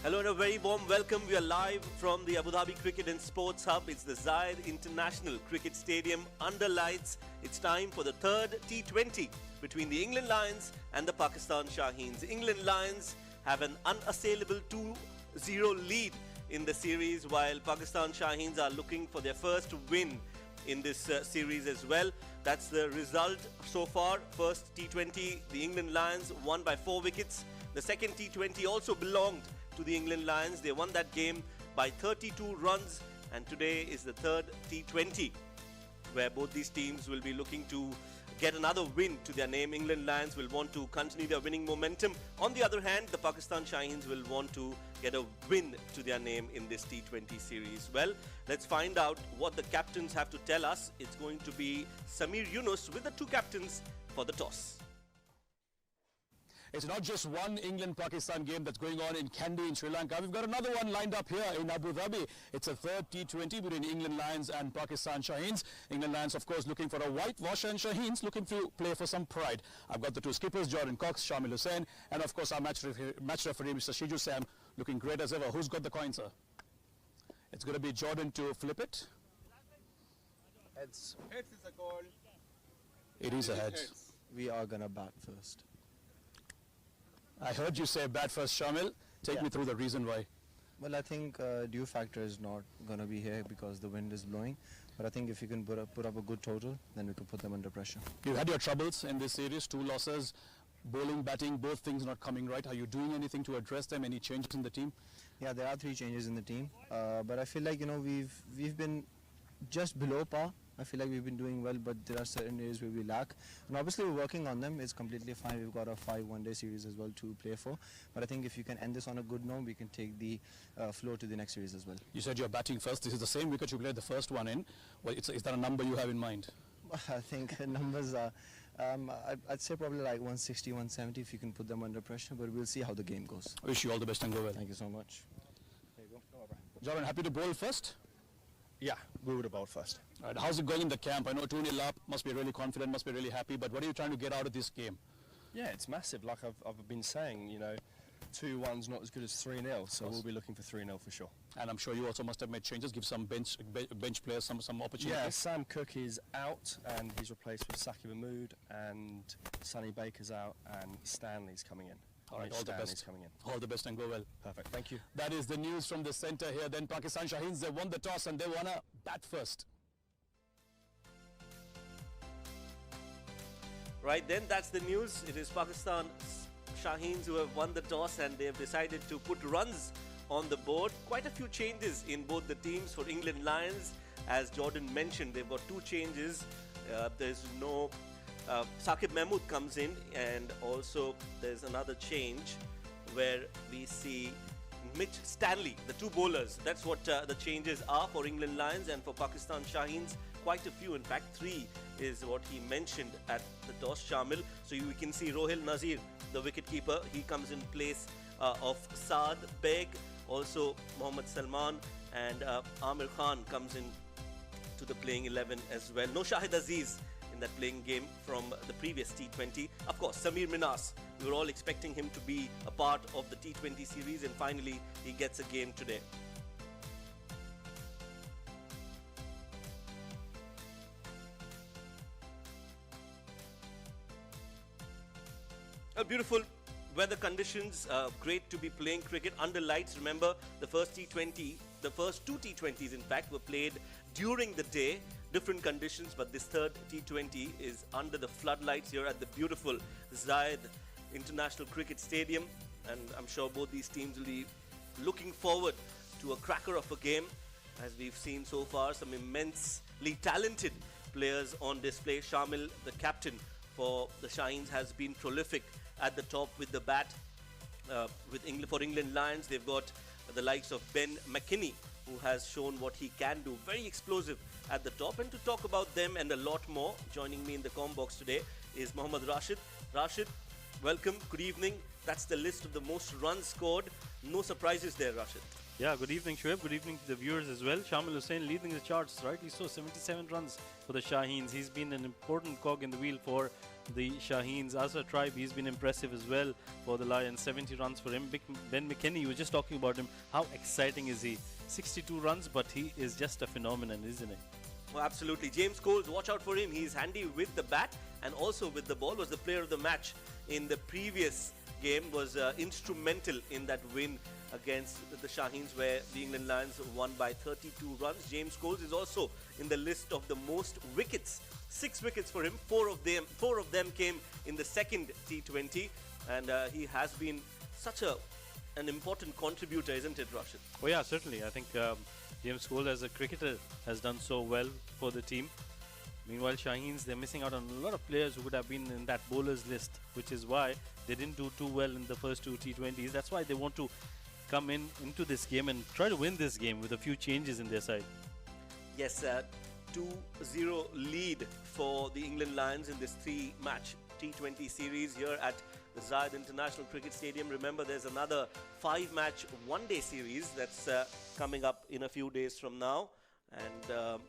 Hello and a very warm welcome. We are live from the Abu Dhabi Cricket and Sports Hub. It's the Zayed International Cricket Stadium under lights. It's time for the third T20 between the England Lions and the Pakistan Shaheens. The England Lions have an unassailable 2-0 lead in the series, while Pakistan Shaheens are looking for their first win in this series as well. That's the result so far. First T20, the England Lions won by 4 wickets. The second T20 also belonged to the England Lions. They won that game by 32 runs, and today is the third T20 where both these teams will be looking to get another win to their name. England Lions will want to continue their winning momentum. On the other hand, the Pakistan Shaheens will want to get a win to their name in this T20 series. Well, let's find out what the captains have to tell us. It's going to be Samir Yunus with the two captains for the toss. It's not just one England-Pakistan game that's going on in Kandy in Sri Lanka. We've got another one lined up here in Abu Dhabi. It's a third T20 between England Lions and Pakistan Shaheens. England Lions, of course, looking for a whitewash, and Shaheens looking to play for some pride. I've got the two skippers, Jordan Cox, Shamil Hussain, and of course our match referee, Mr. Shiju Sam, looking great as ever. Who's got the coin, sir? It's going to be Jordan to flip it. Heads. Heads is a goal. It is a heads. We are going to bat first. I heard you say bat first, Shamil. Take me through the reason why. Well, I think dew factor is not going to be here because the wind is blowing. But I think if you can put up a good total, then we can put them under pressure. You had your troubles in this series, 2 losses, bowling, batting, both things not coming right. Are you doing anything to address them? Any changes in the team? Yeah, there are 3 changes in the team. But I feel like, you know, we've been just below par. I feel like we've been doing well, but there are certain areas where we lack. And obviously we're working on them. It's completely fine. We've got a 5 one-day series as well to play for. But I think if you can end this on a good note, we can take the flow to the next series as well. You said you're batting first. This is the same wicket you played the first one in. Well, is that a number you have in mind? I think the numbers are, I'd say probably like 160, 170 if you can put them under pressure. But we'll see how the game goes. I wish you all the best and go well. Thank you so much. There you go. Jordan, happy to bowl first? Yeah, we would have bowled first. All right, how's it going in the camp? I know 2-0 up, must be really confident, must be really happy, but what are you trying to get out of this game? Yeah, it's massive. Like I've been saying, you know, 2-1's not as good as 3-0, so we'll be looking for 3-0 for sure. And I'm sure you also must have made changes, give some bench players some opportunities. Yeah, Sam Cook is out, and he's replaced with Saki Mahmood, and Sonny Baker's out, and Stanley's coming in. All right, all the best. Coming in. All the best and go well. Perfect, thank you. That is the news from the centre here. Then Pakistan Shaheens, they won the toss and they want to bat first. Right, then that's the news. It is Pakistan Shaheens who have won the toss and they have decided to put runs on the board. Quite a few changes in both the teams for England Lions. As Jordan mentioned, they've got 2 changes. There's no Saqib Mahmood comes in, and also there's another change where we see Mitch Stanley, the 2 bowlers. That's what the changes are for England Lions, and for Pakistan Shaheens, quite a few. In fact, 3 is what he mentioned at the toss, Shamil. So you can see Rohil Nazir, the wicketkeeper, he comes in place of Saad Beg. Also Mohammad Salman and Amir Khan comes in to the playing 11 as well. No Shahid Aziz in that playing game from the previous T20. Of course, Samir Minhas, we were all expecting him to be a part of the T20 series, and finally he gets a game today. Beautiful weather conditions, great to be playing cricket under lights. Remember, the first T20, the first 2 T20s in fact were played during the day. Different conditions, but this third T20 is under the floodlights here at the beautiful Zayed International Cricket Stadium, and I'm sure both these teams will be looking forward to a cracker of a game. As we've seen so far, some immensely talented players on display. Shamil, the captain for the Shaheens, has been prolific at the top with the bat. For England Lions, they've got the likes of Ben McKinney, who has shown what he can do. Very explosive at the top. And to talk about them and a lot more, joining me in the comm box today is Mohammad Rashid. Rashid, welcome, good evening. That's the list of the most runs scored. No surprises there, Rashid. Yeah, good evening, Shoaib. Good evening to the viewers as well. Shamil Hussain leading the charts, rightly so, 77 runs for the Shaheens. He's been an important cog in the wheel for the Shaheens. As a tribe, he's been impressive as well for the Lions. 70 runs for him. Ben McKennie, you were just talking about him. How exciting is he? 62 runs, but he is just a phenomenon, isn't he? Well, absolutely. James Coles, watch out for him. He's handy with the bat and also with the ball. Was the player of the match in the previous game. Was instrumental in that win against the Shaheens, where the England Lions won by 32 runs. James Coles is also in the list of the most wickets. 6 wickets for him. Four of them came in the second T20, and he has been such an important contributor, isn't it, Rashid? Oh yeah, certainly. I think James Coles as a cricketer has done so well for the team. Meanwhile, Shaheens, they're missing out on a lot of players who would have been in that bowlers list, which is why they didn't do too well in the first 2 T20s. That's why they want to come into this game and try to win this game with a few changes in their side. Yes, 2-0 lead for the England Lions in this 3-match T20 series here at the Zayed International Cricket Stadium. Remember, there's another 5-match one-day series that's coming up in a few days from now, and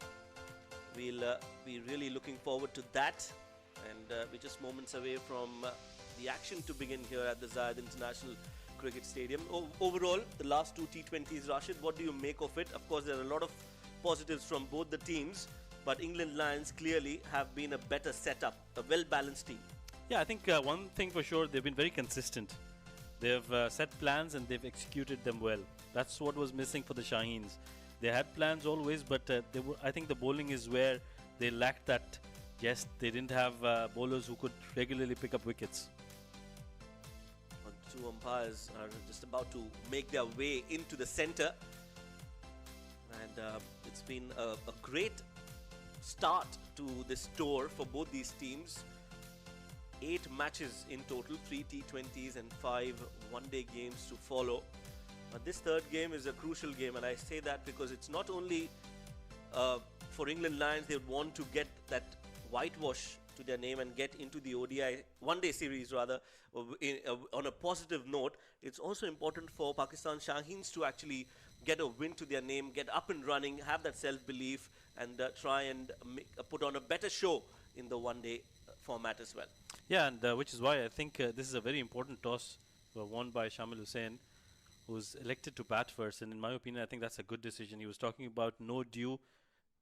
we'll be really looking forward to that. And we're just moments away from the action to begin here at the Zayed International Cricket Stadium. Overall, the last 2 T20s, Rashid, what do you make of it? Of course, there are a lot of positives from both the teams, but England Lions clearly have been a better setup, a well-balanced team. Yeah, I think one thing for sure, they've been very consistent. They've set plans and they've executed them well. That's what was missing for the Shaheens. They had plans always, but I think the bowling is where they lacked that. Yes, they didn't have bowlers who could regularly pick up wickets. Two umpires are just about to make their way into the center, and it's been a great start to this tour for both these teams. 8 matches in total, 3 T20s and 5 one-day games to follow. But this third game is a crucial game, and I say that because it's not only for England Lions, they want to get that whitewash to their name and get into the ODI one-day series rather on a positive note. It's also important for Pakistan Shaheens to actually get a win to their name, get up and running, have that self-belief, and try and put on a better show in the one-day format as well. Yeah, and which is why I think this is a very important toss won by Shamil Hussain, who's elected to bat first. And in my opinion, I think that's a good decision. He was talking about no dew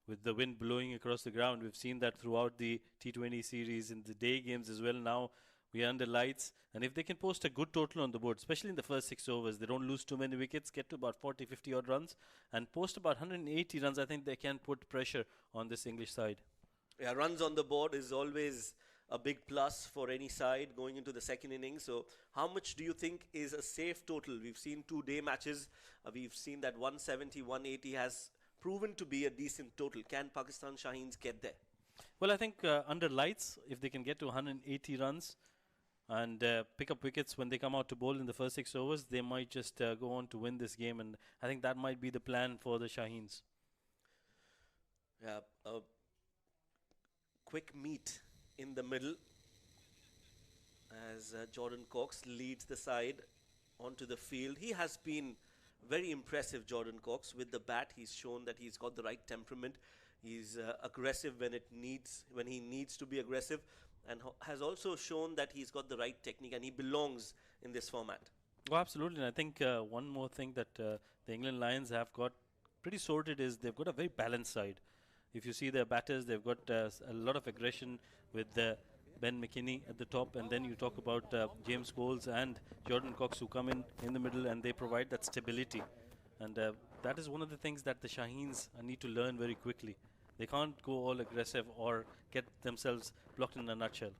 with the wind blowing across the ground. We've seen that throughout the T20 series, in the day games as well. Now we are under lights, and if they can post a good total on the board, especially in the first 6 overs, they don't lose too many wickets, get to about 40-50 odd runs and post about 180 runs, I think they can put pressure on this English side. Yeah, runs on the board is always a big plus for any side going into the second innings. So how much do you think is a safe total? We've seen 2-day matches. We've seen that 170, 180 has proven to be a decent total. Can Pakistan Shaheens get there? Well, I think under lights, if they can get to 180 runs and pick up wickets when they come out to bowl in the first 6 overs, they might just go on to win this game. And I think that might be the plan for the Shaheens. Yeah, a quick meet in the middle as Jordan Cox leads the side onto the field. He has been very impressive, Jordan Cox, with the bat. He's shown that he's got the right temperament. He's aggressive when he needs to be aggressive, and has also shown that he's got the right technique and he belongs in this format. Oh, absolutely. And I think one more thing that the England Lions have got pretty sorted is they've got a very balanced side. If you see their batters, they've got a lot of aggression with Ben McKennie at the top, and then you talk about James Coles and Jordan Cox, who come in the middle, and they provide that stability. And that is one of the things that the Shaheens need to learn very quickly. They can't go all aggressive or get themselves blocked in a nutshell.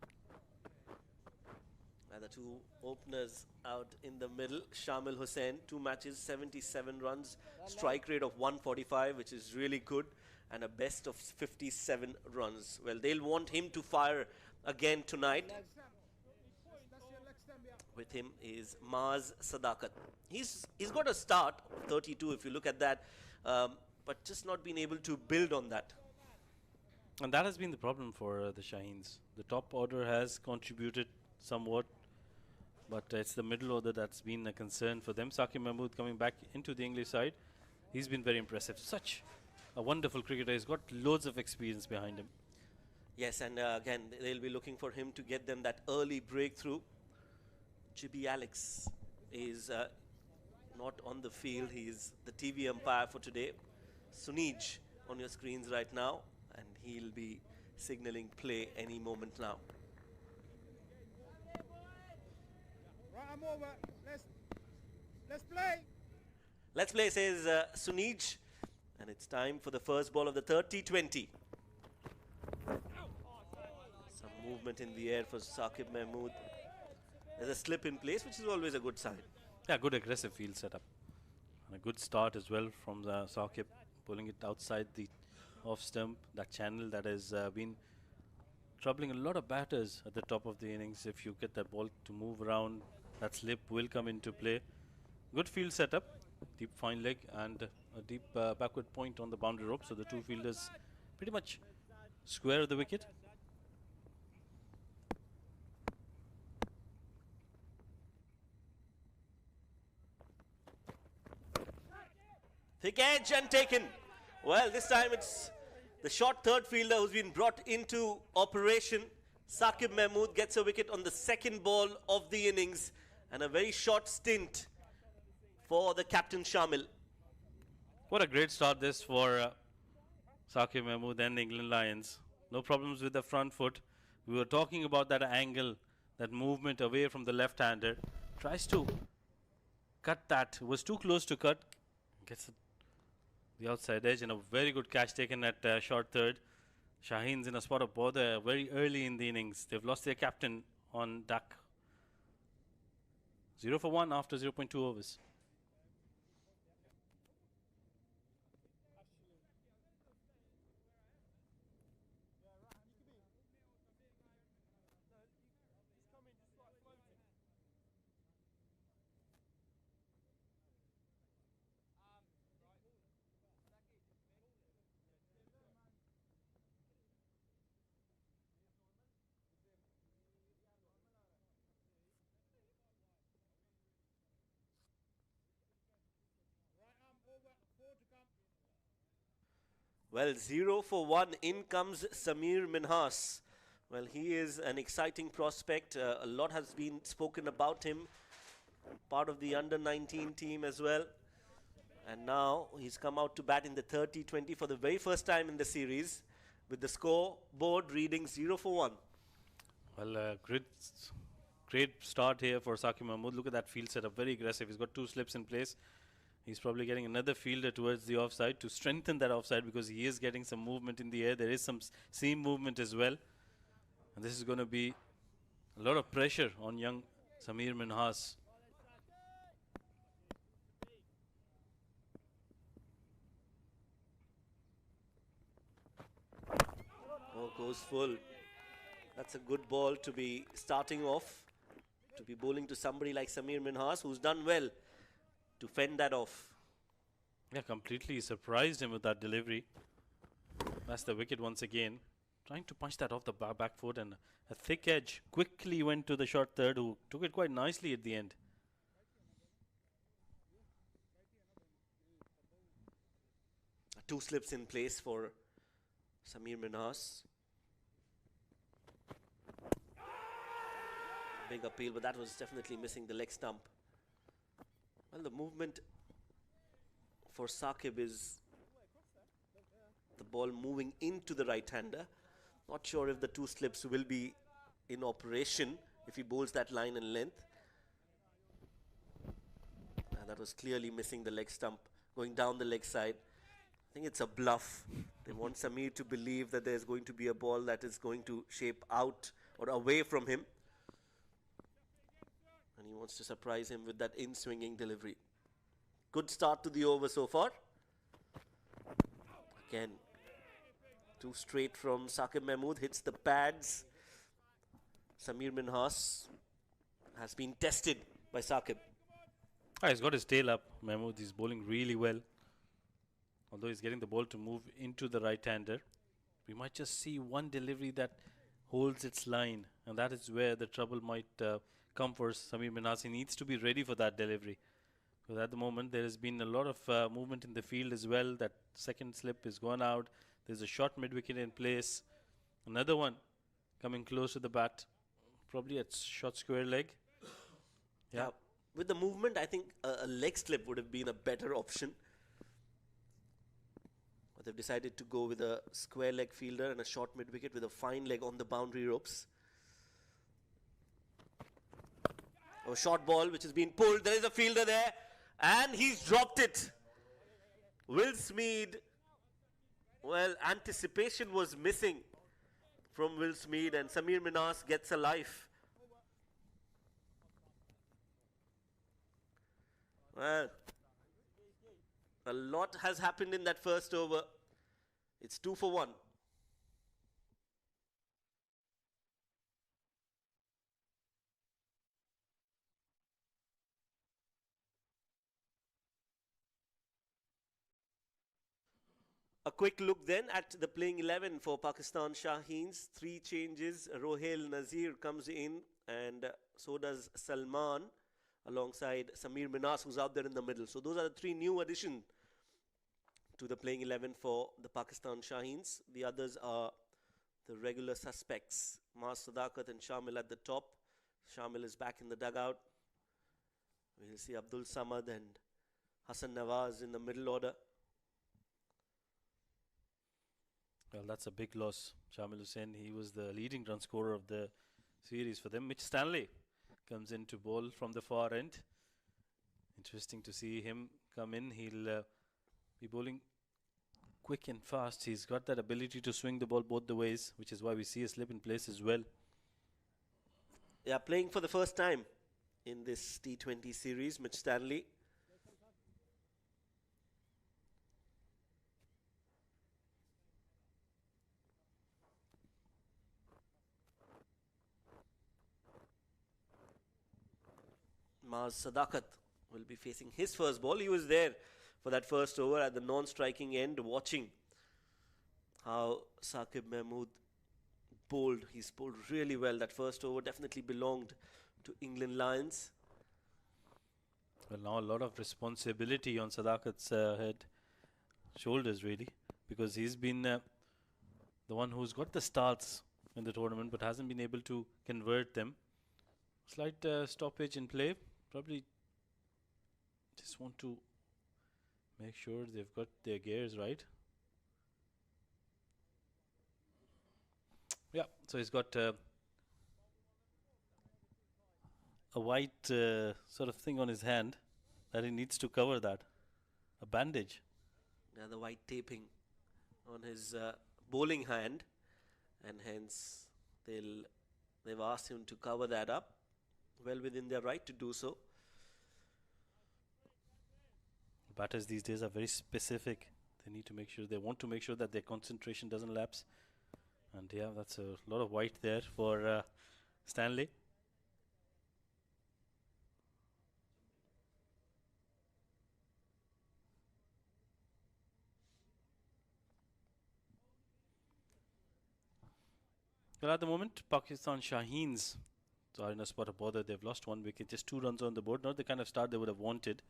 And the two openers out in the middle. Shamil Hussain, 2 matches, 77 runs, strike rate of 145, which is really good, and a best of 57 runs. Well, they'll want him to fire again tonight. With him is Maz Sadaqat. He's got a start, 32 if you look at that, but just not been able to build on that. And that has been the problem for the Shaheens. The top order has contributed somewhat, but it's the middle order that's been a concern for them. Saqib Mahmood coming back into the English side. He's been very impressive. Such a wonderful cricketer. He's got loads of experience behind him. Yes, and again, they'll be looking for him to get them that early breakthrough. Chibi Alex is not on the field. He's the TV umpire for today. Sunij on your screens right now, and he'll be signaling play any moment now. Right, I'm over. Let's play. Let's play, says Sunij, and it's time for the first ball of the third T20. Some movement in the air for Saqib Mahmood. There's a slip in place, which is always a good sign. Yeah, good aggressive field setup. And a good start as well from the Saqib, pulling it outside the off stump, that channel that has been troubling a lot of batters at the top of the innings. If you get that ball to move around, that slip will come into play. Good field setup, deep fine leg and a deep backward point on the boundary rope. So the two fielders pretty much square of the wicket. Thick edge and taken. Well, this time it's the short third fielder who's been brought into operation. Saqib Mahmood gets a wicket on the second ball of the innings, and a very short stint for the captain Shamil. What a great start this for Saqib Mahmood and the England Lions. No problems with the front foot. We were talking about that angle, that movement away from the left-hander. Tries to cut that. Was too close to cut. Gets the outside edge, and a very good catch taken at short third. Shaheen's in a spot of bother very early in the innings. They've lost their captain on duck. 0 for 1 after 0.2 overs. Well, 0 for 1. In comes Samir Minhas. Well, he is an exciting prospect. A lot has been spoken about him. Part of the under-19 team as well. And now he's come out to bat in the third T20 for the very first time in the series, with the scoreboard reading 0 for 1. Well, great start here for Saqib Mahmood. Look at that field setup, very aggressive. He's got two slips in place. He's probably getting another fielder towards the offside to strengthen that offside, because he is getting some movement in the air. There is some seam movement as well. And this is going to be a lot of pressure on young Samir Minhas. Oh, goes full. That's a good ball to be starting off, to be bowling to somebody like Samir Minhas, who's done well to fend that off. Yeah, completely surprised him with that delivery. That's the wicket once again. Trying to punch that off the back foot, and a thick edge quickly went to the short third, who took it quite nicely at the end. Two slips in place for Samir Minhas. Big appeal, but that was definitely missing the leg stump. Well, the movement for Saqib is the ball moving into the right-hander. Not sure if the two slips will be in operation if he bowls that line and length. And that was clearly missing the leg stump, going down the leg side. I think it's a bluff. They want Samir to believe that there's going to be a ball that is going to shape out or away from him. And he wants to surprise him with that in-swinging delivery. Good start to the over so far. Again, too straight from Saqib Mahmood, hits the pads. Samir Minhas has been tested by Saqib. He's got his tail up. Mahmood is bowling really well. Although he's getting the ball to move into the right-hander. We might just see one delivery that holds its line, and that is where the trouble might come for Samir Minhas. He needs to be ready for that delivery. Because at the moment there has been a lot of movement in the field as well. That second slip is gone out. There's a short mid-wicket in place. Another one coming close to the bat. Probably at short square leg. Yeah. With the movement, I think a leg slip would have been a better option. But they've decided to go with a square leg fielder and a short mid-wicket with a fine leg on the boundary ropes. A short ball which has been pulled. There is a fielder there. And he's dropped it. Will Smeed. Well, anticipation was missing from Will Smeed, and Samir Minhas gets a life. Well, a lot has happened in that first over. It's 2 for 1. A quick look then at the playing 11 for Pakistan Shaheens. 3 changes. Rohail Nazir comes in, and so does Salman alongside Samir Minhas, who's out there in the middle. So those are the 3 new additions to the playing 11 for the Pakistan Shaheens. The others are the regular suspects. Mas Sadaqat and Shamil at the top. Shamil is back in the dugout. We'll see Abdul Samad and Hassan Nawaz in the middle order. Well, that's a big loss. Shamil Hussain, he was the leading run scorer of the series for them. Mitch Stanley comes in to bowl from the far end. Interesting to see him come in. He'll be bowling quick and fast. He's got that ability to swing the ball both the ways, which is why we see a slip in place as well. Yeah, playing for the first time in this T20 series, Mitch Stanley. Mas Sadaqat will be facing his first ball. He was there for that first over at the non-striking end, watching how Saqib Mahmood bowled. He's bowled really well. That first over definitely belonged to England Lions. Well, now a lot of responsibility on Sadaqat's shoulders, really, because he's been the one who's got the starts in the tournament but hasn't been able to convert them. Slight stoppage in play. Probably just want to make sure they've got their gears right. Yeah, so he's got a white sort of thing on his hand that he needs to cover that. A bandage. Yeah, the white taping on his bowling hand, and hence they've asked him to cover that up. Well within their right to do so. Batters these days are very specific. They need to make sure, they want to make sure that their concentration doesn't lapse. And yeah, that's a lot of white there for Stanley. Well, at the moment, Pakistan Shaheens are in a spot of bother. They've lost 1 wicket, just 2 runs on the board. Not the kind of start they would have wanted.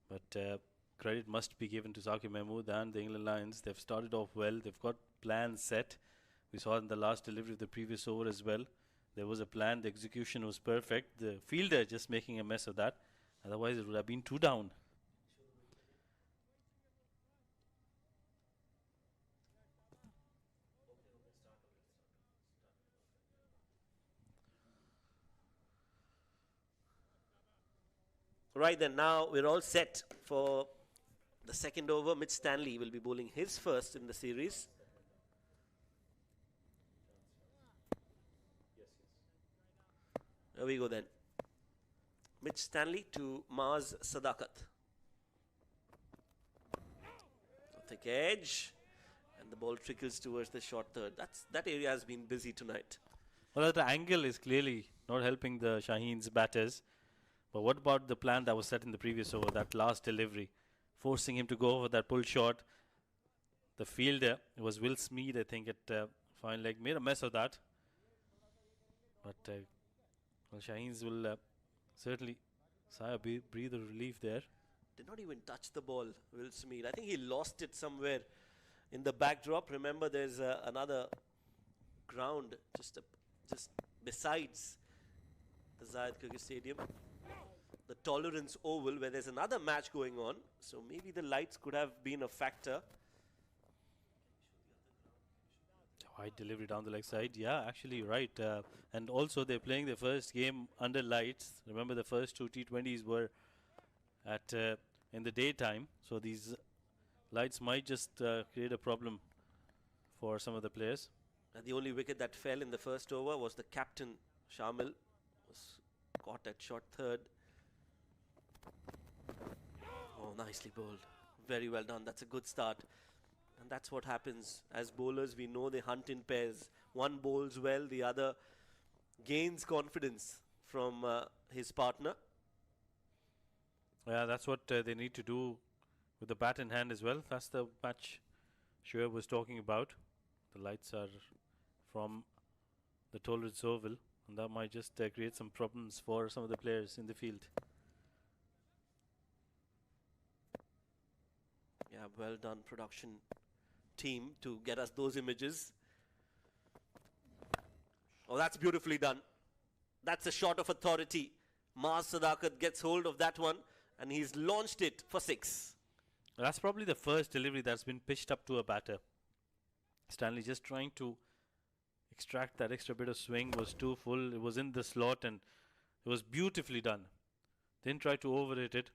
But credit must be given to Saqib Mahmood and the England Lions. They've started off well. They've got plans set. We saw in the last delivery of the previous over as well. There was a plan. The execution was perfect. The fielder just making a mess of that. Otherwise, it would have been 2 down. Right then, now we're all set for the second over. Mitch Stanley will be bowling his first in the series. There we go then. Mitch Stanley to Mas Sadaqat. Thick edge. And the ball trickles towards the short third. That area has been busy tonight. Well, the angle is clearly not helping the Shaheens batters. But what about the plan that was set in the previous over, that last delivery, forcing him to go over that pull shot? The fielder, it was Will Smeed, I think, at fine leg, made a mess of that. But Well, Shaheens will certainly sigh a breather of relief there. Did not even touch the ball, Will Smith. I think he lost it somewhere in the backdrop. Remember, there's another ground just besides the Zayed Cricket Stadium, the Tolerance Oval, where there's another match going on. So maybe the lights could have been a factor. Wide delivery down the leg side. Yeah, actually right. And also they're playing their first game under lights. Remember, the first two T20s were at in the daytime. So these lights might just create a problem for some of the players. And the only wicket that fell in the first over was the captain, Shamil, was caught at short third. Oh, nicely bowled. Very well done. That's a good start. And that's what happens. As bowlers, we know they hunt in pairs. One bowls well, the other gains confidence from his partner. Yeah, that's what they need to do with the bat in hand as well. That's the match Shoaib was talking about. The lights are from the Tolerance Oval, and that might just create some problems for some of the players in the field. Yeah, well done, production team, to get us those images. Oh, that's beautifully done. That's a shot of authority. Mars Sadaqat gets hold of that one, and he's launched it for 6. That's probably the first delivery that's been pitched up to a batter. Stanley just trying to extract that extra bit of swing, was too full. It was in the slot and it was beautifully done. Didn't try to overhit it.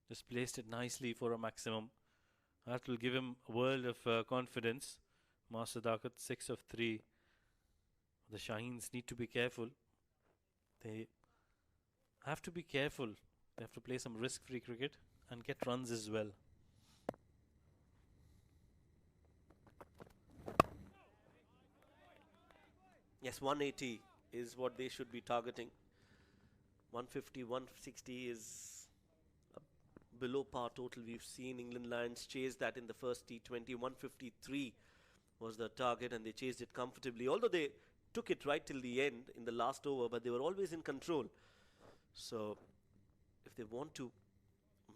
Just placed it nicely for a maximum. That will give him a world of confidence. Mars Sadaqat 6 of 3. The Shaheens need to be careful. They have to be careful. They have to play some risk-free cricket and get runs as well. Yes, 180 is what they should be targeting. 150, 160 is a below par total. We've seen England Lions chase that in the first T20. 153 was the target, and they chased it comfortably. Although they took it right till the end in the last over, but they were always in control. So if they want to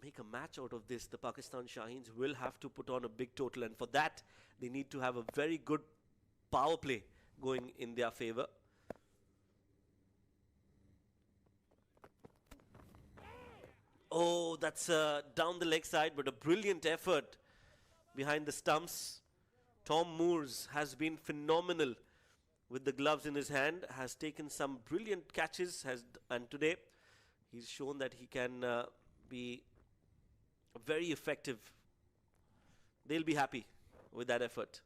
make a match out of this, the Pakistan Shaheens will have to put on a big total, and for that they need to have a very good power play going in their favor. Oh, that's down the leg side, but a brilliant effort behind the stumps. Tom Moores has been phenomenal with the gloves in his hand, has taken some brilliant catches, and today he's shown that he can be very effective. They'll be happy with that effort.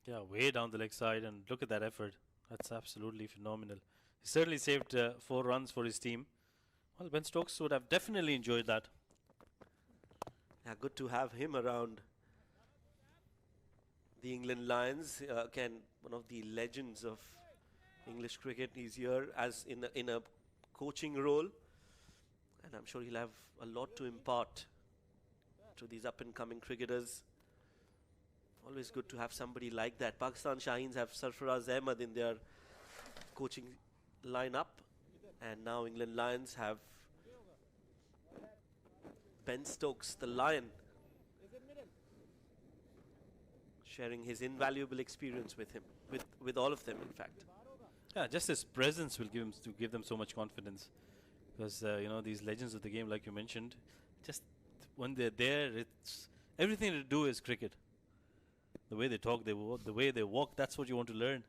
Yeah, way down the leg side, and look at that effort. That's absolutely phenomenal. He certainly saved 4 runs for his team. Well, Ben Stokes would have definitely enjoyed that. Yeah, good to have him around the England Lions. Again, one of the legends of English cricket. He's here as in a coaching role, and I'm sure he'll have a lot to impart to these up-and-coming cricketers. Always good to have somebody like that. Pakistan Shaheens have Sarfaraz Ahmed in their coaching lineup, and now England Lions have Ben Stokes, the Lion, sharing his invaluable experience with him, with all of them, in fact. Yeah, just his presence will give them so much confidence, because you know, these legends of the game, like you mentioned, just when they're there, it's everything to do is cricket. The way they talk, the way they walk, that's what you want to learn.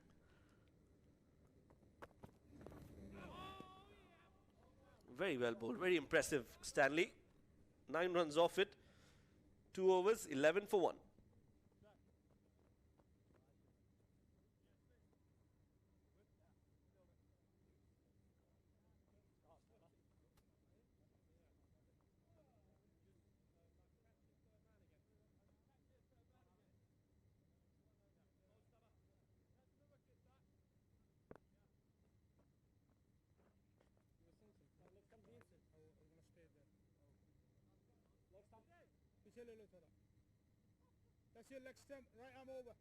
Very well bowled, very impressive, Stanley. 9 runs off it, 2 overs, 11 for 1. That's your leg stump, right arm over.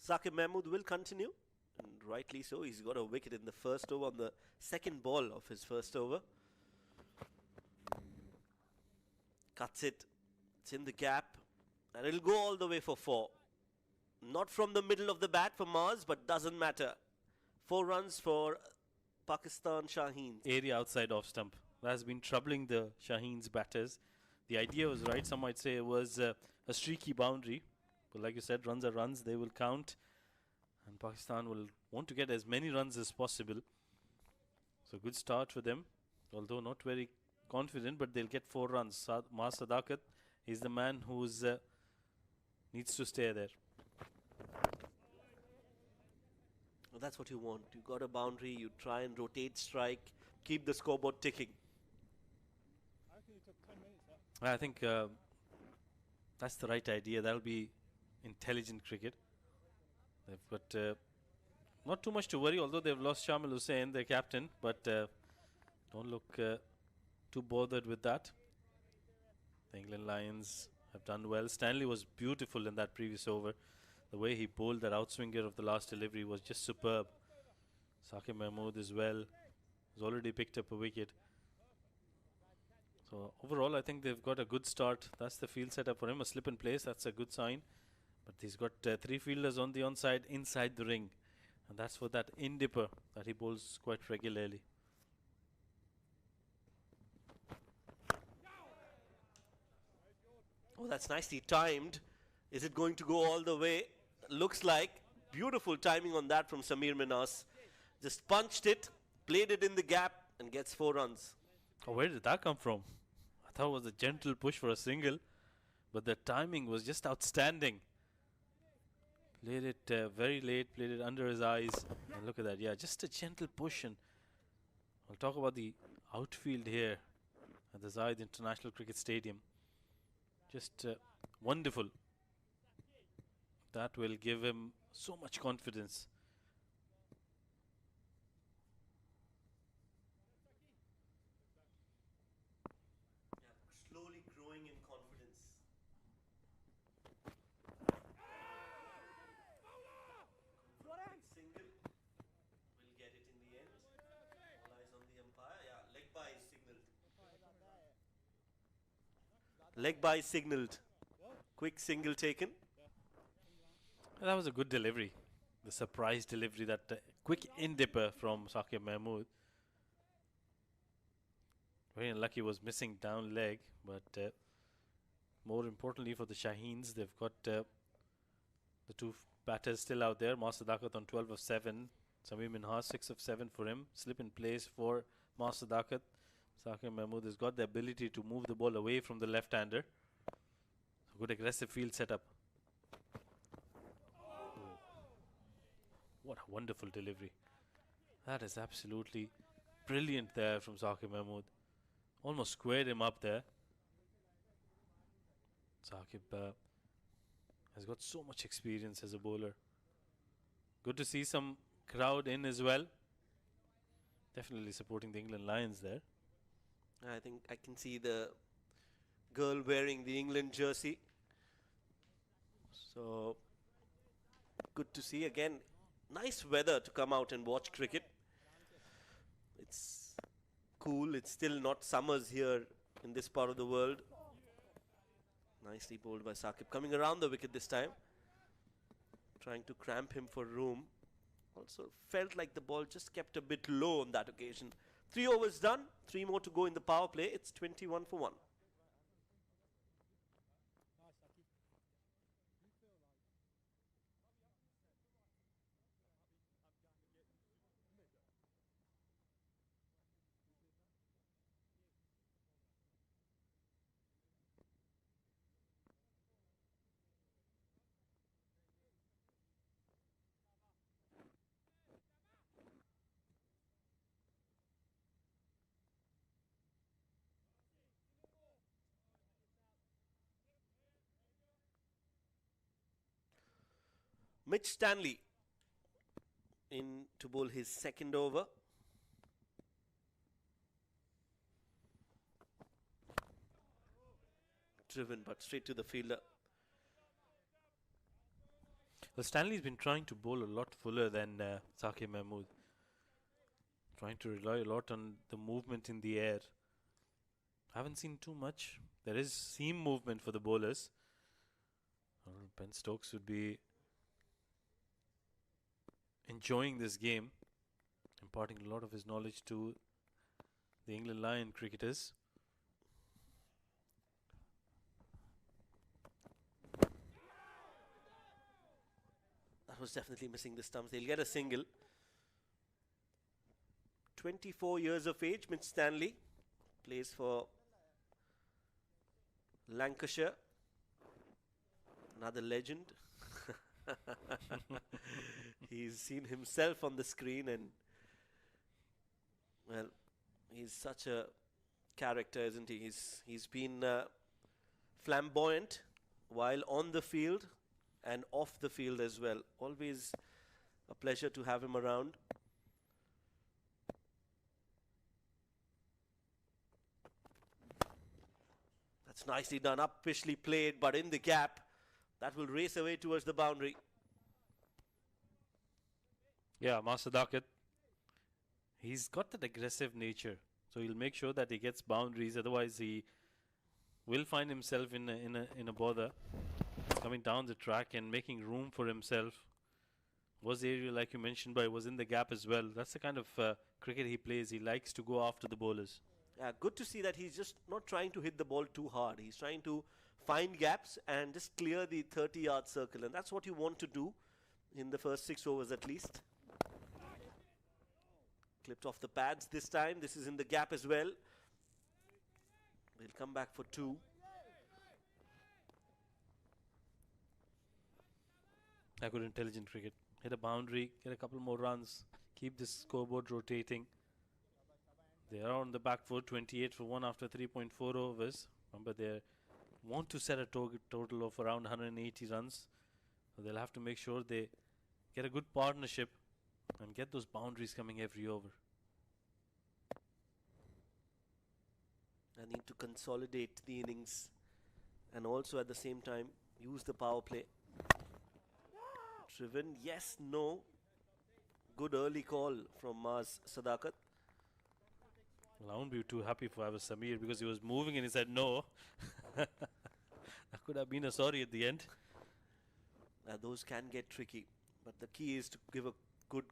Zakir Mahmood will continue, and rightly so. He's got a wicket in the first over on the second ball of his first over. Cuts it. It's in the gap, and it'll go all the way for 4. Not from the middle of the bat for Mars, but doesn't matter. 4 runs for Pakistan Shaheens. Area outside off stump. That has been troubling the Shaheens batters. The idea was right. Some might say it was a streaky boundary. But like you said, runs are runs. They will count. And Pakistan will want to get as many runs as possible. So good start for them. Although not very confident, but they'll get 4 runs. Sadaqat is the man who's needs to stay there. Well, that's what you want. You got a boundary, you try and rotate strike, keep the scoreboard ticking. I think that's the right idea. That'll be intelligent cricket. They've got not too much to worry, although they've lost Shamil Hussain, their captain, but don't look too bothered with that. The England Lions have done well. Stanley was beautiful in that previous over. The way he bowled that outswinger of the last delivery was just superb. Zakir Mahmood as well has already picked up a wicket. So overall, I think they've got a good start. That's the field setup for him. A slip in place, that's a good sign. But he's got 3 fielders on the onside inside the ring. And that's for that in-dipper that he bowls quite regularly. Oh, that's nicely timed. Is it going to go all the way? Looks like. Beautiful timing on that from Samir Minas. Just punched it, played it in the gap, and gets 4 runs. Oh, where did that come from? I thought it was a gentle push for a single, but the timing was just outstanding. Played it very late, played it under his eyes. And look at that, yeah, just a gentle push. And I'll talk about the outfield here at the Zayed International Cricket Stadium. Just wonderful. That will give him so much confidence. Slowly growing in confidence. Single. Will get it in the end. All eyes on the umpire. Yeah, leg by signaled. Leg by signaled. Quick single taken. That was a good delivery. The surprise delivery, that quick in-dipper from Zakir Mahmood. Very unlucky, was missing down leg, but more importantly for the Shaheens, they've got the 2 batters still out there. Sadaqat on 12 of 7. Samir Minhas 6 of 7 for him. Slip in place for Sadaqat. Zakir Mahmood has got the ability to move the ball away from the left-hander. So good aggressive field setup. What a wonderful delivery. That is absolutely brilliant there from Zakir Mahmood. Almost squared him up there. Zakir has got so much experience as a bowler. Good to see some crowd in as well. Definitely supporting the England Lions there. I think I can see the girl wearing the England jersey. So good to see again. Nice weather to come out and watch cricket. It's cool. It's still not summers here in this part of the world. Nicely bowled by Saqib. Coming around the wicket this time. Trying to cramp him for room. Also felt like the ball just kept a bit low on that occasion. 3 overs done. 3 more to go in the power play. It's 21 for 1. Mitch Stanley in to bowl his second over. Driven but straight to the fielder. Well, Stanley's been trying to bowl a lot fuller than Saqib Mahmood. Trying to rely a lot on the movement in the air. Haven't seen too much. There is seam movement for the bowlers. Ben Stokes would be enjoying this game, imparting a lot of his knowledge to the England Lion cricketers. That was definitely missing the stumps. They'll get a single. 24 years of age, Mitch Stanley. Plays for Lancashire. Another legend. He's seen himself on the screen, and well, he's such a character, isn't he? He's been flamboyant while on the field and off the field as well. Always a pleasure to have him around. That's nicely done, uppishly played, but in the gap. That will race away towards the boundary. Yeah, Sadaqat. He's got that aggressive nature, so he'll make sure that he gets boundaries. Otherwise, he will find himself in a bother. Coming down the track and making room for himself. Was aerial, like you mentioned, but was in the gap as well. That's the kind of cricket he plays. He likes to go after the bowlers. Yeah, good to see that he's just not trying to hit the ball too hard. He's trying to find gaps and just clear the 30-yard circle. And that's what you want to do in the first 6 overs at least. Clipped off the pads this time. This is in the gap as well. They'll come back for 2. A good intelligent cricket. Hit a boundary, get a couple more runs, keep this scoreboard rotating. They are on the back foot, 28 for 1 after 3.4 overs. Remember, they want to set a total of around 180 runs. So they'll have to make sure they get a good partnership and get those boundaries coming every over. I need to consolidate the innings and also at the same time use the power play. Driven, yes, no. Good early call from Sadaqat. Well, I won't be too happy if I was Samir because he was moving and he said no. That could have been a sorry at the end. Those can get tricky, but the key is to give a good,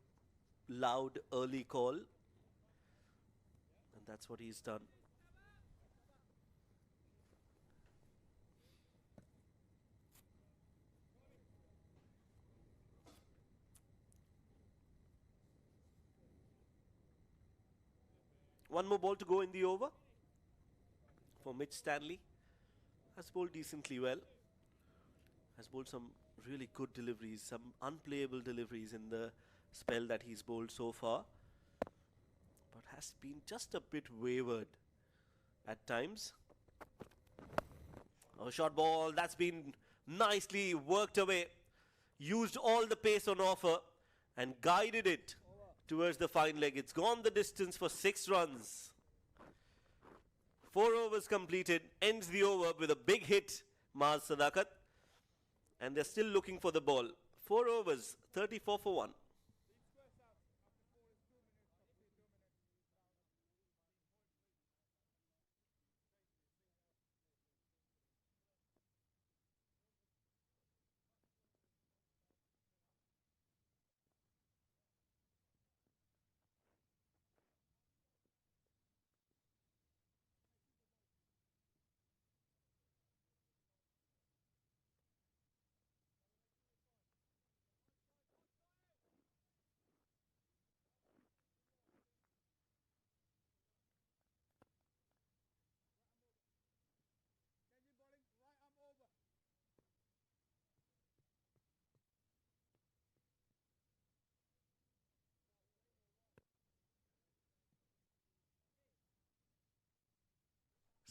loud early call, and that's what he's done. One more ball to go in the over for Mitch Stanley. Has bowled decently well. Has bowled some really good deliveries, some unplayable deliveries in the spell that he's bowled so far. But has been just a bit wayward at times. A short ball, that's been nicely worked away. Used all the pace on offer and guided it towards the fine leg. It's gone the distance for 6 runs. 4 overs completed. Ends the over with a big hit, Sadaqat. And they're still looking for the ball. 4 overs, 34 for 1.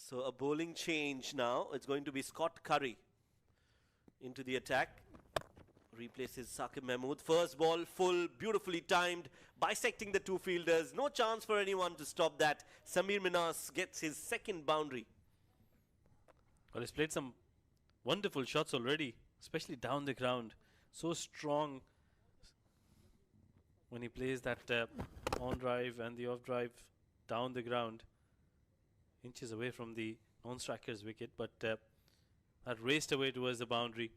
So a bowling change now. It's going to be Scott Curry into the attack. Replaces Saqib Mahmood. First ball full, beautifully timed, bisecting the 2 fielders. No chance for anyone to stop that. Samir Minas gets his 2nd boundary. Well, he's played some wonderful shots already, especially down the ground. so strong when he plays that on drive and the off drive down the ground, inches away from the non-striker's wicket, but that raced away towards the boundary.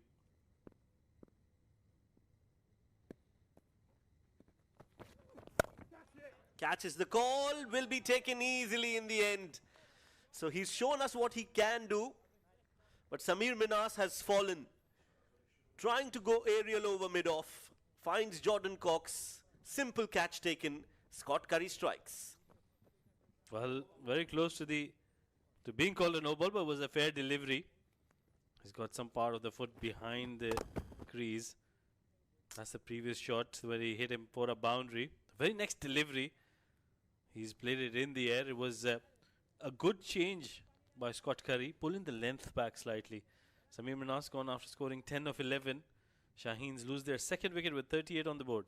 Catches the call, will be taken easily in the end. So he's shown us what he can do, but Samir Minas has fallen. Trying to go aerial over mid-off, finds Jordan Cox, simple catch taken, Scott Curry strikes. Well, very close to being called a no ball, but was a fair delivery. He's got some part of the foot behind the crease. That's the previous shot where he hit him for a boundary. The very next delivery, he's played it in the air. It was a good change by Scott Curry, pulling the length back slightly. Samir Minas gone after scoring 10 of 11. Shaheens lose their second wicket with 38 on the board.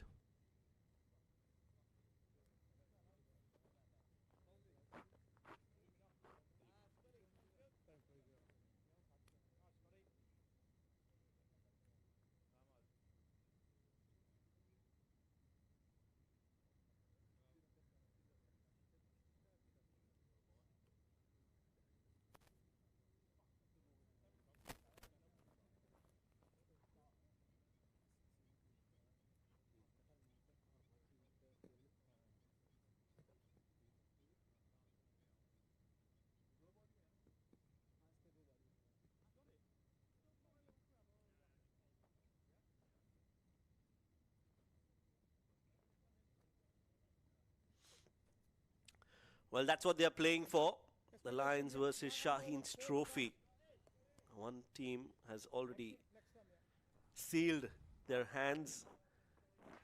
Well, that's what they're playing for. The Lions versus Shaheen's trophy. One team has already sealed their hands,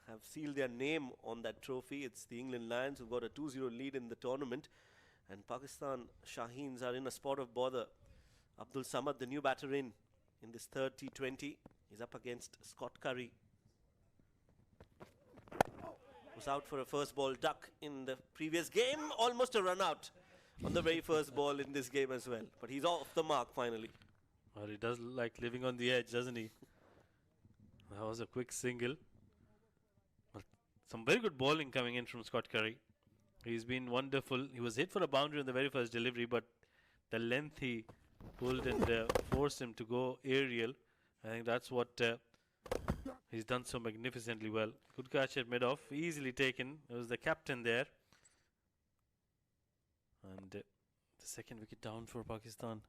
have sealed their name on that trophy. It's the England Lions who got a 2-0 lead in the tournament. And Pakistan Shaheens are in a spot of bother. Abdul Samad, the new batter in this third T20, is up against Scott Curry. Was out for a first ball duck in the previous game. Almost a run out on the very first ball in this game as well. But he's off the mark finally. Well, he does like living on the edge, doesn't he? That was a quick single. Well, some very good bowling coming in from Scott Curry. He's been wonderful. He was hit for a boundary in the very first delivery, but the length he pulled and forced him to go aerial. I think that's what he's done so magnificently well. Good catch at mid-off, easily taken. It was the captain there. And the second wicket down for Pakistan.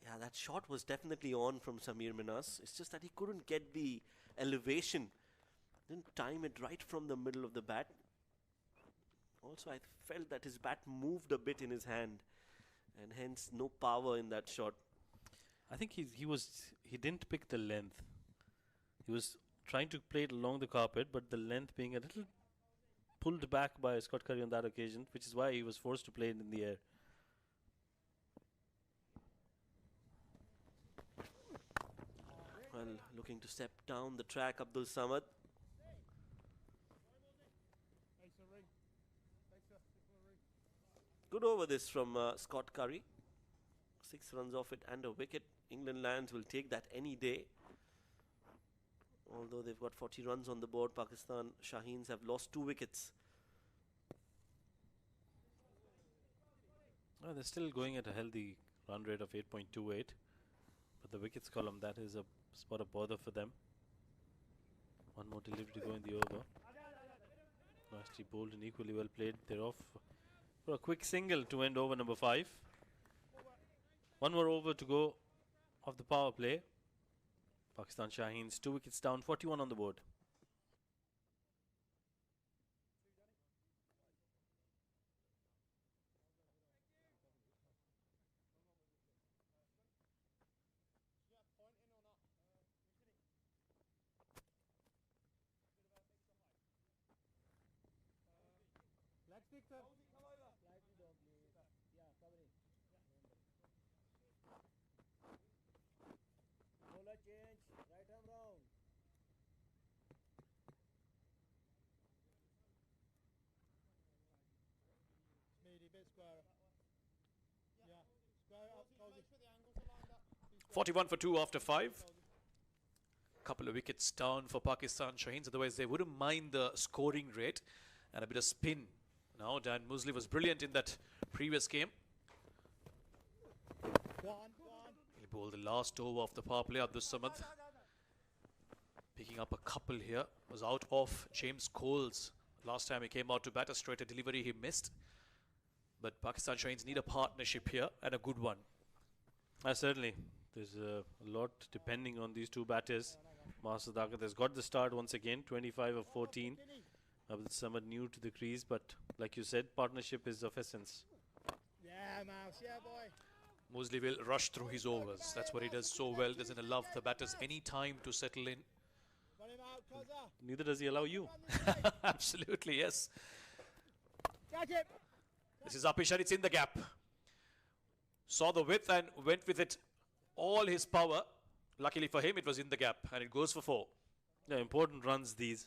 Yeah, that shot was definitely on from Samir Minas. It's just that he couldn't get the elevation. Didn't time it right from the middle of the bat. Also, I felt that his bat moved a bit in his hand, and hence no power in that shot. I think he didn't pick the length. He was trying to play it along the carpet, but the length being a little pulled back by Scott Curry on that occasion, which is why he was forced to play it in the air. Well, looking to step down the track, Abdul Samad. Good over this from Scott Curry. 6 runs off it and a wicket. England Lions will take that any day. Although they've got 40 runs on the board, Pakistan Shaheens have lost 2 wickets. Oh, they're still going at a healthy run rate of 8.28. But the wickets column, that is a spot of bother for them. One more delivery to go in the over. Nicely bowled and equally well played. They're off for a quick single to end over number 5. One more over to go of the power play. Pakistan Shaheens 2 wickets down, 41 on the board. 41 for 2 after 5. Couple of wickets down for Pakistan Shaheens, otherwise they wouldn't mind the scoring rate and a bit of spin. Now Dan Musley was brilliant in that previous game. He'll bowl the last over of the power play. Abdul Samad picking up a couple here. Was out of James Cole's. Last time he came out to bat, a straighter delivery he missed. But Pakistan Shaheens need a partnership here, and a good one. Certainly. There's a lot depending on these two batters. Sadaqat has got the start once again, 25 of 14. Abdul Samad new to the crease, but like you said, partnership is of essence. Yeah, Mouse, yeah, boy. Musley will rush through his overs. That's what he does so well. Doesn't allow the batters any time to settle in. Run him out, Koza. Neither does he allow you. Absolutely, yes. Catch him. This is Apish and it's in the gap. Saw the width and went with it all his power. Luckily for him, it was in the gap and it goes for 4. Yeah, important runs these.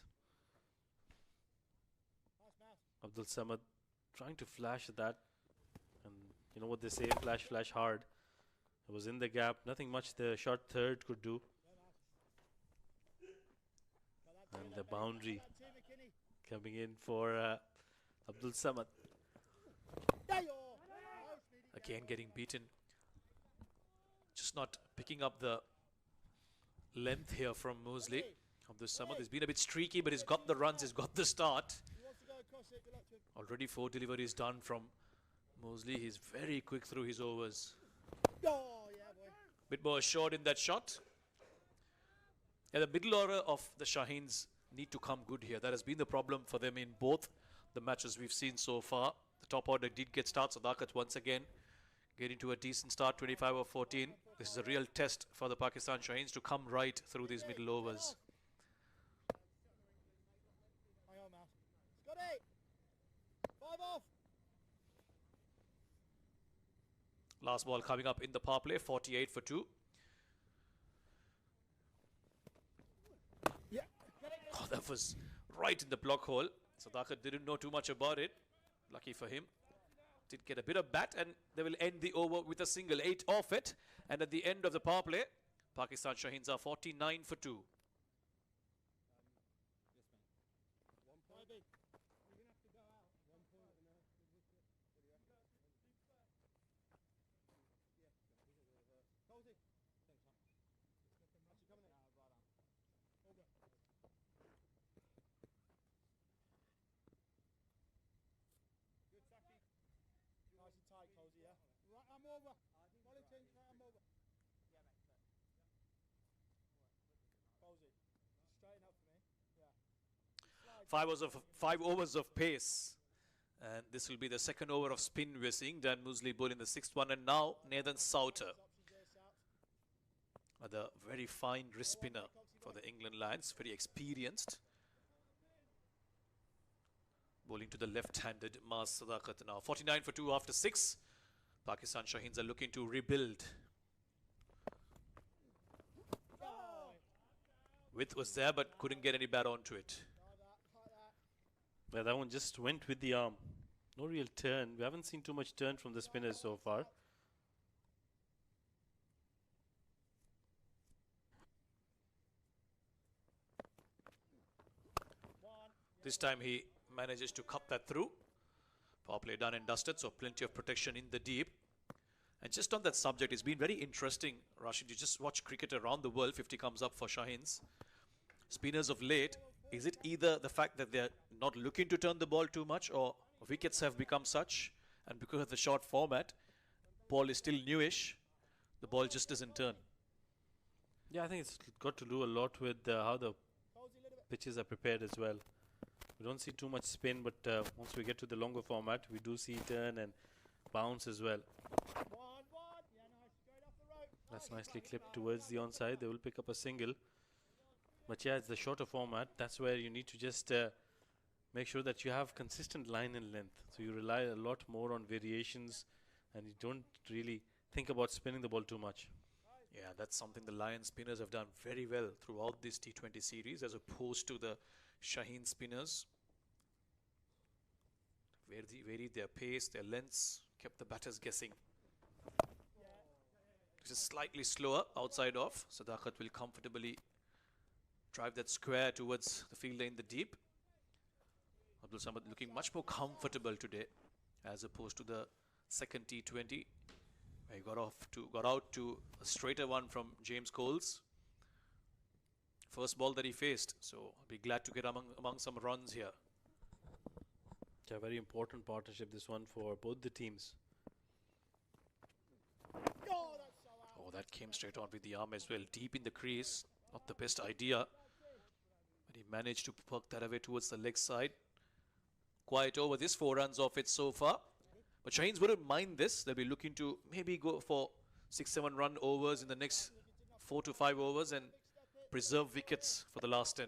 Mouse. Abdul Samad trying to flash that. And you know what they say, flash, flash hard. It was in the gap. Nothing much the short third could do. And the boundary coming in for Abdul Samad. Again getting beaten. Just not picking up the length here from Musley. Abdul Samad has been a bit streaky, but he's got the runs, he's got the start. Already 4 deliveries done from Musley. He's very quick through his overs. Bit more assured in that shot. Yeah, the middle order of the Shaheens need to come good here. That has been the problem for them in both the matches we've seen so far. The top order did get started. Sadaqat once again getting to a decent start, 25 of 14. This is a real test for the Pakistan Shaheens to come right through these middle overs. Scotty! 5 off! Last ball coming up in the power play, 48 for 2. Yeah. Oh, that was right in the block hole. Sadaqat didn't know too much about it. Lucky for him. Did get a bit of bat and they will end the over with a single, 8 off it. And at the end of the power play, Pakistan Shaheens are 49 for 2. I'm over. Politics, I'm over. Posey, straighten up for me. Yeah. 5 overs of pace. And this will be the second over of spin we're seeing. Dan Musley bowling in the 6th one. And now Nathan Souter. The very fine wrist spinner for the England Lions. Very experienced. Bowling to the left-handed Sadaqat now. 49 for 2 after 6. Pakistan Shaheens are looking to rebuild. Width was there, but couldn't get any bat onto it. Yeah, that one just went with the arm. No real turn. We haven't seen too much turn from the spinners so far. This time he manages to cut that through. Power play done and dusted, so plenty of protection in the deep. And just on that subject, it's been very interesting, Rashid. You just watch cricket around the world. 50 comes up for Shaheens. Spinners of late, is it either the fact that they're not looking to turn the ball too much, or wickets have become such, and because of the short format, ball is still newish, the ball just doesn't turn? Yeah, I think it's got to do a lot with how the pitches are prepared as well. We don't see too much spin, but once we get to the longer format, we do see turn and bounce as well. That's nicely clipped towards the onside. They will pick up a single. But yeah, it's the shorter format. That's where you need to just make sure that you have consistent line and length. So you rely a lot more on variations and you don't really think about spinning the ball too much. Yeah, that's something the Lion spinners have done very well throughout this T20 series as opposed to the Shaheen spinners. Varied their pace, their lengths, kept the batters guessing. which is slightly slower outside off. Sadaqat will comfortably drive that square towards the fielder in the deep. Abdul Samad looking much more comfortable today as opposed to the second T20. He got out to a straighter one from James Coles. First ball that he faced, so I'll be glad to get among some runs here. Yeah, very important partnership this one for both the teams. Oh, that came straight on with the arm as well, deep in the crease. Not the best idea, but he managed to perk that away towards the leg side. Quiet over this, 4 runs off it so far. But Shaheen's wouldn't mind this. They'll be looking to maybe go for 6-7 run overs in the next 4 to 5 overs and preserve wickets for the last 10.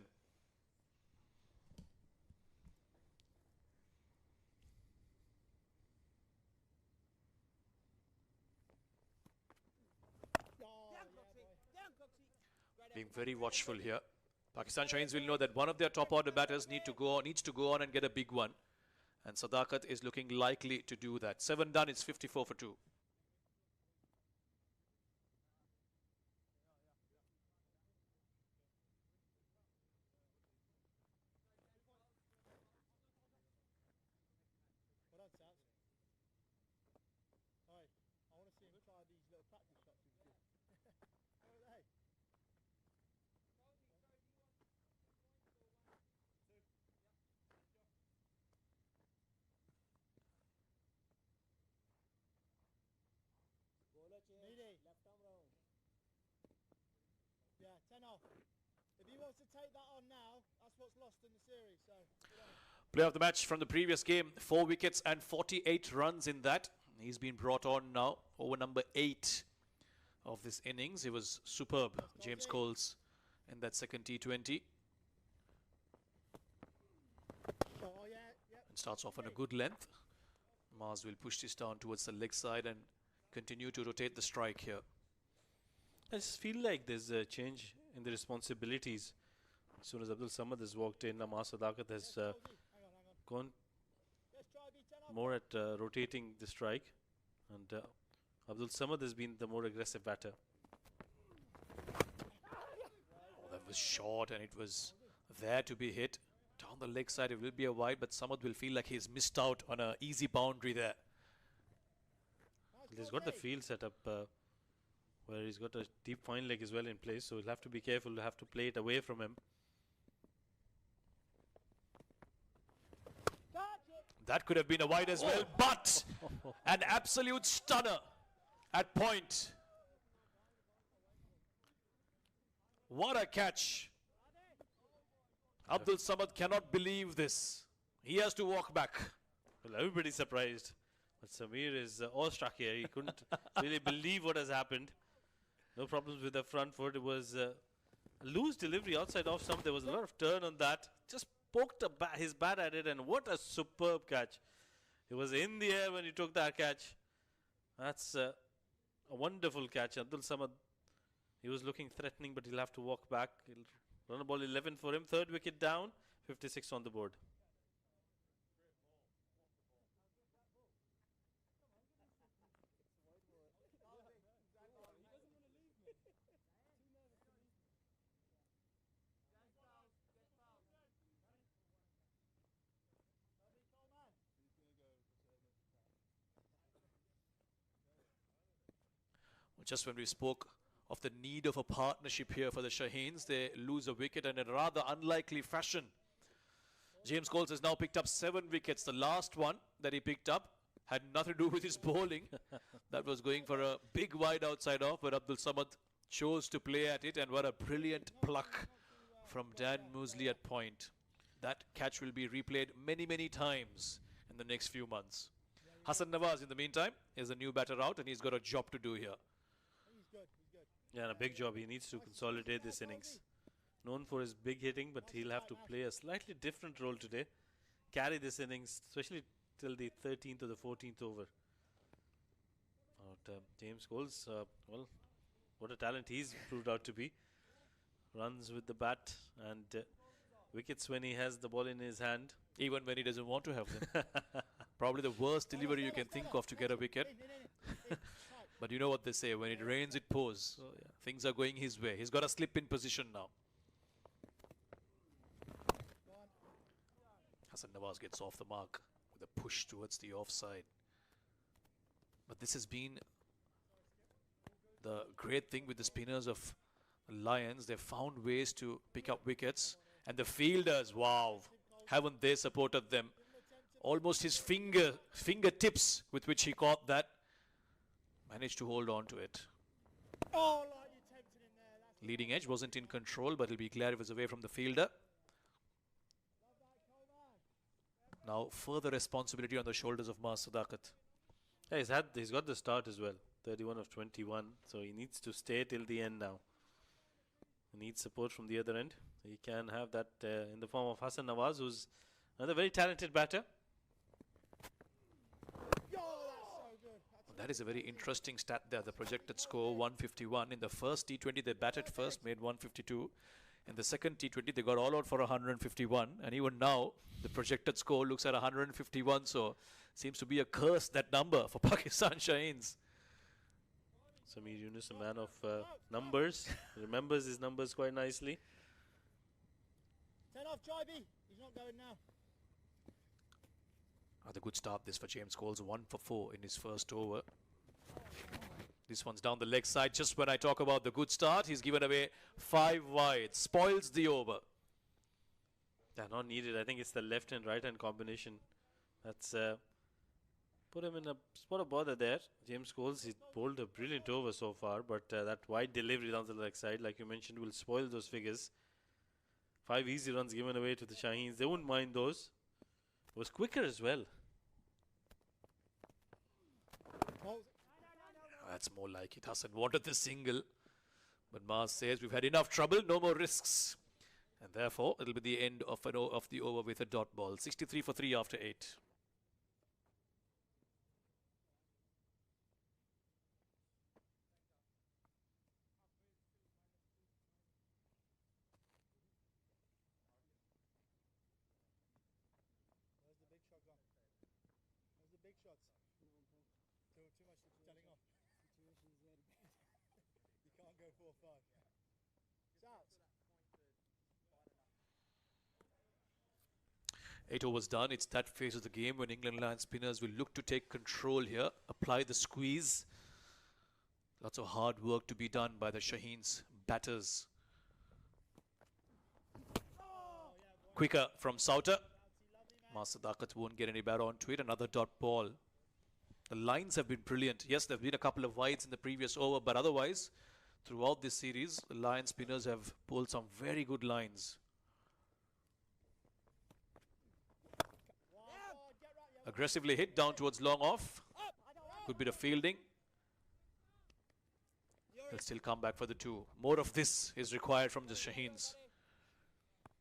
Being very watchful here. Pakistan Shaheens will know that one of their top order batters needs to go on and get a big one. And Sadaqat is looking likely to do that. 7 done, it's 54 for 2. Well done, Sats. Hi, I want to see him try these little practice shots he was doing. How are they? Meaty. Yeah, 10 off. If he wants to take that on now, that's what's lost in the series. So, Player of the match from the previous game, 4 wickets and 48 runs in that. He's been brought on now, over number 8 of this innings. He was superb, James Coles, in that second T20. And starts off on a good length. Mars will push this down towards the leg side and continue to rotate the strike here. I just feel like there's a change in the responsibilities. As soon as Abdul Samad has walked in, Amar Sadaqat has gone more at rotating the strike, and Abdul Samad has been the more aggressive batter. Oh, that was short and it was there to be hit. Down the leg side, it will be a wide, but Samad will feel like he's missed out on an easy boundary there. He's got the field set up where he's got a deep fine leg as well in place, so he'll have to be careful. He'll have to play it away from him. That could have been a wide as well, but an absolute stunner at point. What a catch. Abdul Samad cannot believe this. He has to walk back. Well, everybody's surprised. But Samir is awestruck here. He couldn't really believe what has happened. No problems with the front foot. It was a loose delivery outside off stump. There was a lot of turn on that. Just poked his bat at it, and what a superb catch. It was in the air when he took that catch. That's a wonderful catch. Abdul Samad, he was looking threatening, but he'll have to walk back. He'll run a ball 11 for him. 3rd wicket down, 56 on the board. Just when we spoke of the need of a partnership here for the Shaheens, they lose a wicket and in a rather unlikely fashion. James Coles has now picked up 7 wickets. The last one that he picked up had nothing to do with his bowling. That was going for a big wide outside off, but Abdul Samad chose to play at it, and what a brilliant pluck from Dan Mosley at point. That catch will be replayed many, many times in the next few months. Hassan Nawaz, in the meantime, is a new batter out, and he's got a job to do here. Yeah, and a big job. He needs to consolidate this innings. Known for his big hitting, but he'll have to play a slightly different role today. Carry this innings, especially till the 13th or the 14th over. James Coles, well, what a talent he's proved out to be. Runs with the bat and wickets when he has the ball in his hand. Even when he doesn't want to have them. Probably the worst delivery you can think of to get a wicket. But you know what they say, when it rains, it pours. So, yeah, things are going his way. He's got to slip in position now. Hassan Nawaz gets off the mark with a push towards the offside. But this has been the great thing with the spinners of the Lions. They've found ways to pick up wickets. And the fielders, wow, haven't they supported them? Almost his fingertips with which he caught that. Managed to hold on to it. Oh, like you tempted him there. That's Leading edge wasn't in control, but he'll be glad it was away from the fielder. Now further responsibility on the shoulders of Sadaqat. Yeah, he's got the start as well. 31 of 21. So he needs to stay till the end now. He needs support from the other end. He can have that in the form of Hassan Nawaz, who's another very talented batter. That is a very interesting stat there. The projected score 151. In the first T20 they batted first, made 152. In the second T20 they got all out for 151. And even now the projected score looks at 151. So seems to be a curse, that number, for Pakistan Shaheens. Sameer Yunus, a man of numbers, remembers his numbers quite nicely. 10 off, Jaibi. He's not going now. Another good start this for James Coles, 1 for 4 in his first over. This one's down the leg side. Just when I talk about the good start, he's given away 5 wide. Spoils the over. Yeah, not needed. I think it's the left and right hand combination. That's put him in a spot of bother there. James Coles, he bowled a brilliant over so far, but that wide delivery down the leg side, like you mentioned, will spoil those figures. 5 easy runs given away to the Shaheens. They wouldn't mind those. It was quicker as well. That's more like it. Hassan wanted the single, but Mars says we've had enough trouble, no more risks. And therefore, it'll be the end of the over with a dot ball. 63 for 3 after 8. Where's the big shot gone? Where's the big shots? Too much telling off. You can't go 4-5. It's out. 8 overs done. It's that phase of the game when England Lions spinners will look to take control here, apply the squeeze. Lots of hard work to be done by the Shaheens batters. Quicker from Sauter. Sadaqat won't get any better onto it. Another dot ball. The lines have been brilliant. Yes, there have been a couple of wides in the previous over, but otherwise, throughout this series, the Lion spinners have pulled some very good lines. Aggressively hit down towards long off. Good bit of fielding. They'll still come back for the 2. More of this is required from the Shaheens.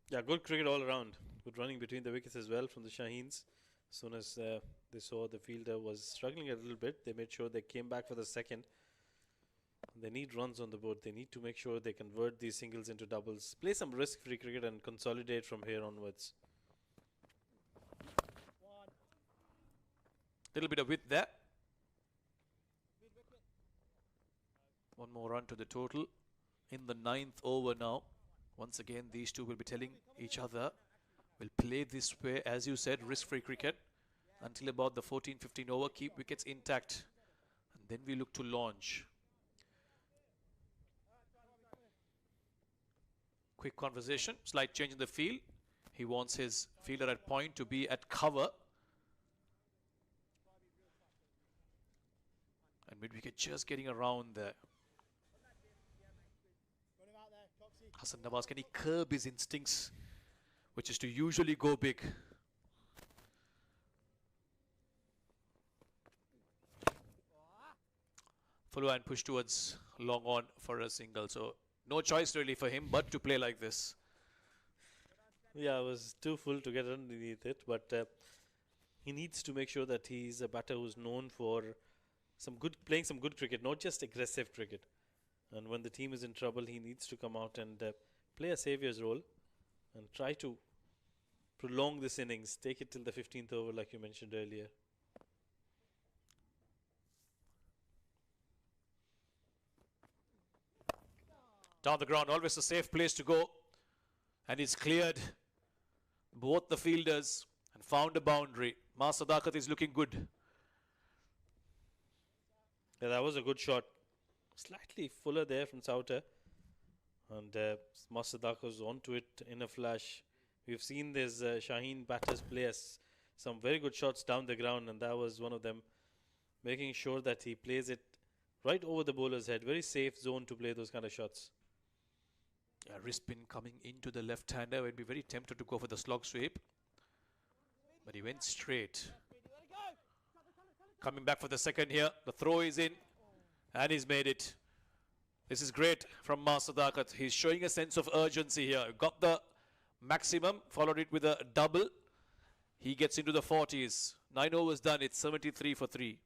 Yeah, good cricket all around. Good running between the wickets as well from the Shaheens. As soon as they saw the fielder was struggling a little bit, they made sure they came back for the second. They need runs on the board. They need to make sure they convert these singles into doubles. Play some risk-free cricket and consolidate from here onwards. Little bit of width there. 1 more run to the total in the 9th over now. Once again, these two will be telling each other, we'll play this way, as you said, risk-free cricket until about the 14-15 over, keep wickets intact, and then we look to launch. Quick conversation, slight change in the field. He wants his fielder at point to be at cover. And mid-wicket just getting around there. Hassan Nawaz, can he curb his instincts, which is to usually go big? Follow and push towards long on for a single. So no choice really for him but to play like this. Yeah, it was too full to get underneath it, but he needs to make sure that he's a batter who's known for playing some good cricket, not just aggressive cricket. And when the team is in trouble, he needs to come out and play a saviour's role and try to prolong this innings, take it till the 15th over like you mentioned earlier. Down the ground, always a safe place to go. And he's cleared both the fielders and found a boundary. Sadaqat is looking good. Yeah, that was a good shot. Slightly fuller there from Sauter. And Sadaqat was onto it in a flash. We've seen these Shaheen batters play some very good shots down the ground, and that was one of them. Making sure that he plays it right over the bowler's head. Very safe zone to play those kind of shots. Yeah, wrist spin coming into the left-hander. Would be very tempted to go for the slog sweep. But he went straight. Coming back for the second here. The throw is in. And he's made it. This is great from Sadaqat. He's showing a sense of urgency here. Got the maximum. Followed it with a double. He gets into the 40s. 9 overs done. It's 73 for 3.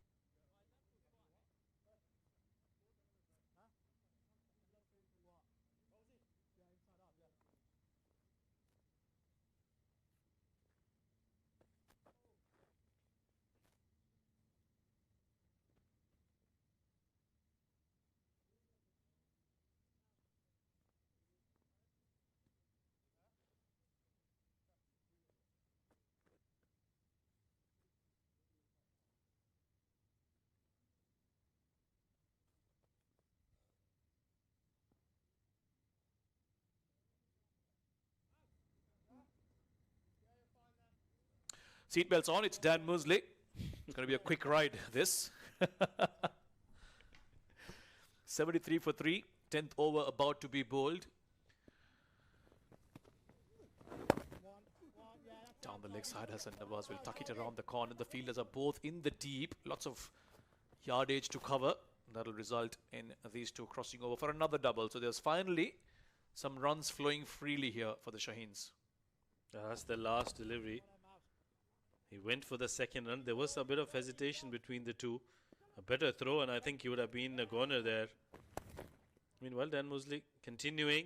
Seatbelts on, it's Dan Musley. It's going to be a quick ride, this. 73 for 3, 10th over about to be bowled. Down the leg side, Hassan Nawaz will tuck it around the corner. The fielders are both in the deep. Lots of yardage to cover. That'll result in these two crossing over for another double. So there's finally some runs flowing freely here for the Shaheens. That's the last delivery. He went for the second run. There was a bit of hesitation between the two. A better throw, and I think he would have been a goner there. Meanwhile, Dan Musley continuing.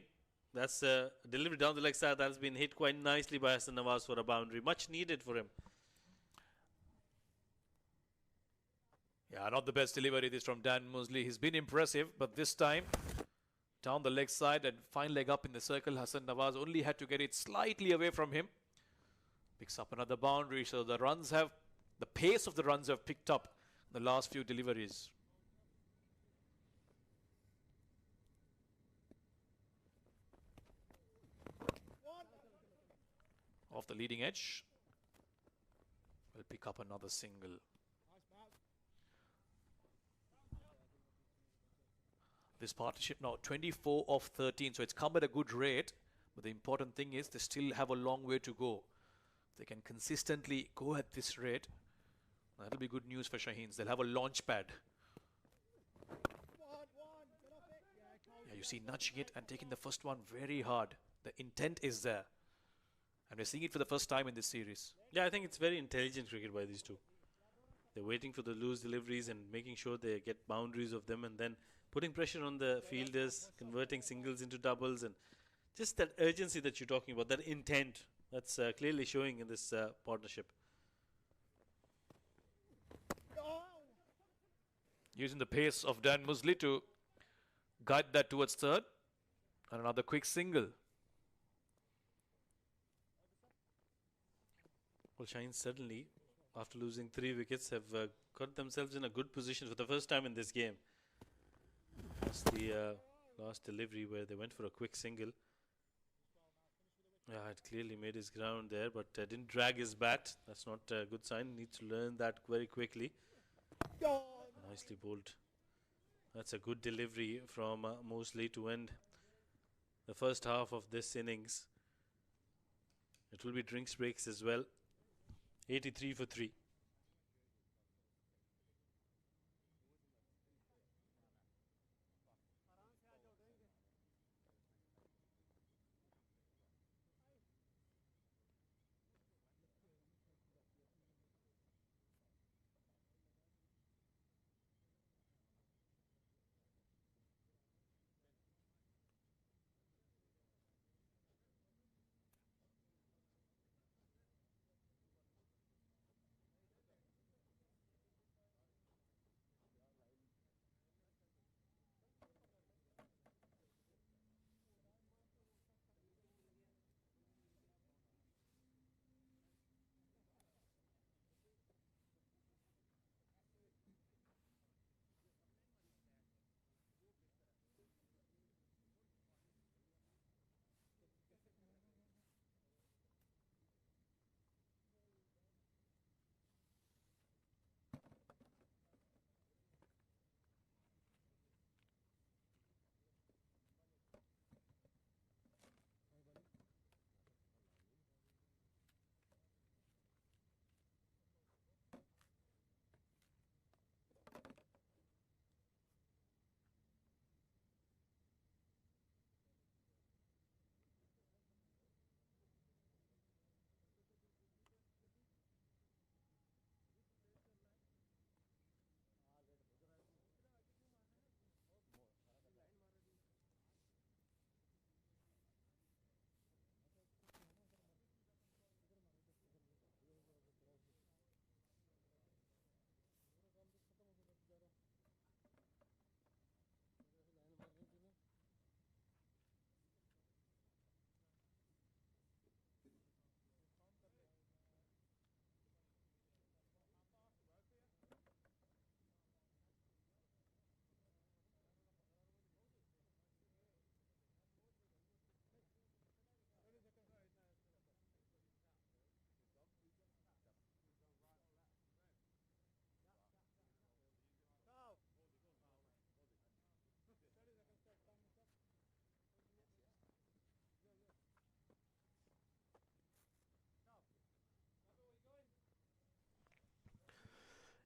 That's a delivery down the leg side that's been hit quite nicely by Hassan Nawaz for a boundary. Much needed for him. Yeah, not the best delivery this from Dan Musley. He's been impressive, but this time down the leg side and fine leg up in the circle. Hassan Nawaz only had to get it slightly away from him. Picks up another boundary, so the pace of the runs have picked up the last few deliveries. Off the leading edge. Will pick up another single. This partnership now 24 of 13, so it's come at a good rate. But the important thing is they still have a long way to go. They can consistently go at this rate. That'll be good news for Shaheens. They'll have a launch pad. Yeah, you see nudging it and taking the first one very hard. The intent is there. And we're seeing it for the first time in this series. Yeah, I think it's very intelligent cricket by these two. They're waiting for the loose deliveries and making sure they get boundaries of them, and then putting pressure on the fielders, converting singles into doubles, and just that urgency that you're talking about, that intent. That's clearly showing in this partnership. Using the pace of Dan Musley to guide that towards third. And another quick single. Well, Shaheen suddenly, after losing 3 wickets, have got themselves in a good position for the first time in this game. That's the last delivery where they went for a quick single. Yeah, it clearly made his ground there, but didn't drag his bat. That's not a good sign. Needs to learn that very quickly. Nicely bowled. That's a good delivery from Mosley to end the first half of this innings. It will be drinks breaks as well. 83 for 3.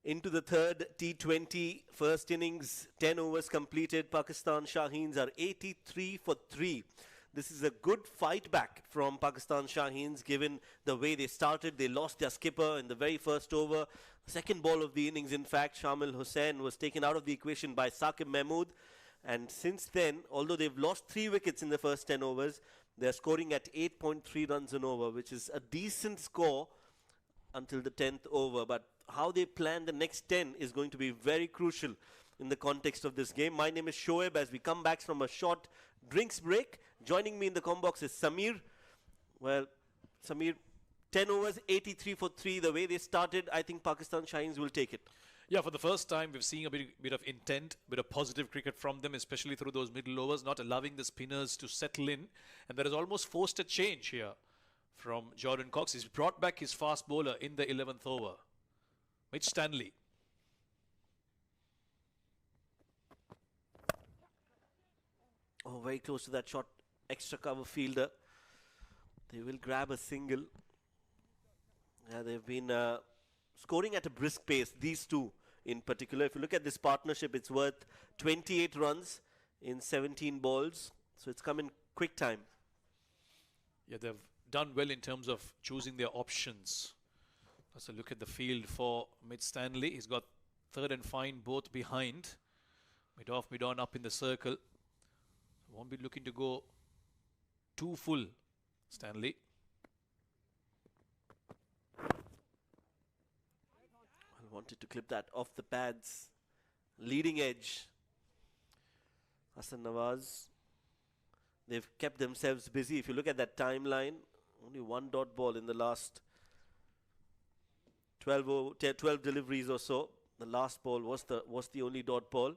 Into the third T20, first innings, 10 overs completed. Pakistan Shaheens are 83 for 3. This is a good fight back from Pakistan Shaheens given the way they started. They lost their skipper in the very first over. Second ball of the innings, in fact, Shamil Hussain was taken out of the equation by Saqib Mahmood. And since then, although they've lost 3 wickets in the first 10 overs, they're scoring at 8.3 runs an over, which is a decent score until the 10th over. But how they plan the next 10 is going to be very crucial in the context of this game. My name is Shoaib. As we come back from a short drinks break, joining me in the com box is Samir. Well, Samir, 10 overs, 83 for 3. The way they started, I think Pakistan Shaheens will take it. Yeah, for the first time, we've seen a bit of intent, a bit of positive cricket from them, especially through those middle overs, not allowing the spinners to settle in. And that has almost forced a change here from Jordan Cox. He's brought back his fast bowler in the 11th over, Mitch Stanley. Oh, very close to that shot. Extra cover fielder. They will grab a single. Yeah, they've been scoring at a brisk pace, these two in particular. If you look at this partnership, it's worth 28 runs in 17 balls. So it's come in quick time. Yeah, they've done well in terms of choosing their options. Let's look at the field for Mitch Stanley. He's got third and fine both behind. Mid off, mid on up in the circle. Won't be looking to go too full, Stanley. I wanted to clip that off the pads. Leading edge. Hassan Nawaz. They've kept themselves busy. If you look at that timeline, only 1 dot ball in the last 12 deliveries or so. The last ball was the only dot ball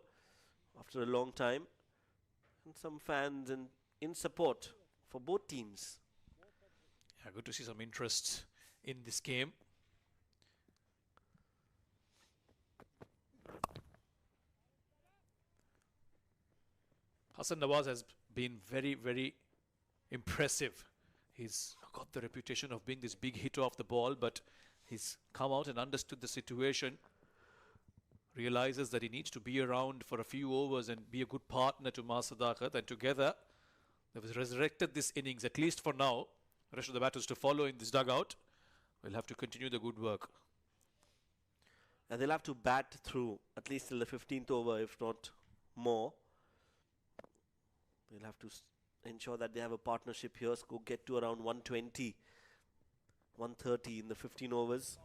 after a long time. And some fans in support for both teams. Yeah, good to see some interest in this game. Hassan Nawaz has been very, very impressive. He's got the reputation of being this big hitter off the ball, but he's come out and understood the situation. Realizes that he needs to be around for a few overs and be a good partner to Sadaqat, and together they've resurrected this innings, at least for now. The rest of the batters to follow in this dugout. We'll have to continue the good work. And they'll have to bat through at least till the 15th over, if not more. They'll have to ensure that they have a partnership here. So go get to around 120, 130 in the 15 overs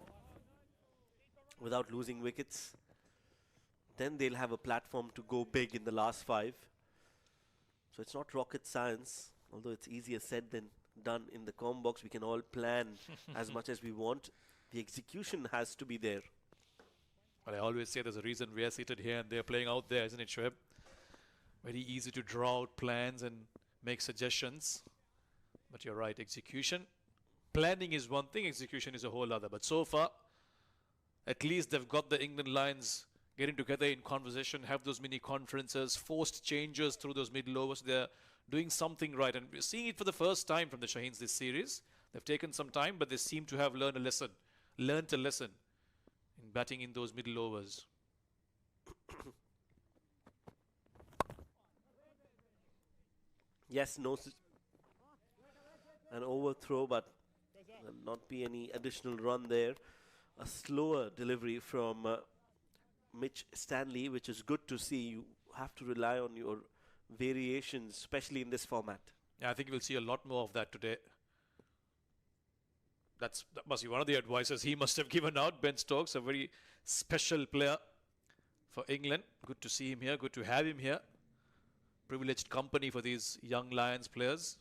without losing wickets. Then they'll have a platform to go big in the last 5. So it's not rocket science, although it's easier said than done in the com box. We can all plan as much as we want. The execution has to be there. Well, I always say there's a reason we are seated here and they're playing out there, isn't it, Shoaib? Very easy to draw out plans and make suggestions. But you're right, execution. Planning is one thing, execution is a whole other. But so far, at least they've got the England Lions getting together in conversation, have those mini conferences, forced changes through those middle overs. They're doing something right. And we're seeing it for the first time from the Shaheens this series. They've taken some time, but they seem to have learned a lesson in batting in those middle overs. Yes, no, an overthrow, but there'll not be any additional run there. A slower delivery from Mitch Stanley, which is good to see. You have to rely on your variations, especially in this format. Yeah, I think we'll see a lot more of that today. That must be one of the advices he must have given out. Ben Stokes, a very special player for England. Good to see him here. Good to have him here. Privileged company for these young Lions players.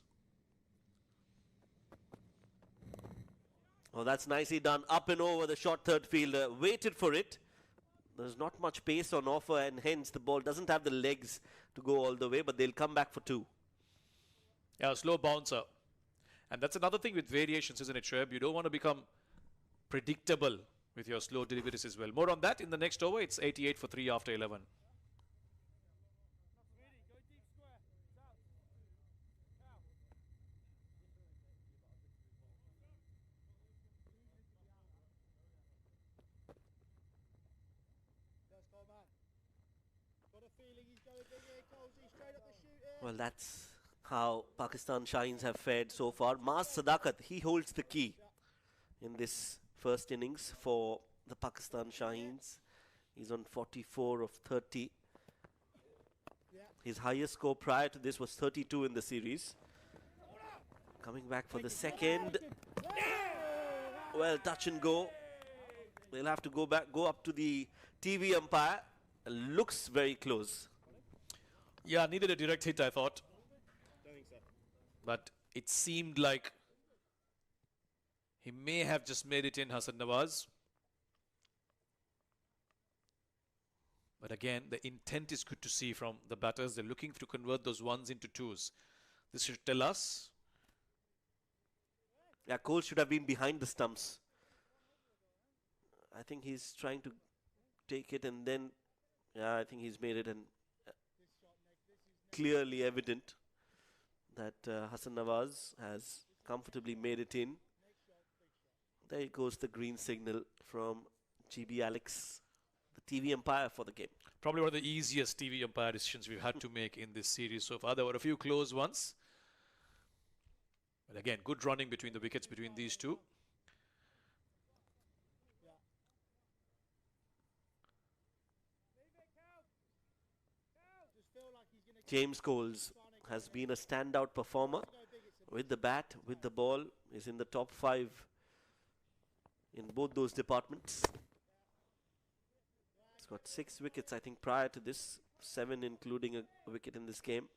Oh, that's nicely done. Up and over the short third fielder. Waited for it. There's not much pace on offer, and hence the ball doesn't have the legs to go all the way, but they'll come back for 2. Yeah, slow bouncer. And that's another thing with variations, isn't it, Shoaib? You don't want to become predictable with your slow deliveries as well. More on that in the next over. It's 88 for 3 after 11. think he's going big here, Colsey, straight up the shoot here. Well, that's how Pakistan Shines have fared so far. Mas Sadaqat, he holds the key in this first innings for the Pakistan Shines. He's on 44 of 30. His highest score prior to this was 32 in the series. Coming back for the second. Well, touch and go. They'll have to go up to the TV umpire. Looks very close. Yeah, needed a direct hit, I thought. But it seemed like he may have just made it in, Hassan Nawaz. But again, the intent is good to see from the batters. They're looking to convert those ones into twos. This should tell us. Yeah, Cole should have been behind the stumps. I think he's trying to take it and then, yeah, I think he's made it, and clearly evident that Hassan Nawaz has comfortably made it in. There goes the green signal from GB Alex, the TV umpire for the game. Probably one of the easiest TV umpire decisions we've had to make in this series so far. There were a few close ones. But again, good running between the wickets between these two. James Coles has been a standout performer with the bat, with the ball. Is in the top 5 in both those departments. He's got 6 wickets, I think, prior to this. 7 including a wicket in this game.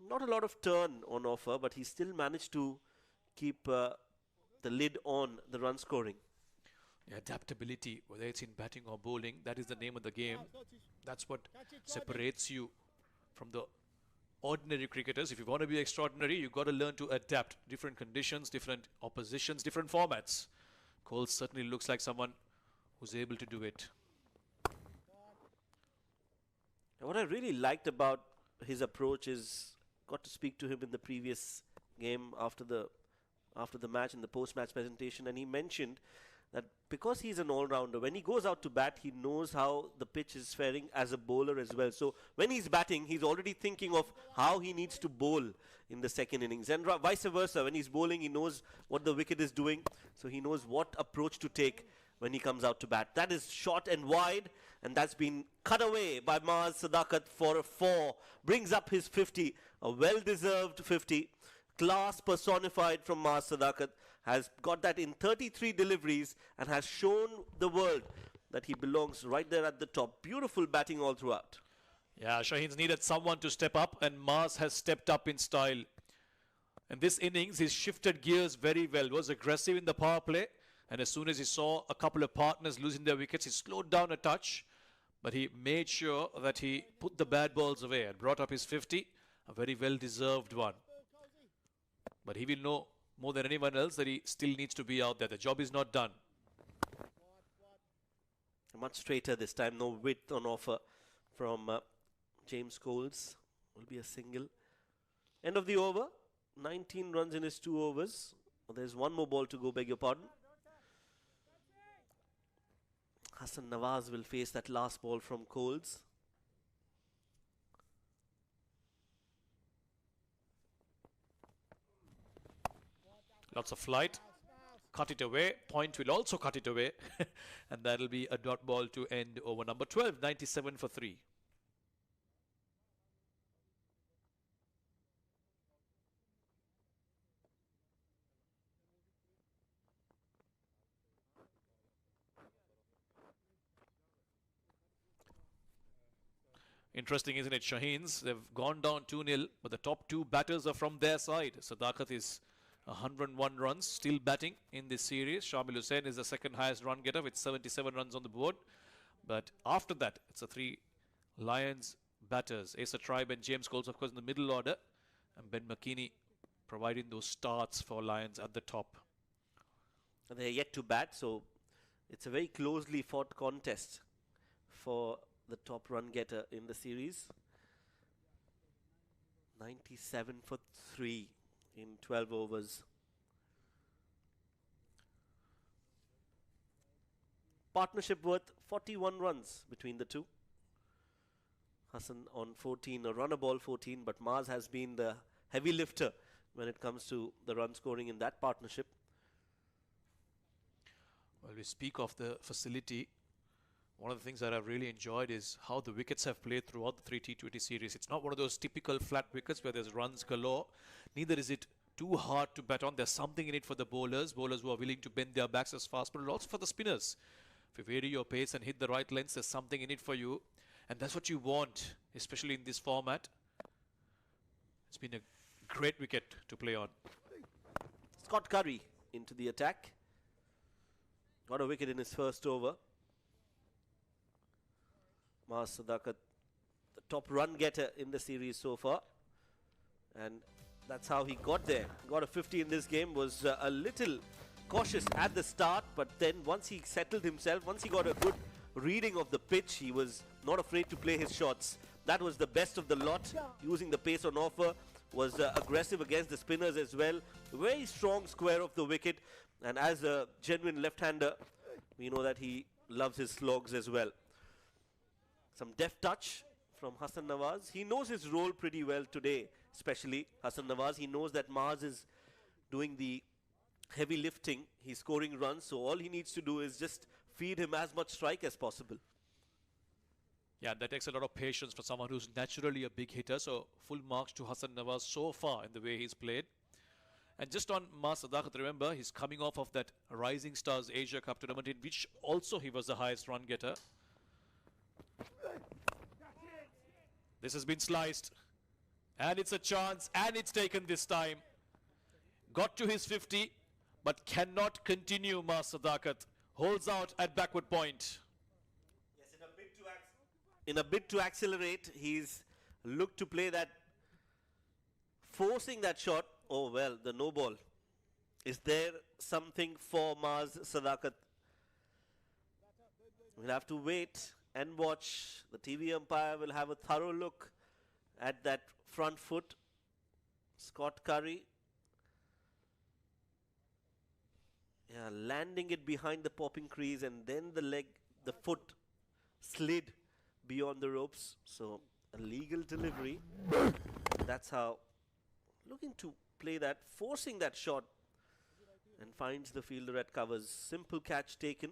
Not a lot of turn on offer, but he still managed to keep the lid on the run scoring. Adaptability, whether it's in batting or bowling, that is the name of the game. That's what separates you from the ordinary cricketers. If you want to be extraordinary, you've got to learn to adapt. Different conditions, different oppositions, different formats. Cole certainly looks like someone who's able to do it. And what I really liked about his approach is, got to speak to him in the previous game after the match, in the post-match presentation, and he mentioned that because he's an all-rounder, when he goes out to bat, he knows how the pitch is faring as a bowler as well. So when he's batting, he's already thinking of how he needs to bowl in the second innings. And vice versa, when he's bowling, he knows what the wicket is doing. So he knows what approach to take when he comes out to bat. That is short and wide, and that's been cut away by Mas Sadaqat for a 4. Brings up his 50, a well-deserved 50. Class personified from Mas Sadaqat. Has got that in 33 deliveries and has shown the world that he belongs right there at the top. Beautiful batting all throughout. Yeah, Shaheen's needed someone to step up, and Mas has stepped up in style. In this innings, he's shifted gears very well. Was aggressive in the power play, and as soon as he saw a couple of partners losing their wickets, he slowed down a touch, but he made sure that he put the bad balls away and brought up his 50, a very well-deserved one. But he will know more than anyone else that he still needs to be out there. The job is not done. Much straighter this time. No width on offer from James Coles. Will be a single. End of the over. 19 runs in his 2 overs. There's one more ball to go, beg your pardon. Hassan Nawaz will face that last ball from Coles. Lots of flight. Cut it away. Point will also cut it away. And that'll be a dot ball to end over number 12. 97 for 3. Interesting, isn't it, Shaheens? They've gone down 2-0, but the top 2 batters are from their side. Sadaqat is 101 runs, still batting in this series. Shamil Hussain is the second highest run getter with 77 runs on the board. But after that, it's the 3 Lions batters. Asa Tribe and James Coles, of course, in the middle order. And Ben McKinney providing those starts for Lions at the top. They're yet to bat, so it's a very closely fought contest for the top run getter in the series. 97 for 3. In 12 overs. partnership worth 41 runs between the two. Hassan on 14, a runner ball 14, but Maz has been the heavy lifter when it comes to the run scoring in that partnership. Well, we speak of the facility. One of the things that I've really enjoyed is how the wickets have played throughout the 3 T20 series. It's not one of those typical flat wickets where there's runs galore. Neither is it too hard to bat on. There's something in it for the bowlers who are willing to bend their backs as fast, but also for the spinners. If you vary your pace and hit the right lengths, there's something in it for you. And that's what you want, especially in this format. It's been a great wicket to play on. Scott Curry into the attack. Got a wicket in his first over. Maz Sadaqat, the top run getter in the series so far. And that's how he got there. Got a 50 in this game, was a little cautious at the start, but then once he settled himself, once he got a good reading of the pitch, he was not afraid to play his shots. That was the best of the lot, using the pace on offer, was aggressive against the spinners as well. Very strong square of the wicket, and as a genuine left-hander, we know that he loves his slogs as well. Some deft touch from Hassan Nawaz. He knows his role pretty well today, especially Hassan Nawaz. He knows that Maz is doing the heavy lifting. He's scoring runs, so all he needs to do is just feed him as much strike as possible. Yeah, that takes a lot of patience for someone who's naturally a big hitter. So full marks to Hassan Nawaz so far in the way he's played. And just on Maz Sadaqat, remember, he's coming off of that Rising Stars Asia Cup tournament, in which also he was the highest run getter. This has been sliced. And it's a chance, and it's taken this time. Got to his 50, but cannot continue. Maz Sadaqat holds out at backward point. Yes, in a bid to accelerate, he's looked to play that, forcing that shot. Oh well, the no ball. Is there something for Maz Sadaqat? We'll have to wait and watch. The TV umpire will have a thorough look at that front foot. Scott Curry. Yeah, landing it behind the popping crease, and then the foot slid beyond the ropes. So a legal delivery. That's how, looking to play that, forcing that shot, and finds the fielder at covers. Simple catch taken.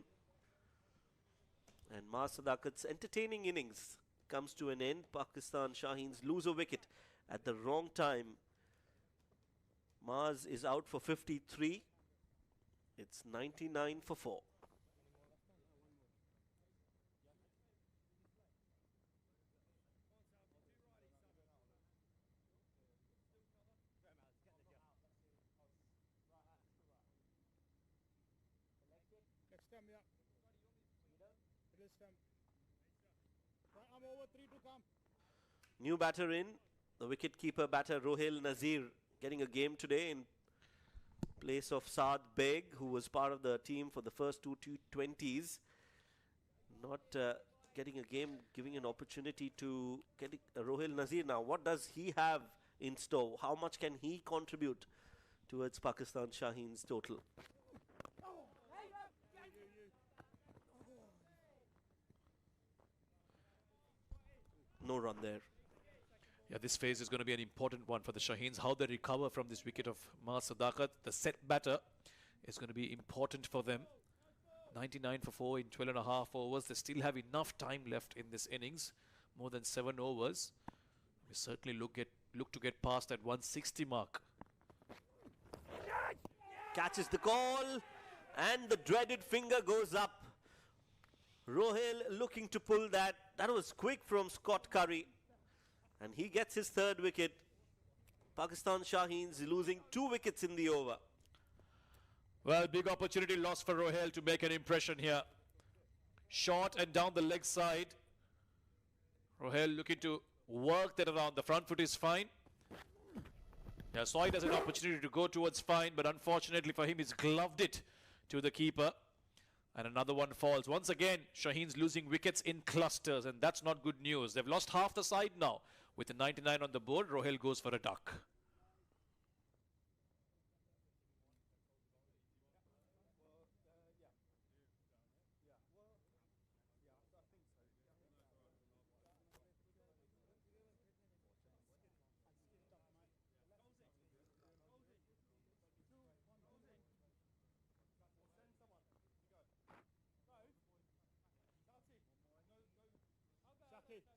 And Maz Sadaqat's entertaining innings comes to an end. Pakistan Shaheens lose a wicket at the wrong time. Maz is out for 53. It's 99 for 4. Stem, yeah. It is stem. Right, I'm over 3 to come. New batter in. The wicket-keeper batter Rohil Nazir getting a game today in place of Saad Beg, who was part of the team for the first two T20s. Not getting a game, giving an opportunity to get Rohil Nazir. Now, what does he have in store? How much can he contribute towards Pakistan Shaheens total? No run there. Yeah, this phase is going to be an important one for the Shaheens. How they recover from this wicket of Maz Sadaqat. The set batter is going to be important for them. 99 for 4 in 12 and a half overs. They still have enough time left in this innings. More than 7 overs. We certainly look to get past that 160 mark. Catches the call, and the dreaded finger goes up. Rohil looking to pull that. That was quick from Scott Curry. And he gets his 3rd wicket. Pakistan Shaheens losing 2 wickets in the over. Well, big opportunity lost for Rohil to make an impression here. Short and down the leg side. Rohil looking to work that around. The front foot is fine. Yeah, saw it as an opportunity to go towards fine, but unfortunately for him, he's gloved it to the keeper. And another one falls. Once again, Shaheens losing wickets in clusters, and that's not good news. They've lost half the side now. With the 99 on the board, Rohil goes for a duck.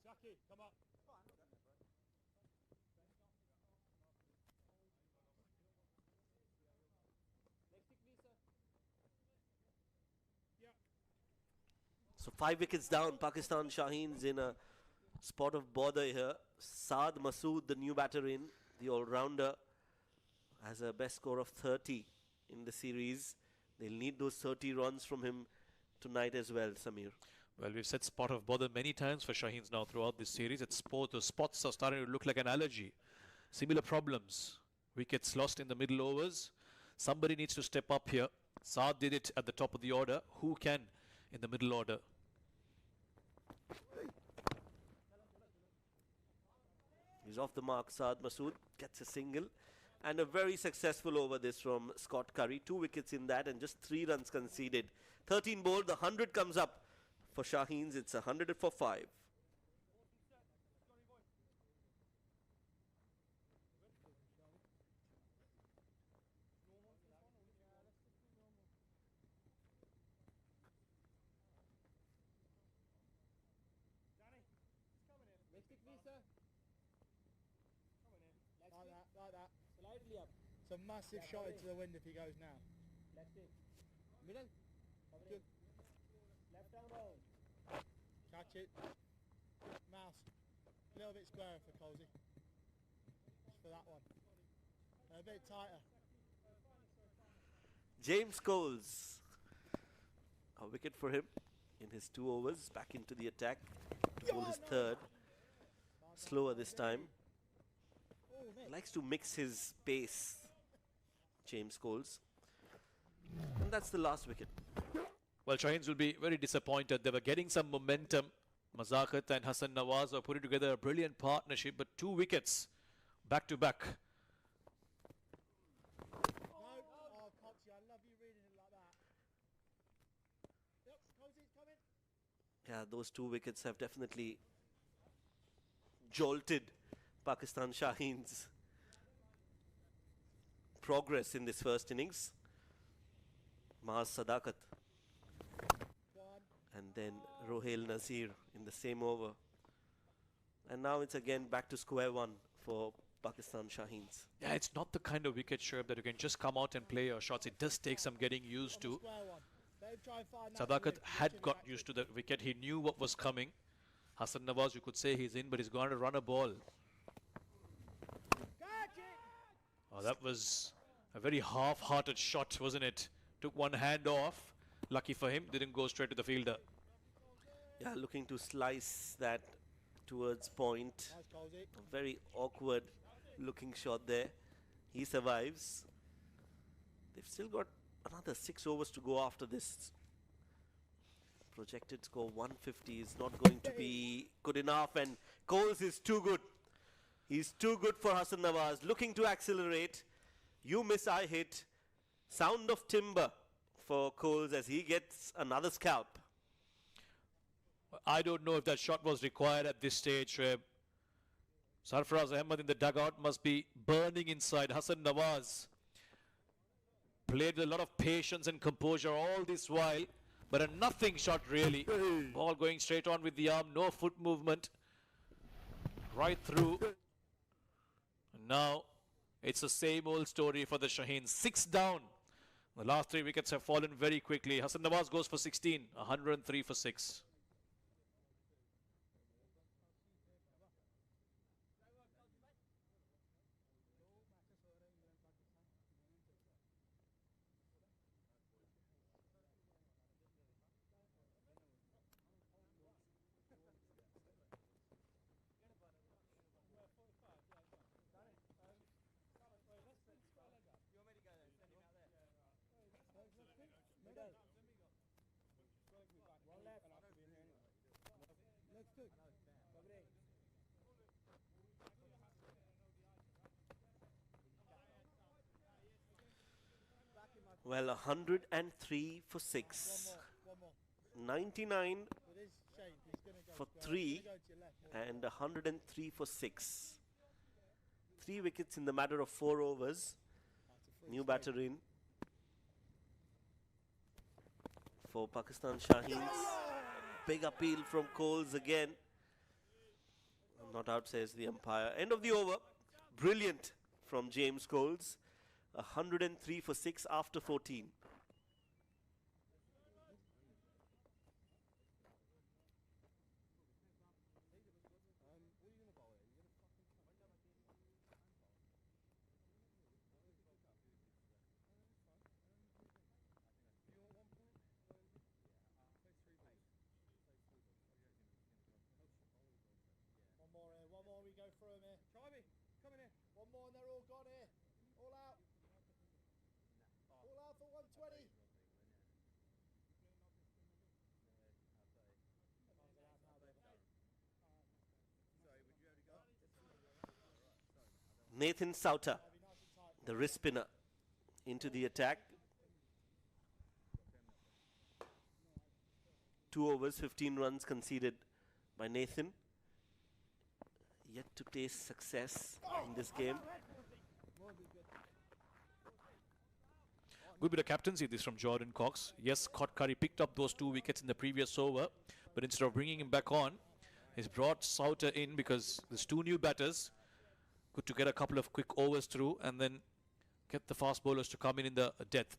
Saki, come up. Yeah. So 5 wickets down, Pakistan Shaheens in a spot of bother here. Saad Masood, the new batter in, the all-rounder, has a best score of 30 in the series. They'll need those 30 runs from him tonight as well, Samir. Well, we've said spot of bother many times for Shaheens now throughout this series. The spots are starting to look like an allergy. Similar problems. Wickets lost in the middle overs. Somebody needs to step up here. Saad did it at the top of the order. Who can in the middle order? He's off the mark. Saad Masood gets a single. And a very successful over this from Scott Curry. 2 wickets in that and just 3 runs conceded. 13 bowled. The 100 comes up for Shaheens. It's 100 for 5. Like that. Slightly up. It's a massive shot into the wind if he goes now. Middle. Good. Left arm on. Catch it. Mouse. A little bit squarer for Colsey. Just for that one. And a bit tighter. James Coles. A wicket for him in his 2 overs. Back into the attack to bowl his 3rd. Slower this time. Likes to mix his pace, James Coles. And that's the last wicket. Well, Shaheens will be very disappointed. They were getting some momentum. Sadaqat and Hassan Nawaz are putting together a brilliant partnership, but 2 wickets back to back. No. Oh, Coxie, I love you reading it like that. Yep, Colsey's coming. Yeah, those 2 wickets have definitely jolted Pakistan Shaheens' progress in this first innings. Mahaz Sadaqat and then Rohail Nazir in the same over. And now it's again back to square one for Pakistan Shaheens. Yeah, it's not the kind of wicket, Shoaib, that you can just come out and play your shots. It does take some getting used to. Sadaqat had got used to the wicket. He knew what was coming. Hassan Nawaz, you could say he's in, but he's going to run a ball. Oh, that was a very half-hearted shot, wasn't it? Took one hand off. Lucky for him, didn't go straight to the fielder. Yeah, looking to slice that towards point. A very awkward looking shot there. He survives. They've still got another 6 overs to go after this. Projected score 150 is not going to be good enough, and Coles is too good. He's too good for Hassan Nawaz. Looking to accelerate. You miss, I hit. Sound of timber for Coles as he gets another scalp. I don't know if that shot was required at this stage, Shoaib. Sarfaraz Ahmed in the dugout must be burning inside. Hassan Nawaz played with a lot of patience and composure all this while, but a nothing shot really. Ball going straight on with the arm, no foot movement. Right through. And now it's the same old story for the Shaheens. 6 down. The last 3 wickets have fallen very quickly. Hassan Nawaz goes for 16, 103 for 6. Well, 103 for 6. 99 for 3 and 103 for 6. 3 wickets in the matter of 4 overs. New batter in for Pakistan Shaheens. Big appeal from Coles again. Not out, says the umpire. End of the over. Brilliant from James Coles. 103 for 6 after 14. One more, we go through him here. Try me, come in here. One more and they're all gone here. All out. All out for 120. Nathan Sauter, the wrist spinner, into the attack. 2 overs, 15 runs conceded by Nathan. Yet to taste success in this game. Good bit of captaincy this from Jordan Cox. Yes, Scott Curry picked up those 2 wickets in the previous over, but instead of bringing him back on, he's brought Sauter in because there's 2 new batters. Good to get a couple of quick overs through and then get the fast bowlers to come in the death.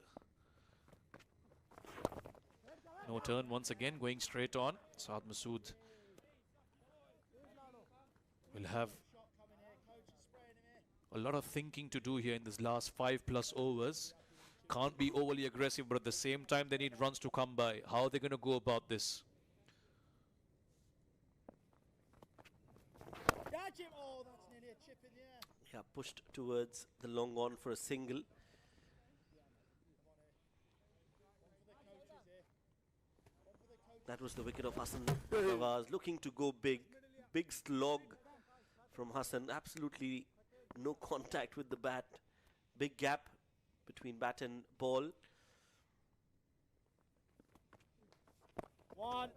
No turn once again, going straight on. Saad Masood will have a lot of thinking to do here in this last 5+ overs. Can't be overly aggressive, but at the same time they need runs to come by. How are they going to go about this? Catch him! Oh, that's nearly a chip in the air. Yeah, pushed towards the long on for a single. That was the wicket of Hassan Nawaz, looking to go big. Big slog from Hassan. Absolutely no contact with the bat. Big gap between bat and ball. One.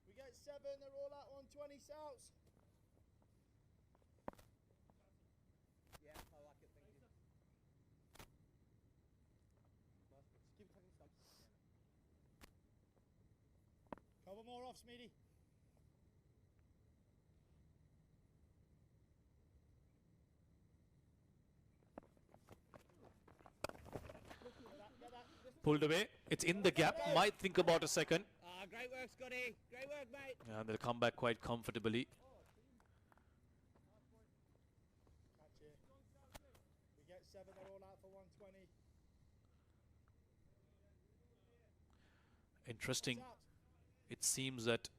We get 7, they're all out 120 Souths. Yeah, I like it, thank you. Just give it some. Couple more off, Smeedy. Pulled away. It's in the gap. Might think about a second. Great work, Scotty. Great work, mate. And they'll come back quite comfortably. We get 7, they're all out for 120. Interesting. It seems that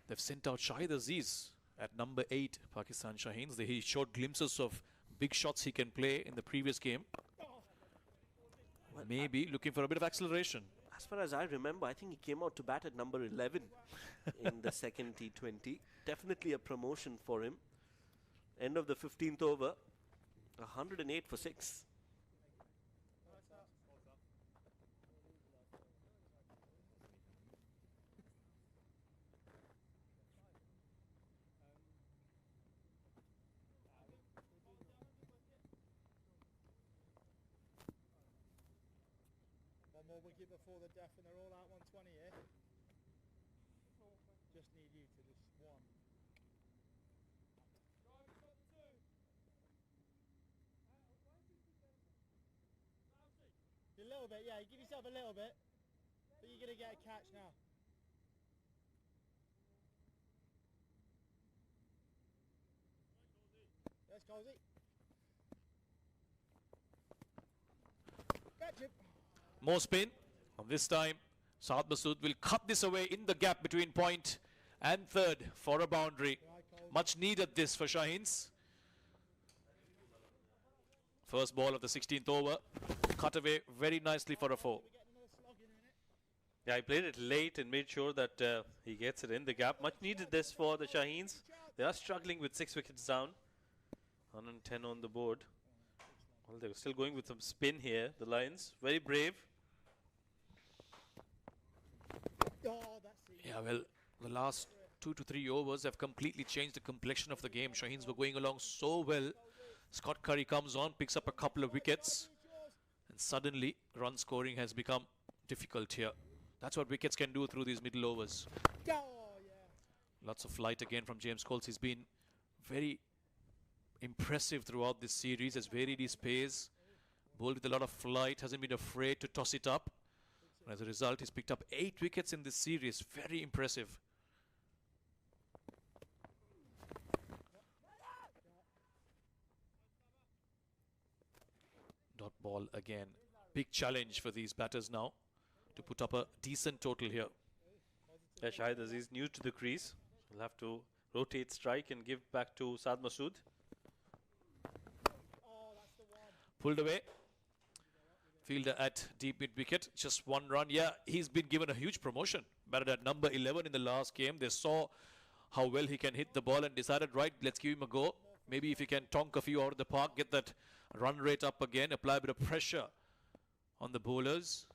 they've sent out Shahid Aziz at number 8, Pakistan Shaheens. He showed glimpses of big shots he can play in the previous game. Maybe looking for a bit of acceleration. As far as I remember, I think he came out to bat at number 11 in the second T20. Definitely a promotion for him. End of the 15th over, 108 for 6. More wicket before the death and they're all out 120 here. Just need you to just one. A little bit, yeah, give yourself a little bit. But you're going to get a catch now. Yes, Cozy. Catch him. More spin. And this time, Saad Masood will cut this away in the gap between point and third for a boundary. Much needed this for Shaheens. First ball of the 16th over. Cut away very nicely for a 4. Yeah, I played it late and made sure that he gets it in the gap. Much needed this for the Shaheens. They are struggling with 6 wickets down. 110 on the board. Well, they're still going with some spin here, the Lions. Very brave. Yeah, well, the last 2 to 3 overs have completely changed the complexion of the game. Shaheens were going along so well. Scott Curry comes on, picks up a couple of wickets, and suddenly run scoring has become difficult here. That's what wickets can do through these middle overs. Lots of flight again from James Coles. He's been very impressive throughout this series, has varied his pace, bowled with a lot of flight, hasn't been afraid to toss it up. And as a result, he's picked up 8 wickets in this series. Very impressive. Dot ball again. Big challenge for these batters now to put up a decent total here. Yeah, Shahid Aziz new to the crease. He'll have to rotate strike and give back to Saad Masood. Pulled away. Fielder at deep mid wicket. Just 1 run. Yeah, he's been given a huge promotion. Batted at number 11 in the last game. They saw how well he can hit the ball and decided, right, let's give him a go. Maybe if he can tonk a few out of the park, get that run rate up again, apply a bit of pressure on the bowlers.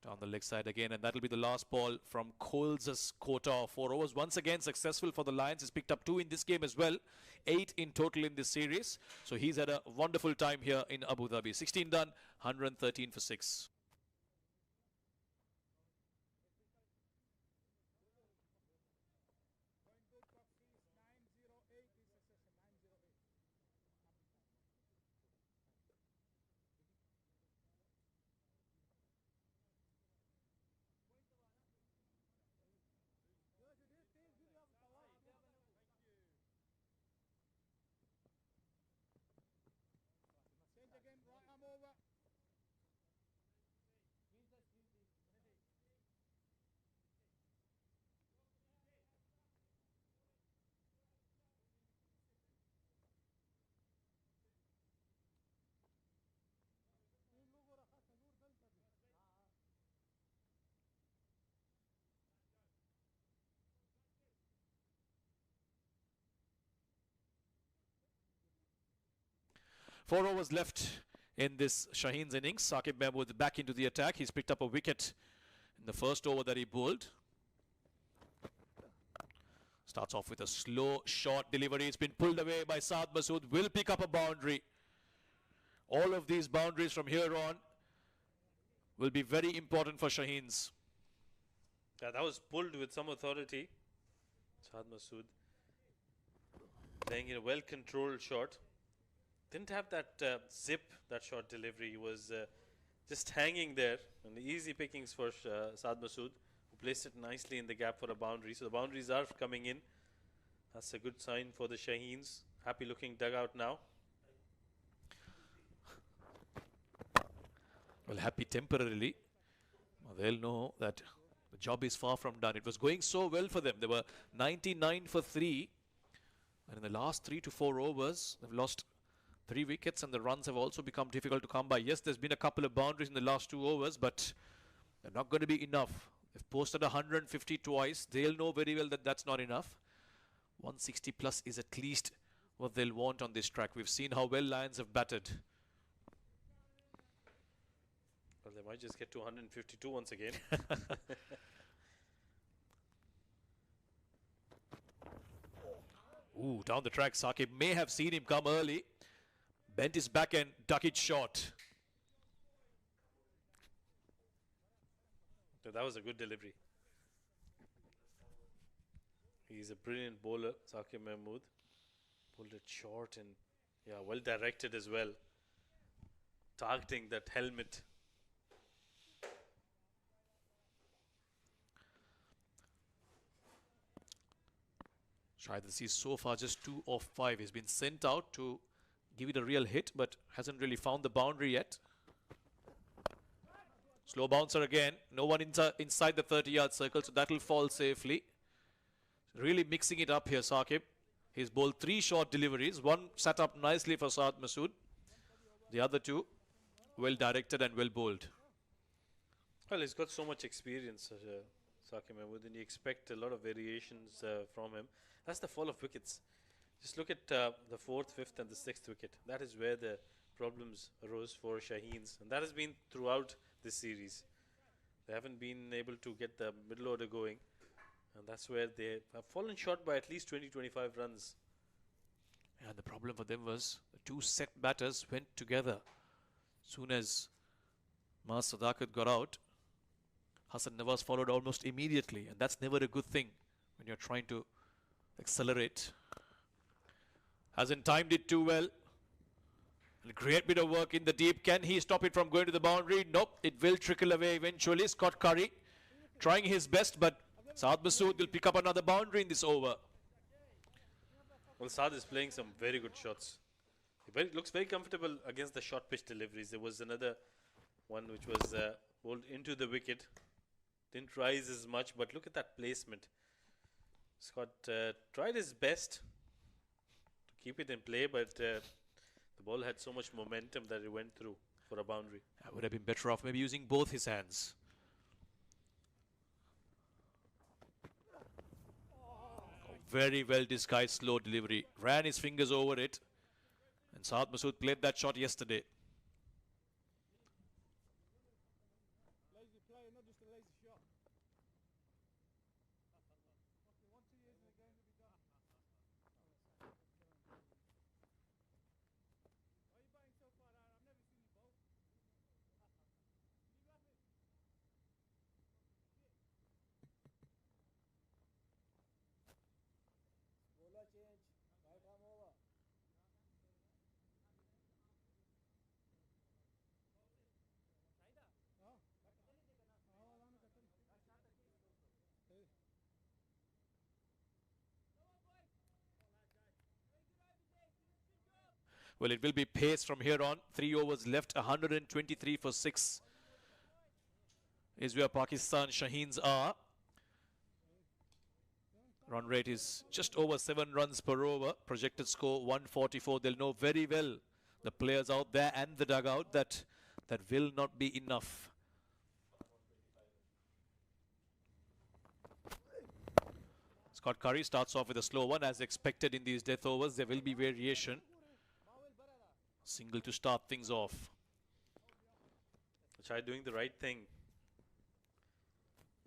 Down the leg side again, and that'll be the last ball from Coles' quota of 4 overs. Once again successful for the Lions. He's picked up 2 in this game as well. 8 in total in this series. So he's had a wonderful time here in Abu Dhabi. 16 done, 113 for 6. Four overs left in this Shaheen's innings. Saqib Mahmood back into the attack. He's picked up a wicket in the first over that he bowled. Starts off with a slow, short delivery. It's been pulled away by Saad Masood. Will pick up a boundary. All of these boundaries from here on will be very important for Shaheen's. Yeah, that was pulled with some authority. Saad Masood playing in a well-controlled shot. Didn't have that zip, that short delivery. He was just hanging there. And the easy pickings for Saad Masood, who placed it nicely in the gap for a boundary. So the boundaries are coming in. That's a good sign for the Shaheens. Happy looking dugout now. Well, happy temporarily. Well, they'll know that the job is far from done. It was going so well for them. They were 99 for 3. And in the last 3 to 4 overs, they've lost 3 wickets, and the runs have also become difficult to come by. Yes, there's been a couple of boundaries in the last 2 overs, but they're not going to be enough. They've posted 150 twice. They'll know very well that that's not enough. 160 plus is at least what they'll want on this track. We've seen how well Lions have batted. Well, they might just get to 152 once again. Ooh, down the track, Saqib may have seen him come early. Bent his back and duck it short. So that was a good delivery. He's a brilliant bowler, Saqib Mahmood. Pulled it short and, yeah, well directed as well. Targeting that helmet. Shahid Aziz so far just 2 of 5. He's been sent out to give it a real hit, but hasn't really found the boundary yet. Slow bouncer again. No one inside the 30-yard circle, so that will fall safely. Really mixing it up here, Saqib. He's bowled 3 short deliveries. One sat up nicely for Saad Masood. The other 2 well directed and well bowled. Well, he's got so much experience, Saqib Mahmood, and you expect a lot of variations from him. That's the fall of wickets. Just look at the 4th, 5th and the 6th wicket. That is where the problems arose for Shaheens. And that has been throughout this series. They haven't been able to get the middle order going. And that's where they have fallen short by at least 20-25 runs. And the problem for them was the two set batters went together. Soon as Sadaqat got out, Hassan Nawaz followed almost immediately, and that's never a good thing when you're trying to accelerate. Hasn't timed it too well. A great bit of work in the deep. Can he stop it from going to the boundary? Nope, it will trickle away eventually. Scott Curry trying his best, but Saad Masood will pick up another boundary in this over. Well, Saad is playing some very good shots. He looks very comfortable against the short pitch deliveries. There was another one which was bowled into the wicket. Didn't rise as much, but look at that placement. Scott tried his best to keep it in play, but the ball had so much momentum that it went through for a boundary. I would have been better off maybe using both his hands. Very well disguised slow delivery. Ran his fingers over it. And Saad Masood played that shot yesterday. Lazy player, not just a lazy shot. Well, it will be pace from here on. 3 overs left, 123 for 6 is where Pakistan Shaheens are. Run rate is just over 7 runs per over. Projected score 144. They'll know very well, the players out there and the dugout, that will not be enough. Scott Curry starts off with a slow one. As expected in these death overs, there will be variation. Single to start things off. Chai doing the right thing.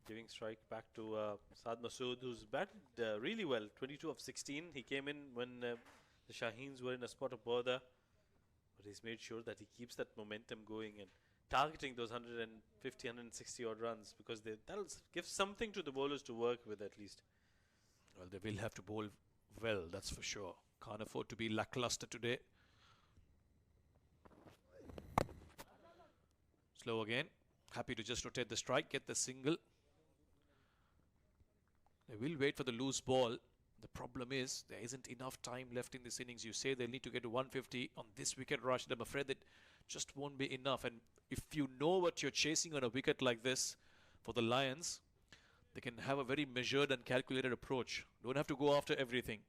Giving strike back to Saad Masood, who's batted really well. 22 of 16. He came in when the Shaheens were in a spot of bother. But he's made sure that he keeps that momentum going and targeting those 150, 160 odd runs, because that'll give something to the bowlers to work with at least. Well, they will have to bowl well, that's for sure. Can't afford to be lackluster today. Slow again. Happy to just rotate the strike, get the single. They will wait for the loose ball. The problem is there isn't enough time left in this innings. You say they'll need to get to 150 on this wicket, Rashid. I'm afraid that just won't be enough. And if you know what you're chasing on a wicket like this for the Lions, they can have a very measured and calculated approach. Don't have to go after everything.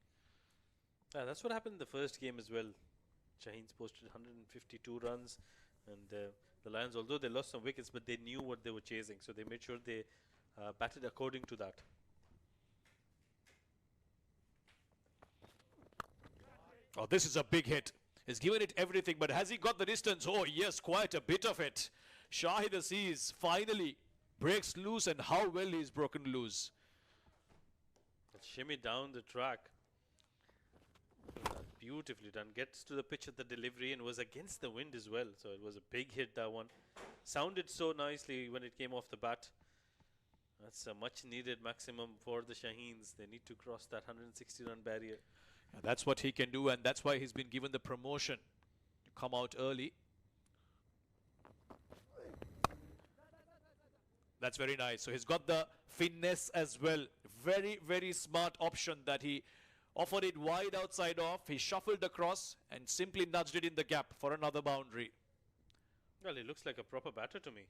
That's what happened in the first game as well. Shaheens posted 152 runs, and the Lions, although they lost some wickets, but they knew what they were chasing, so they made sure they batted according to that. Oh, this is a big hit. He's given it everything, but has he got the distance? Oh, yes, quite a bit of it. Shahid Aziz finally breaks loose, and how well he's broken loose. Shimmy down the track. Beautifully done. Gets to the pitch at the delivery and was against the wind as well. So it was a big hit, that one. Sounded so nicely when it came off the bat. That's a much needed maximum for the Shaheens. They need to cross that 160 run barrier. And that's what he can do, and that's why he's been given the promotion to come out early. That's very nice. So he's got the finesse as well. Very, very smart option that he offered it wide outside off. He shuffled across and simply nudged it in the gap for another boundary. Well, he looks like a proper batter to me.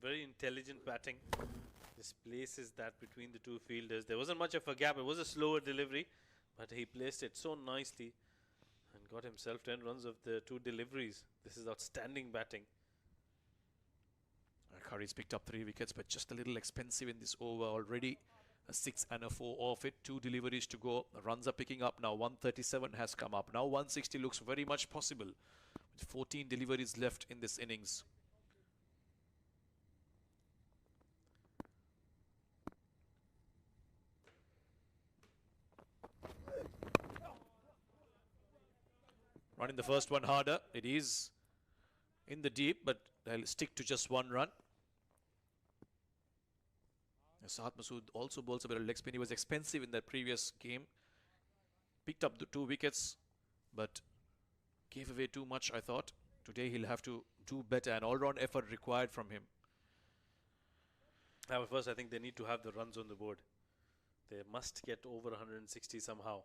Very intelligent batting. Just places that between the two fielders. There wasn't much of a gap. It was a slower delivery, but he placed it so nicely and got himself 10 runs of the 2 deliveries. This is outstanding batting. Curry's picked up 3 wickets, but just a little expensive in this over already. A 6 and a 4 off it. 2 deliveries to go. The runs are picking up now. 137 has come up. Now 160 looks very much possible, with 14 deliveries left in this innings. Running the first one harder. It is in the deep, but they'll stick to just one run. Saad Masood also bowls a bit of leg spin. He was expensive in that previous game. Picked up the 2 wickets, but gave away too much, I thought. Today he'll have to do better. An all-round effort required from him. First, I think they need to have the runs on the board. They must get over 160 somehow.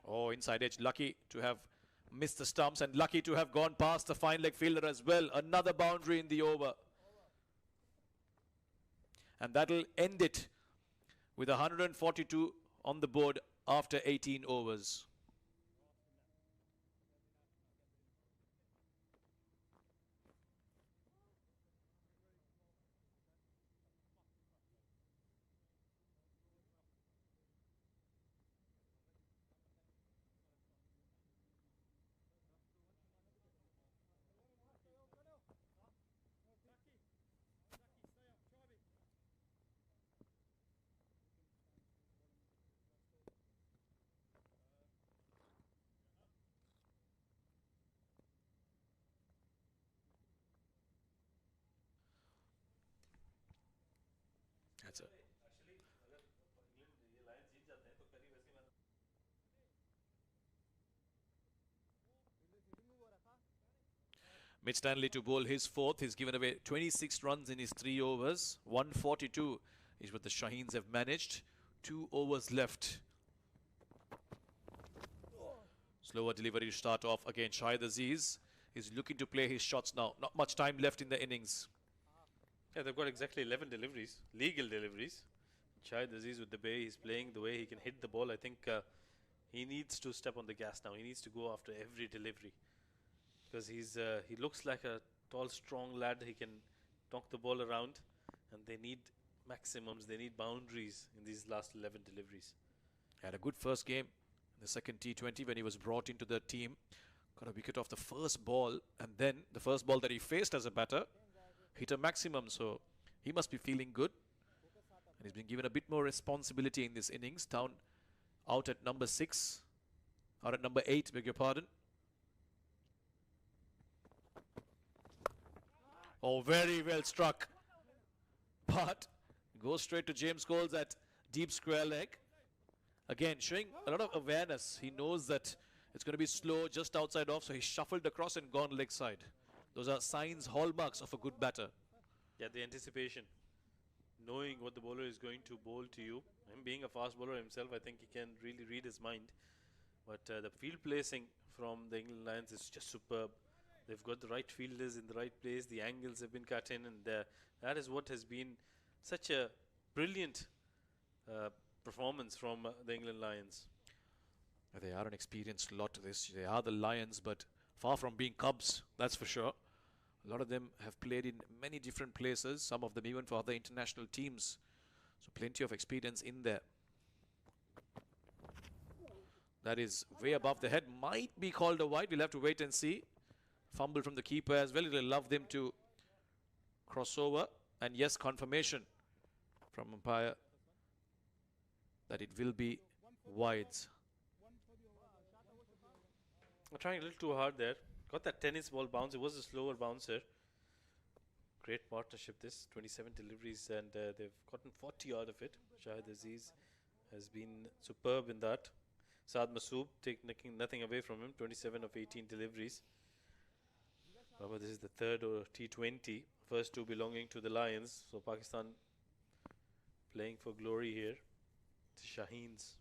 Oh, inside edge. Lucky to have missed the stumps and lucky to have gone past the fine leg fielder as well. Another boundary in the over. And that'll end it with 142 on the board after 18 overs. That's it. Mitch Stanley to bowl his fourth. He's given away 26 runs in his 3 overs. 142 is what the Shaheens have managed. 2 overs left. Slower delivery to start off again. Shahid Aziz is looking to play his shots now. Not much time left in the innings. Yeah, they've got exactly 11 deliveries, legal deliveries. Shahid Aziz with the way he's playing, the way he can hit the ball, I think he needs to step on the gas now. He needs to go after every delivery. Because he looks like a tall, strong lad. He can knock the ball around, and they need maximums. They need boundaries in these last 11 deliveries. Had a good first game in the second T20 when he was brought into the team. Got a wicket off the first ball, and then the first ball that he faced as a batter hit a maximum. So he must be feeling good. And he's been given a bit more responsibility in this innings. Out at number 6, out at number 8, beg your pardon. Oh, very well struck. But goes straight to James Coles at deep square leg. Again, showing a lot of awareness. He knows that it's going to be slow just outside off, so he shuffled across and gone leg side. Those are signs, hallmarks of a good batter. Yeah, the anticipation. Knowing what the bowler is going to bowl to you. Him being a fast bowler himself, I think he can really read his mind. But the field placing from the England Lions is just superb. They've got the right fielders in the right place. The angles have been cut in, and that is what has been such a brilliant performance from the England Lions. They are an experienced lot. They are the Lions, but far from being Cubs, that's for sure. A lot of them have played in many different places, some of them even for other international teams. So plenty of experience in there. That is way above the head. Might be called a wide. We'll have to wait and see. Fumble from the keeper as well. It'll allow them to cross over. And yes, confirmation from umpire that it will be wides. I'm trying a little too hard there. Got that tennis ball bounce. It was a slower bouncer. Great partnership this. 27 deliveries, and they've gotten 40 out of it. Shahid Aziz has been superb in that. Saad Masood taking nothing away from him. 27 of 18 deliveries. However, this is the third T20. First 2 belonging to the Lions. So Pakistan playing for glory here. It's Shaheens.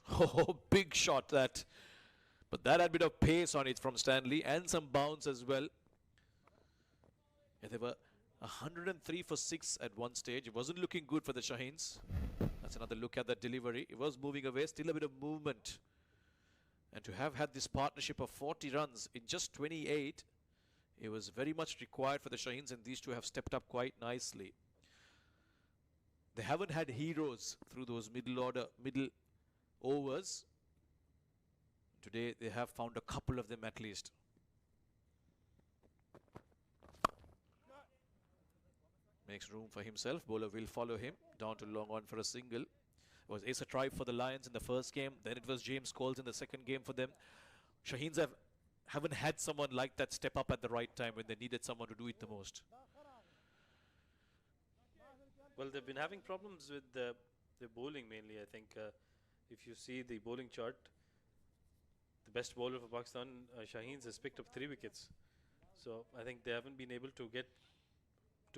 Oh, big shot that. But that had a bit of pace on it from Stanley and some bounce as well. Yeah, they were 103 for 6 at one stage. It wasn't looking good for the Shaheens. That's another look at that delivery. It was moving away, still a bit of movement. And to have had this partnership of 40 runs in just 28, it was very much required for the Shaheens, and these two have stepped up quite nicely. They haven't had heroes through those middle overs. Today they have found a couple of them at least. Makes room for himself. Bowler will follow him down to long on for a single. It was Asa Tribe for the Lions in the first game. Then it was James Coles in the second game for them. Shaheens haven't had someone like that step up at the right time when they needed someone to do it the most. Well, they've been having problems with the bowling mainly. I think if you see the bowling chart, the best bowler for Pakistan, Shaheens, has picked up 3 wickets. So I think they haven't been able to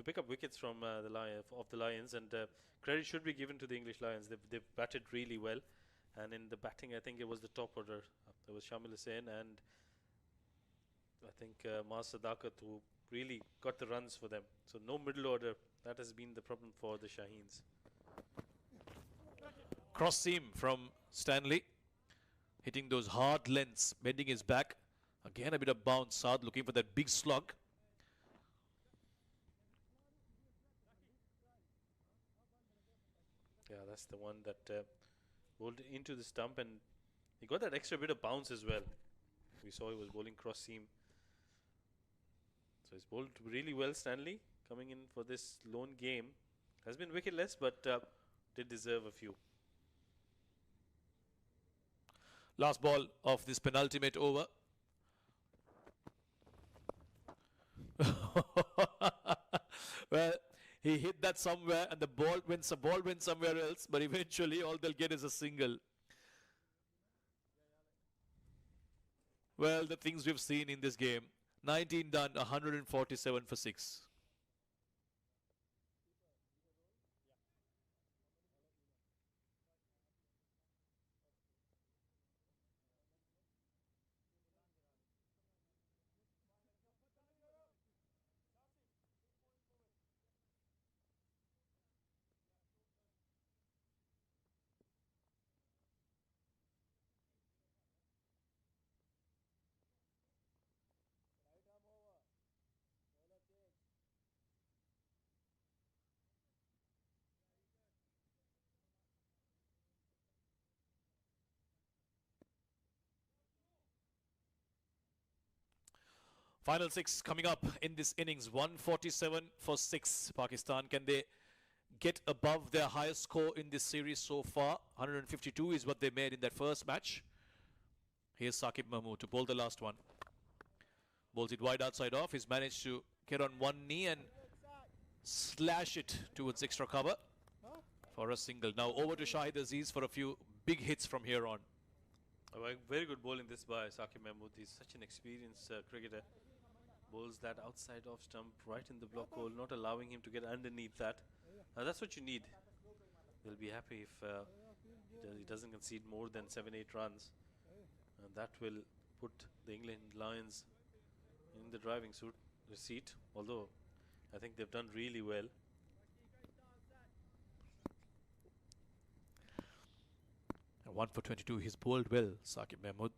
pick up wickets from the Lions, and credit should be given to the English Lions. They've batted really well, and in the batting, I think it was the top order. There was Shamil Hussain and I think Sadaqat who really got the runs for them. So no middle order. That has been the problem for the Shaheens. Cross seam from Stanley, hitting those hard lengths, bending his back. Again a bit of bounce. Saad looking for that big slug. Yeah, that's the one that bowled into the stump, and he got that extra bit of bounce as well. We saw he was bowling cross seam. So he's bowled really well, Stanley, coming in for this lone game. Has been wicketless, but did deserve a few. Last ball of this penultimate over. Well, he hit that somewhere and the ball went somewhere else, but eventually all they'll get is a single. Well, the things we've seen in this game. 19 done, 147 for 6. Final 6 coming up in this innings. 147 for 6. Pakistan, can they get above their highest score in this series so far? 152 is what they made in that first match. Here's Saqib Mahmood to bowl the last one. Bowls it wide outside off. He's managed to get on one knee and slash it towards extra cover for a single. Now over to Shahid Aziz for a few big hits from here on. A very good bowling this by Saqib Mahmood. He's such an experienced cricketer. Bowls that outside off stump right in the block hole, not allowing him to get underneath that. That's what you need. They'll be happy if he doesn't concede more than 7-8 runs. And that will put the England Lions in the driving seat, although I think they've done really well. And 1 for 22. He's bowled well, Saqib Mahmood.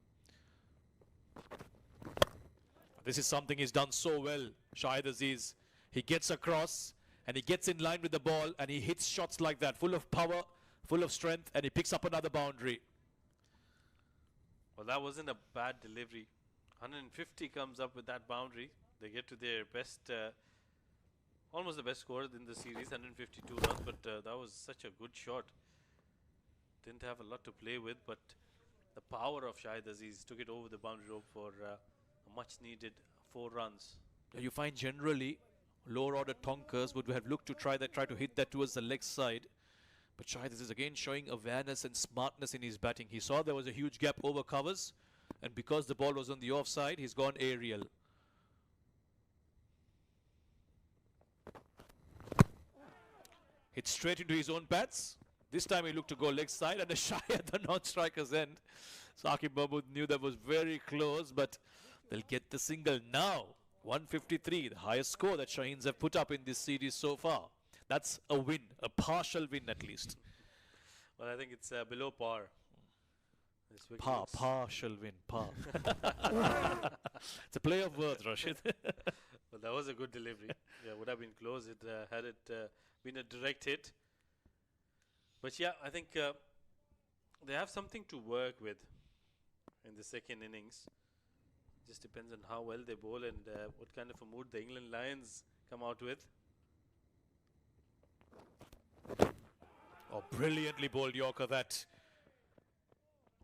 This is something he's done so well, Shahid Aziz. He gets across and he gets in line with the ball and he hits shots like that, full of power, full of strength, and he picks up another boundary. Well, that wasn't a bad delivery. 150 comes up with that boundary. They get to their best, almost the best score in the series, 152 runs, but that was such a good shot. Didn't have a lot to play with, but the power of Shahid Aziz took it over the boundary rope for a much needed 4 runs. You find generally lower order tonkers would have looked to try to hit that towards the leg side. But Shahid Aziz again showing awareness and smartness in his batting. He saw there was a huge gap over covers, and because the ball was on the offside, he's gone aerial. Hit straight into his own pads. This time he looked to go leg side and a shy at the non-striker's end. Saqib Mahmood knew that was very close, but they'll get the single now. 153, the highest score that Shaheens have put up in this series so far. That's a win, a partial win at least. Well, I think it's below par. Partial win, par. It's a play of words, Rashid. Well, that was a good delivery. Yeah, would have been close had it been a direct hit. But yeah, I think they have something to work with in the second innings. Just depends on how well they bowl and what kind of a mood the England Lions come out with. Oh, brilliantly bowled Yorker that.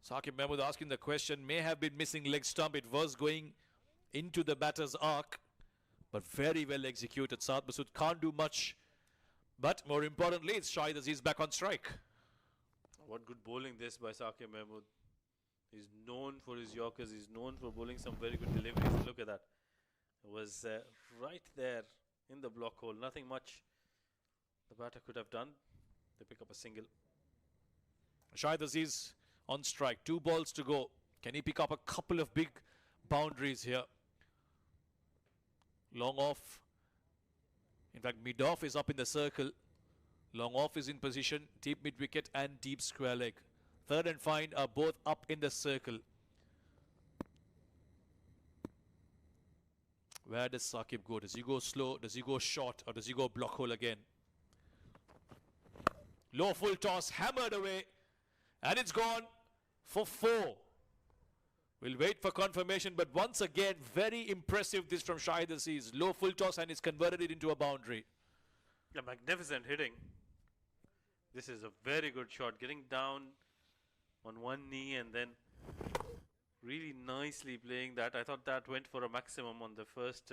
Saqib Mahmood asking the question, may have been missing leg stump. It was going into the batter's arc, but very well executed. Saad Masood can't do much. But more importantly, it's Shahid Aziz back on strike. What good bowling this by Saqib Mahmood. He's known for his Yorkers. He's known for bowling some very good deliveries. Look at that. It was right there in the block hole. Nothing much the batter could have done. They pick up a single. Shahid Aziz on strike. 2 balls to go. Can he pick up a couple of big boundaries here? Long off. In fact, mid off is up in the circle. Long off is in position. Deep mid wicket and deep square leg. Third and fine are both up in the circle. Where does Saqib go? Does he go slow? Does he go short? Or does he go block hole again? Low full toss, hammered away. And it's gone for 4. We'll wait for confirmation, but once again, very impressive this from Shahid Aziz. Low full toss and he's converted it into a boundary. Yeah, magnificent hitting. This is a very good shot. Getting down on one knee and then really nicely playing that. I thought that went for a maximum on the first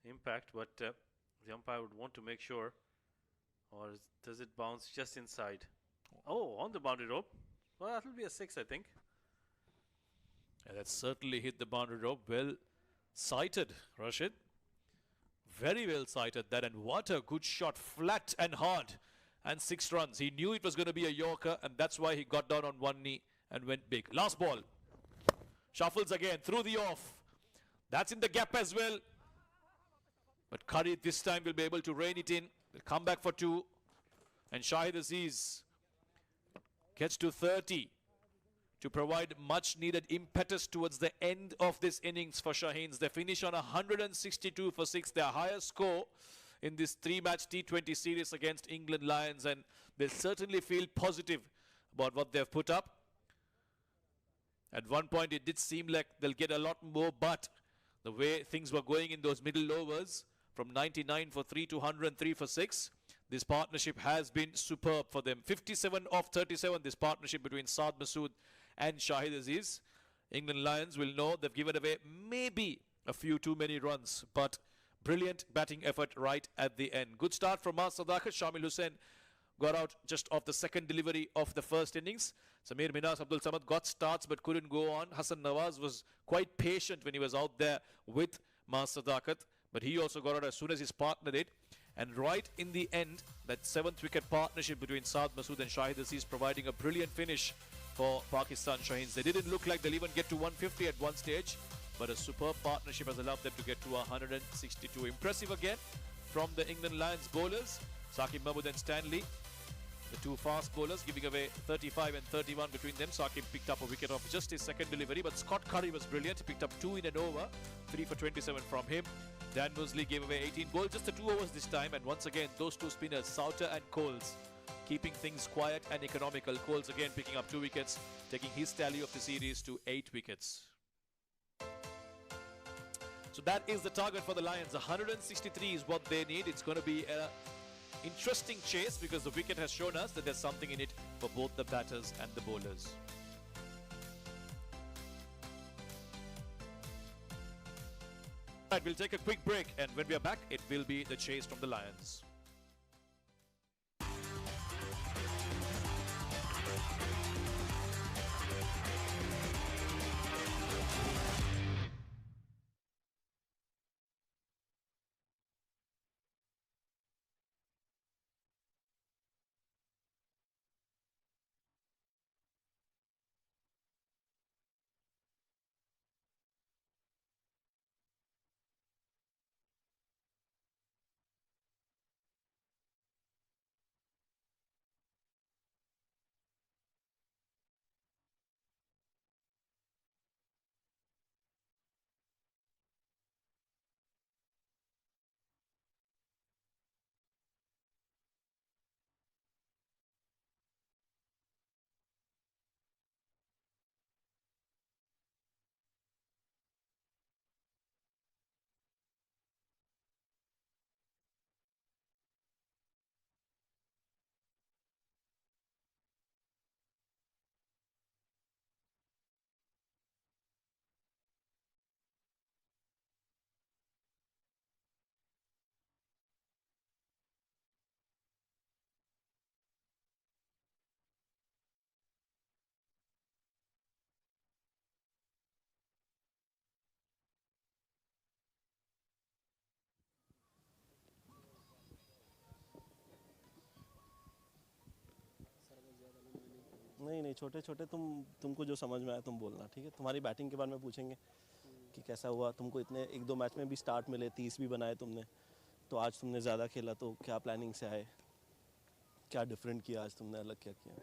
impact, but the umpire would want to make sure. Or does it bounce just inside? Oh, on the boundary rope. Well, that will be a 6, I think. Yeah, that certainly hit the boundary rope. Well sighted, Rashid. Very well sighted that, and what a good shot, flat and hard, and 6 runs. He knew it was going to be a Yorker, and that's why he got down on one knee and went big. Last ball. Shuffles again, through the off. That's in the gap as well. But Curry this time will be able to rein it in. Will come back for 2. And Shahid Aziz gets to 30 to provide much needed impetus towards the end of this innings for Shaheens. They finish on 162 for 6, their highest score in this 3-match T20 series against England Lions, and they certainly feel positive about what they've put up. At one point it did seem like they'll get a lot more, but the way things were going in those middle overs, from 99 for 3 to 103 for 6, this partnership has been superb for them. 57 off 37, this partnership between Saad Masood and Shahid Aziz. England Lions will know they've given away maybe a few too many runs, but brilliant batting effort right at the end. Good start from Sadaqat. Shamil Hussain got out just off the second delivery of the first innings. Samir Minas Abdul Samad got starts but couldn't go on. Hassan Nawaz was quite patient when he was out there with Sadaqat, but he also got out as soon as his partner did. And right in the end, that 7th wicket partnership between Saad Masood and Shahid Aziz providing a brilliant finish for Pakistan Shaheens. They didn't look like they'll even get to 150 at one stage, but a superb partnership has allowed them to get to 162. Impressive again from the England Lions bowlers, Saqib Mahmood and Stanley. The 2 fast bowlers giving away 35 and 31 between them. Saqib picked up a wicket off just his second delivery, but Scott Curry was brilliant. He picked up 2 in an over, 3 for 27 from him. Dan Mosley gave away 18 balls, just the 2 overs this time, and once again those 2 spinners, Sauter and Coles, keeping things quiet and economical. Coles again picking up 2 wickets, taking his tally of the series to 8 wickets. So that is the target for the Lions. 163 is what they need. It's going to be an interesting chase because the wicket has shown us that there's something in it for both the batters and the bowlers. Right, we'll take a quick break, and when we are back, it will be the chase from the Lions. नहीं, छोटे छोटे तुमको जो समझ में आया तुम बोलना, ठीक है। तुम्हारी बैटिंग के बारे में पूछेंगे कि कैसा हुआ, तुमको इतने 1-2 मैच में भी स्टार्ट मिले, 30 भी बनाए तुमने, तो आज तुमने ज़्यादा खेला, तो क्या प्लानिंग से आए, क्या डिफरेंट किया आज तुमने, अलग क्या किया?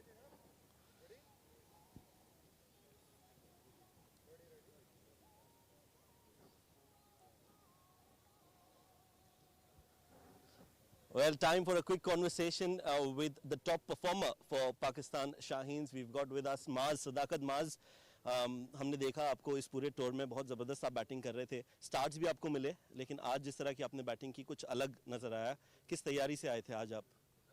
Well, time for a quick conversation with the top performer for Pakistan Shaheens. We've got with us Maaz, Sadaqat Maaz. हमने देखा आपको इस पूरे टूर में बहुत ज़बरदस्त आप बैटिंग कर रहे थे, स्टार्ट्स भी आपको मिले, लेकिन आज जिस तरह की आपने बैटिंग की कुछ अलग नज़र आया। किस तैयारी से आए थे आज आप?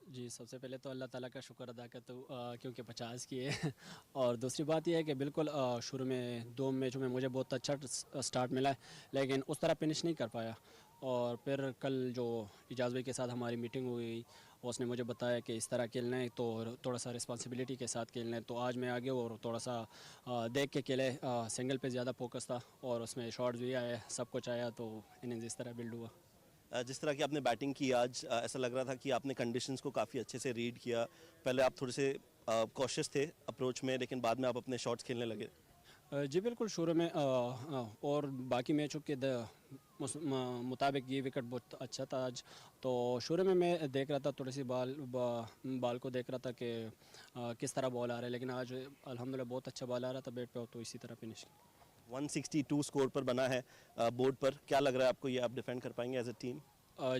जी, सबसे पहले तो अल्लाह ताला का शुक्र अदा करता हूँ क्योंकि 50 किए और दूसरी बात यह है कि बिल्कुल शुरू में 2 मैचों में मुझे बहुत अच्छा स्टार्ट मिला है, लेकिन उस तरह फिनिश नहीं कर पाया। और फिर कल जो इजाज़ भाई के साथ हमारी मीटिंग हुई, उसने मुझे बताया कि इस तरह खेलना है तो थोड़ा सा रिस्पॉन्सिबिलिटी के साथ खेलना है, तो आज मैं आगे और थोड़ा सा देख के खेले, सिंगल पे ज़्यादा फोकस था और उसमें शॉट्स भी आए, सब कुछ आया, तो इनिंग्स इस तरह बिल्ड हुआ। जिस तरह की आपने बैटिंग की आज, ऐसा लग रहा था कि आपने कंडीशंस को काफ़ी अच्छे से रीड किया। पहले आप थोड़े से कॉशियस थे अप्रोच में, लेकिन बाद में आप अपने शॉट्स खेलने लगे। जी बिल्कुल, शुरू में और बाकी मैचों के मुताबिक ये विकेट बहुत अच्छा था आज। तो शुरू में मैं देख रहा था, थोड़ी सी बॉल को देख रहा था कि किस तरह बॉल आ रहा है, लेकिन आज अल्हम्दुलिल्लाह बहुत अच्छा बॉल आ रहा था बैट पे, तो इसी तरह फिनिश किया। 162 स्कोर पर बना है बोर्ड पर, क्या लग रहा है आपको, ये आप डिफेंड कर पाएंगे एज ए टीम?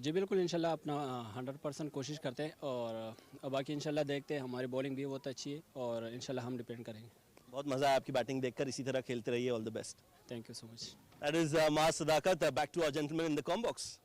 जी बिल्कुल, इंशाल्लाह अपना 100% कोशिश करते हैं और बाकी इंशाल्लाह देखते हैं। हमारी बॉलिंग भी बहुत अच्छी है और इंशाल्लाह हम डिपेंड करेंगे। बहुत मज़ा आया आपकी बैटिंग देखकर, इसी तरह खेलते रहिए, all the best. Thank you so much. That is Maaz Sadaqat. Back to our gentleman in the com box.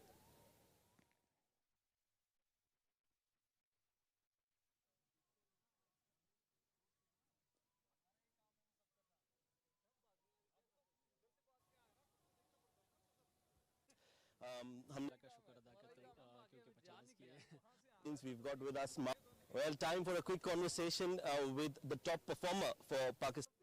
We've got with us Maaz. Well, time for a quick conversation with the top performer for Pakistan.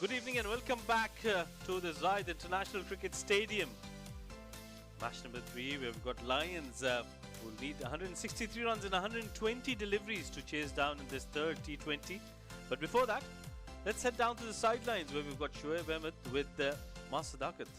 Good evening and welcome back to the Zayed International Cricket Stadium. Match number 3, we've got Lions who need 163 runs and 120 deliveries to chase down in this third T20. But before that, let's head down to the sidelines where we've got Shoaib Ahmed with Maaz Sadaqat.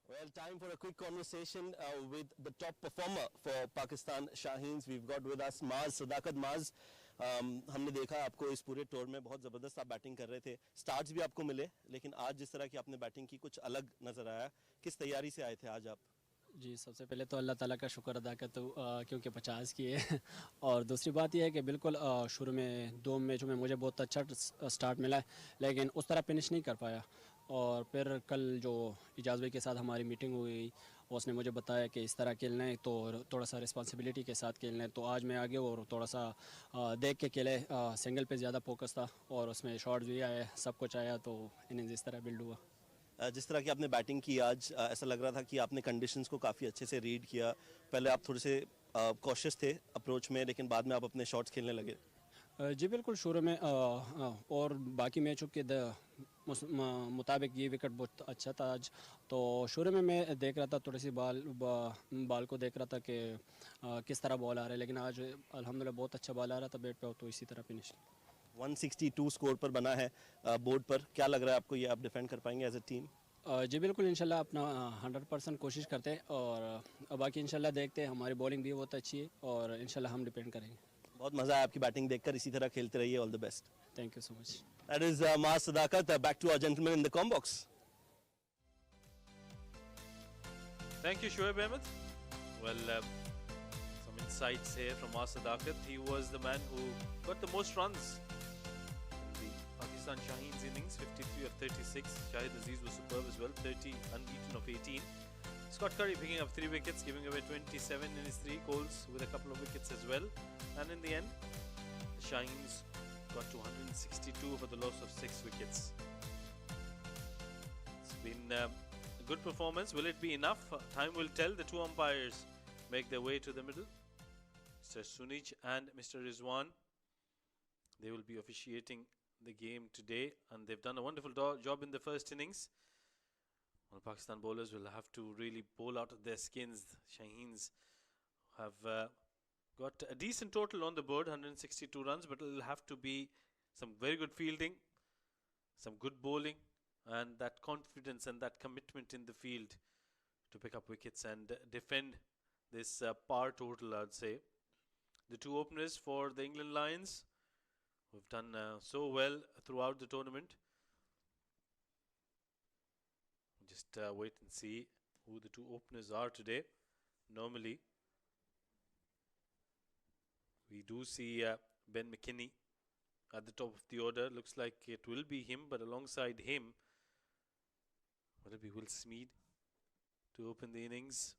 Well, time for a quick conversation with the top performer for Pakistan Shaheens. We've got with us Maaz, Sadaqat Maaz. हमने देखा आपको इस पूरे tour में बहुत ज़बरदस्त आप batting कर रहे थे, स्टार्ट्स भी आपको मिले, लेकिन आज जिस तरह की आपने बैटिंग की कुछ अलग नज़र आया। किस तैयारी से आए थे आज आप? जी, सबसे पहले तो अल्लाह ताला का शुक्र अदा करता हूँ क्योंकि 50 किए और दूसरी बात यह है कि बिल्कुल शुरू में 2 मैचों में मुझे बहुत अच्छा स्टार्ट मिला है, लेकिन उस तरह फिनिश नहीं कर पाया। और फिर कल जो इजाज़ भाई के साथ हमारी मीटिंग हुई, उसने मुझे बताया कि इस तरह खेलना है तो थोड़ा सा रिस्पॉन्सिबिलिटी के साथ खेलना है, तो आज मैं आगे और थोड़ा सा देख के खेले, सिंगल पे ज़्यादा फोकस था और उसमें शॉट्स भी आए, सब कुछ आया, तो इनिंग्स इस तरह बिल्ड हुआ। जिस तरह की आपने बैटिंग की आज, ऐसा लग रहा था कि आपने कंडीशंस को काफ़ी अच्छे से रीड किया. पहले आप थोड़े से कॉशियस थे अप्रोच में, लेकिन बाद में आप अपने शॉट्स खेलने लगे. जी बिल्कुल, शुरू में और बाकी मैचों के मुताबिक ये विकेट बहुत अच्छा था आज. तो शुरू में मैं देख रहा था, थोड़ी सी बॉल को देख रहा था कि किस तरह बॉल आ रहा है, लेकिन आज अल्हम्दुलिल्लाह बहुत अच्छा बॉल आ रहा था बैट पे, तो इसी तरह फिनिश. 162 स्कोर पर बना है बोर्ड पर. क्या लग रहा है आपको, ये आप डिफेंड कर पाएंगे एज ए टीम? जी बिल्कुल, इंशाल्लाह अपना 100% कोशिश करते हैं, और बाकी इंशाल्लाह देखते हैं. हमारी बॉलिंग भी बहुत अच्छी है और इंशाल्लाह हम डिपेंड करेंगे. बहुत मजा आया आपकी बैटिंग देखकर. इसी तरह खेलते रहिए. All the best. Thank you so much. That is Maaz Sadaqat. Back to our gentleman in the com box. Thank you, Shoaib Ahmed. Well, some insights here from Maaz Sadaqat. He was the man who got the most runs in the Pakistan Shaheens innings, 53 of 36. Shahid Aziz was superb as well, 30 unbeaten of 18. Scott Curry picking up 3 wickets, giving away 27 in his 3 goals with a couple of wickets as well. And in the end, the Shaheens got to 162 for the loss of 6 wickets. It's been a good performance. Will it be enough? Time will tell. The 2 umpires make their way to the middle. Mr. Sunij and Mr. Rizwan. They will be officiating the game today, and they've done a wonderful job in the first innings. Well, Pakistan bowlers will have to really bowl out of their skins. Shaheens have got a decent total on the board, 162 runs, but it'll have to be some very good fielding, some good bowling, and that confidence and that commitment in the field to pick up wickets and defend this par total, I'd say. The 2 openers for the England Lions, who've done so well throughout the tournament. Just wait and see who the 2 openers are today. Normally, we do see Ben McKinney at the top of the order. Looks like it will be him, but alongside him, will it be Will Smeed to open the innings?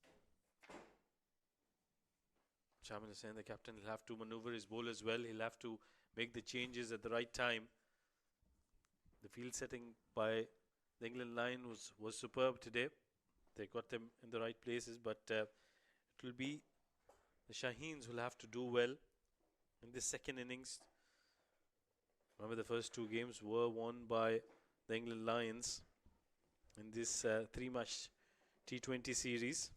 Shamil Hussain, the captain, will have to maneuver his bowl as well. He'll have to make the changes at the right time. The field setting by the England line was superb today. They got them in the right places, but it will be the Shaheens will have to do well in this second innings. Remember, the first 2 games were won by the England Lions in this 3-match T20 series.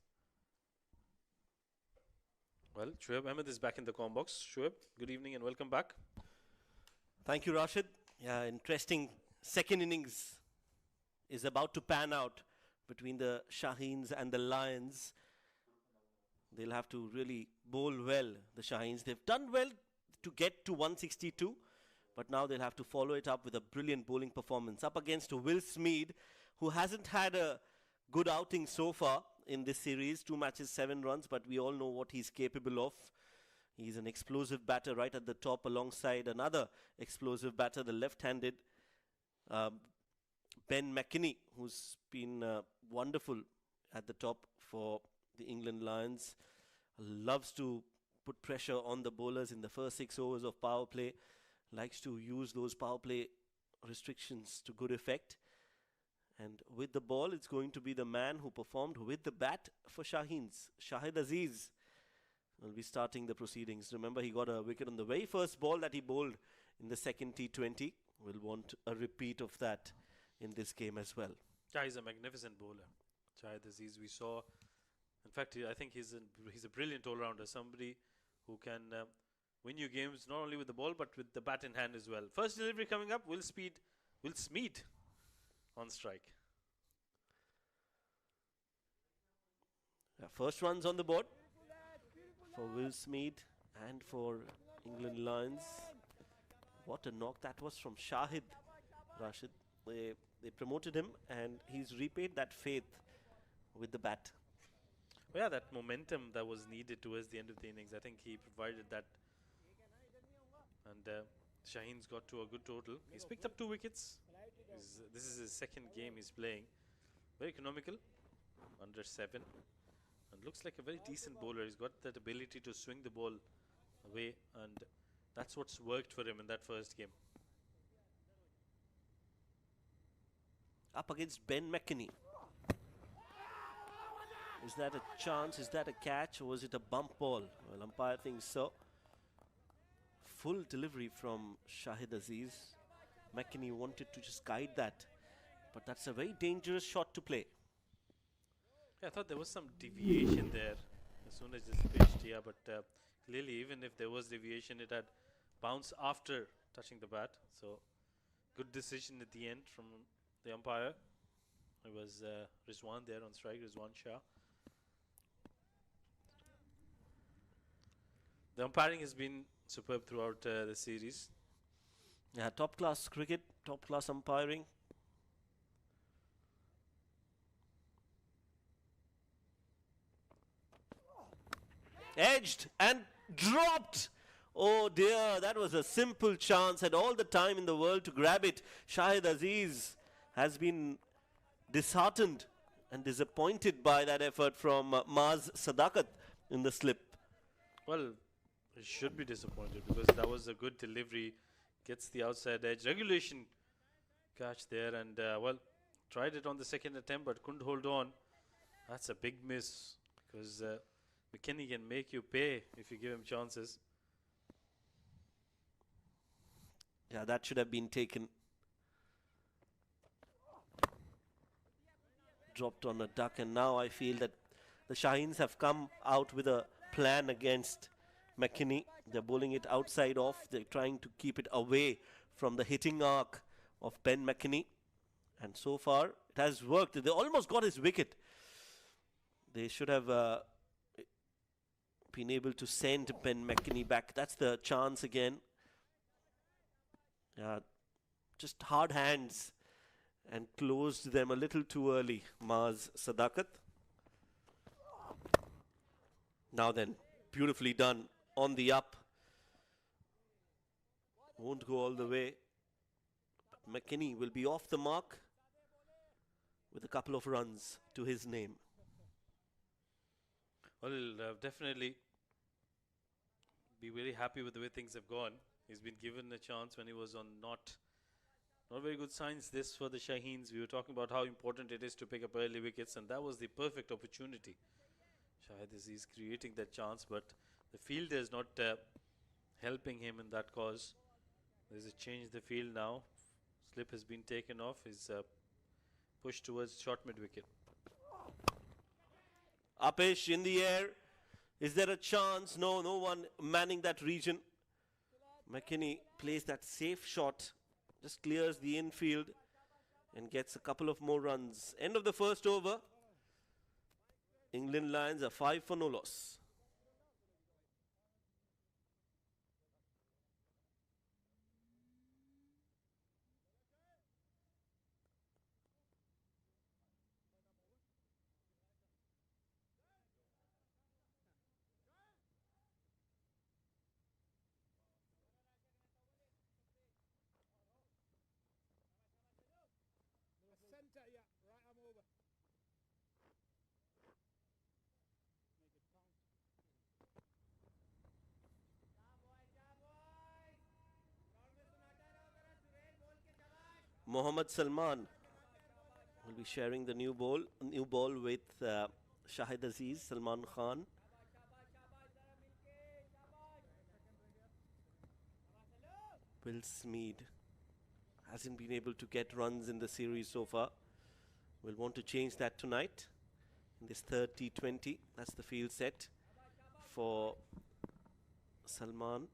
Well, Shoaib Ahmed is back in the com box. Shoaib, good evening and welcome back. Thank you, Rashid. Yeah, interesting second innings is about to pan out between the Shaheens and the Lions. They'll have to really bowl well, the Shaheens. They've done well to get to 162, but now they'll have to follow it up with a brilliant bowling performance up against Will Smeed, who hasn't had a good outing so far in this series. 2 matches, 7 runs, but we all know what he's capable of. He's an explosive batter right at the top alongside another explosive batter, the left-handed Ben McKinney, who's been wonderful at the top for the England Lions. Loves to put pressure on the bowlers in the first 6 overs of power play. Likes to use those power play restrictions to good effect. And with the ball, it's going to be the man who performed with the bat for Shaheens, Shahid Aziz, will be starting the proceedings. Remember, he got a wicket on the very first ball that he bowled in the second T20. We'll want a repeat of that in this game as well. Yeah, he's a magnificent bowler. Shahid Aziz, we saw. In fact, I think he's a brilliant all-rounder. Somebody who can win you games not only with the ball but with the bat in hand as well. First delivery coming up. Will Smeed on strike. Yeah, first runs on the board for Will Smeed and for England Lions. What a knock that was from Shahid, Rashid. They promoted him and he's repaid that faith with the bat. Well, yeah, that momentum that was needed towards the end of the innings, I think he provided that. And Shaheen's got to a good total. He's picked up 2 wickets. This is his second game he's playing. Very economical, under 7. And looks like a very decent bowler. He's got that ability to swing the ball away, and that's what's worked for him in that first game. up against Ben McKinney. Is that a chance? Is that a catch? Or was it a bump ball? Well, umpire thinks so. Full delivery from Shahid Aziz. McKinney wanted to just guide that. But that's a very dangerous shot to play. Yeah, I thought there was some deviation there as soon as it's pitched, yeah, but clearly even if there was deviation, it had bounced after touching the bat. So good decision at the end from the umpire. It was Rizwan there on strike, Rizwan Shah. The umpiring has been superb throughout the series. Yeah, top class cricket, top class umpiring. Edged and dropped. Oh dear, that was a simple chance. Had all the time in the world to grab it. Shahid Aziz has been disheartened and disappointed by that effort from Maz Sadaqat in the slip. Well, he should be disappointed because that was a good delivery. Gets the outside edge. Regulation catch there and, well, tried it on the second attempt but couldn't hold on. That's a big miss because McKinney can make you pay if you give him chances. Yeah, that should have been taken. Dropped on a duck, and now I feel that the Shaheens have come out with a plan against McKinney. They're bowling it outside off. They're trying to keep it away from the hitting arc of Ben McKinney. And so far, it has worked. They almost got his wicket. They should have been able to send Ben McKinney back. That's the chance again. Just hard hands and closed them a little too early, Maz Sadaqat. Now then, beautifully done on the up. Won't go all the way. But McKinney will be off the mark with a couple of runs to his name. Well, definitely be very happy with the way things have gone. He's been given a chance when he was on not very good signs this for the Shaheens. We were talking about how important it is to pick up early wickets, and that was the perfect opportunity. Shahid Aziz creating that chance, but the fielder is not helping him in that cause. There's a change in the field now. Slip has been taken off. He's pushed towards short mid-wicket. Apesh in the air. Is there a chance? No, no one manning that region. McKinney plays that safe shot, just clears the infield and gets a couple of more runs. End of the first over. England Lions are 5 for no loss. Centre, yeah, right arm over. Mohammad Salman will be sharing the new ball with Shahid Aziz, Salman Khan. Will Smeed hasn't been able to get runs in the series so far. We'll want to change that tonight in this third T20. That's the field set for Salman.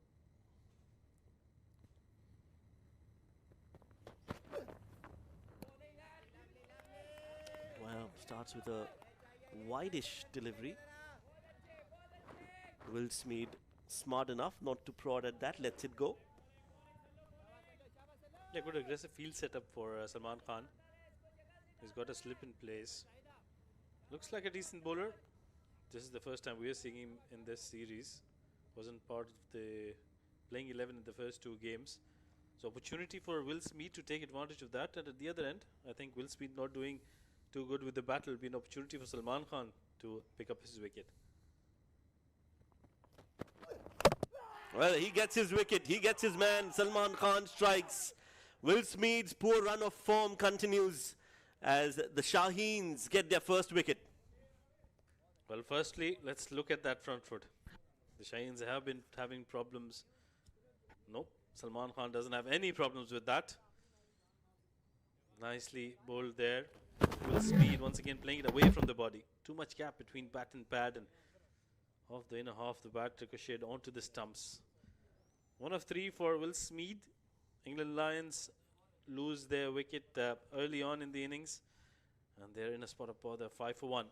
Well, starts with a wide-ish delivery. Will Smeed smart enough not to prod at that, lets it go. Yeah, good aggressive field setup for Salman Khan. He's got a slip in place. Looks like a decent bowler. This is the first time we are seeing him in this series. Wasn't part of the playing 11 in the first two games. So opportunity for Will Smeed to take advantage of that. And at the other end, I think Will Smeed not doing too good with the bat will be an opportunity for Salman Khan to pick up his wicket. Well, he gets his wicket. He gets his man. Salman Khan strikes. Will Smeed's poor run of form continues as the Shaheens get their first wicket. Well, firstly, let's look at that front foot. The Shaheens have been having problems. Nope, Salman Khan doesn't have any problems with that. Nicely bowled there. Full speed, once again playing it away from the body. Too much gap between bat and pad, and off the inner half, the bat ricocheted onto the stumps. 1 of 3 for Will Smeed. England Lions lose their wicket early on in the innings, and they're in a spot of bother, 5 for 1.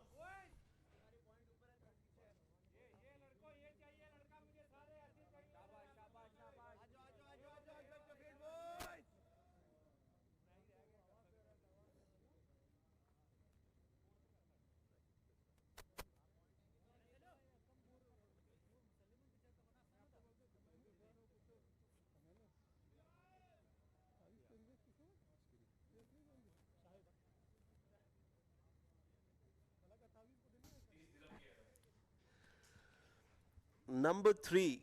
Number 3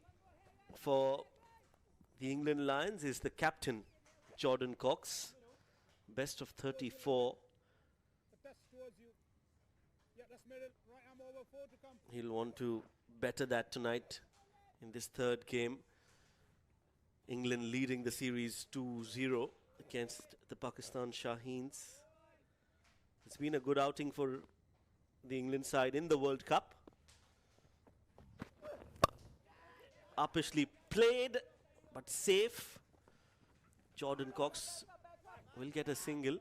for the England Lions is the captain, Jordan Cox. Best of 34. He'll want to better that tonight in this third game. England leading the series 2-0 against the Pakistan Shaheens. It's been a good outing for the England side in the World Cup. Uppishly played, but safe. Jordan Cox will get a single.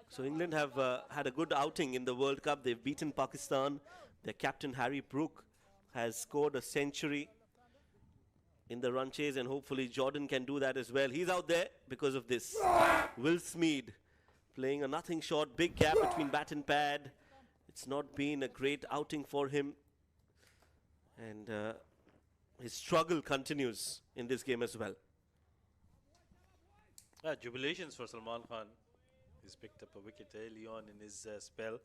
So England have had a good outing in the World Cup. They've beaten Pakistan. Their captain Harry Brook has scored a century in the run chase, and hopefully Jordan can do that as well. He's out there because of this. Will Smeed playing a nothing short, big gap between bat and pad. It's not been a great outing for him, and his struggle continues in this game as well. Jubilations for Salman Khan. He's picked up a wicket early on in his spell,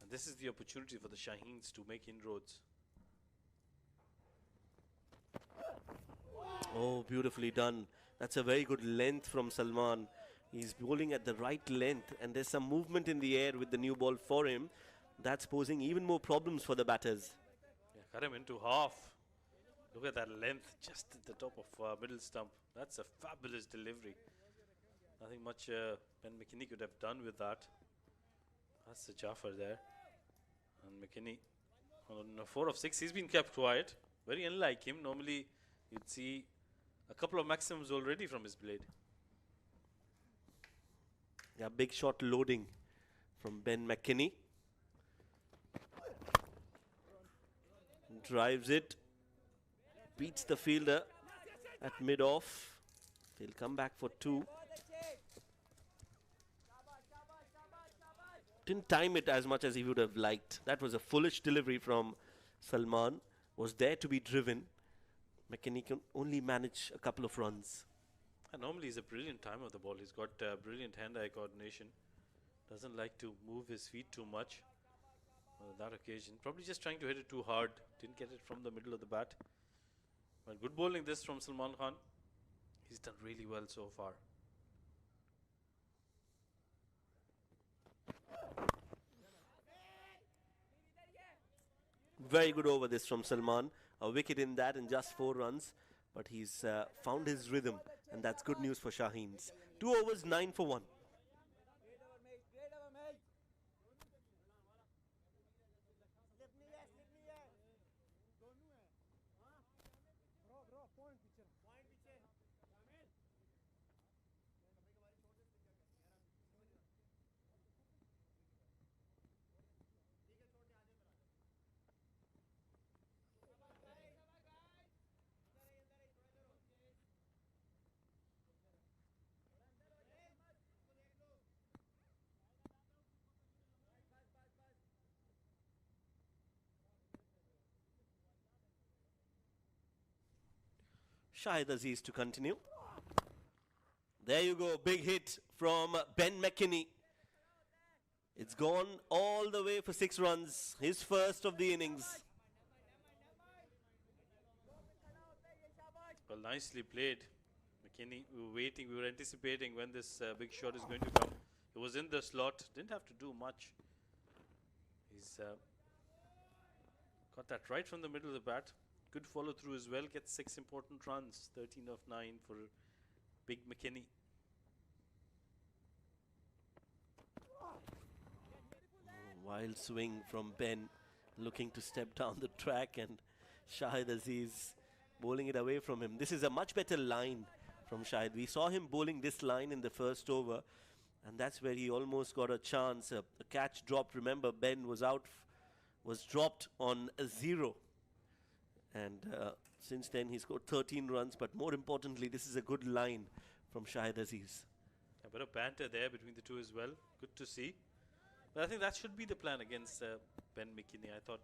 and this is the opportunity for the Shaheens to make inroads. Oh, beautifully done. That's a very good length from Salman. He's bowling at the right length, and there's some movement in the air with the new ball for him. That's posing even more problems for the batters. Yeah, cut him into half. Look at that length just at the top of middle stump. That's a fabulous delivery. Nothing much Ben McKinney could have done with that. That's the Jaffer there. And McKinney on 4 of 6. He's been kept quiet. Very unlike him. Normally you'd see a couple of maximums already from his blade. Yeah, big shot loading from Ben McKinney. Drives it. Beats the fielder at mid-off. He'll come back for 2. Didn't time it as much as he would have liked. That was a foolish delivery from Salman. Was there to be driven. McKinney can only manage a couple of runs. And normally he's a brilliant timer of the ball. He's got brilliant hand-eye coordination. Doesn't like to move his feet too much. On that occasion, probably just trying to hit it too hard. Didn't get it from the middle of the bat. But good bowling this from Salman Khan. He's done really well so far. Very good over this from Salman. A wicket in that in just 4 runs. But he's found his rhythm, and that's good news for Shaheens. 2 overs, 9 for 1. Shahid Aziz to continue. There you go, big hit from Ben McKinney. It's gone all the way for 6 runs, his first of the innings. Well, nicely played. McKinney, we were waiting, we were anticipating when this big shot is going to come. He was in the slot, didn't have to do much. He's got that right from the middle of the bat. Good follow through as well. Gets 6 important runs. 13 of 9 for Big McKinney. Wild swing from Ben, looking to step down the track, and Shahid Aziz bowling it away from him. This is a much better line from Shahid. We saw him bowling this line in the first over, and that's where he almost got a chance. A catch dropped. Remember, Ben was dropped on a 0. And since then, he scored 13 runs. But more importantly, this is a good line from Shahid Aziz. A bit of banter there between the two as well. Good to see. But I think that should be the plan against Ben McKinney. I thought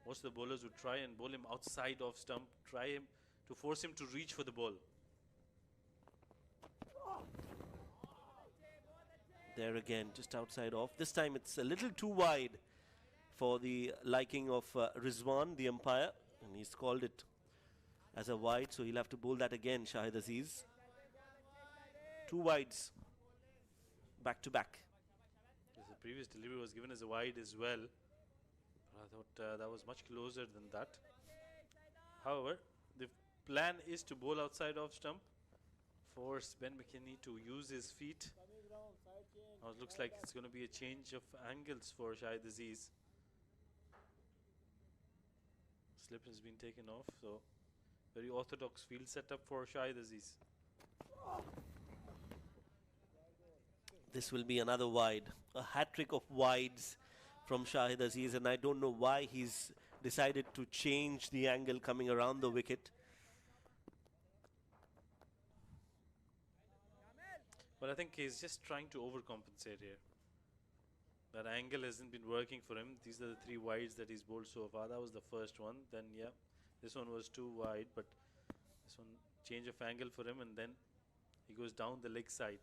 most of the bowlers would try and bowl him outside off stump, try him to force him to reach for the ball. There again, just outside off. This time it's a little too wide for the liking of Rizwan, the umpire, and he's called it as a wide, so he'll have to bowl that again, Shahid Aziz. 2 wides, back to back. The previous delivery was given as a wide as well. But I thought that was much closer than that. However, the plan is to bowl outside off stump, force Ben McKinney to use his feet. Now it looks like it's going to be a change of angles for Shahid Aziz. Slip has been taken off, so very orthodox field setup for Shahid Aziz. This will be another wide, a hat-trick of wides from Shahid Aziz, and I don't know why he's decided to change the angle coming around the wicket. But I think he's just trying to overcompensate here. That angle hasn't been working for him. These are the 3 wides that he's bowled so far. That was the first one. Then, yeah, this one was too wide, but this one, change of angle for him, and then he goes down the leg side.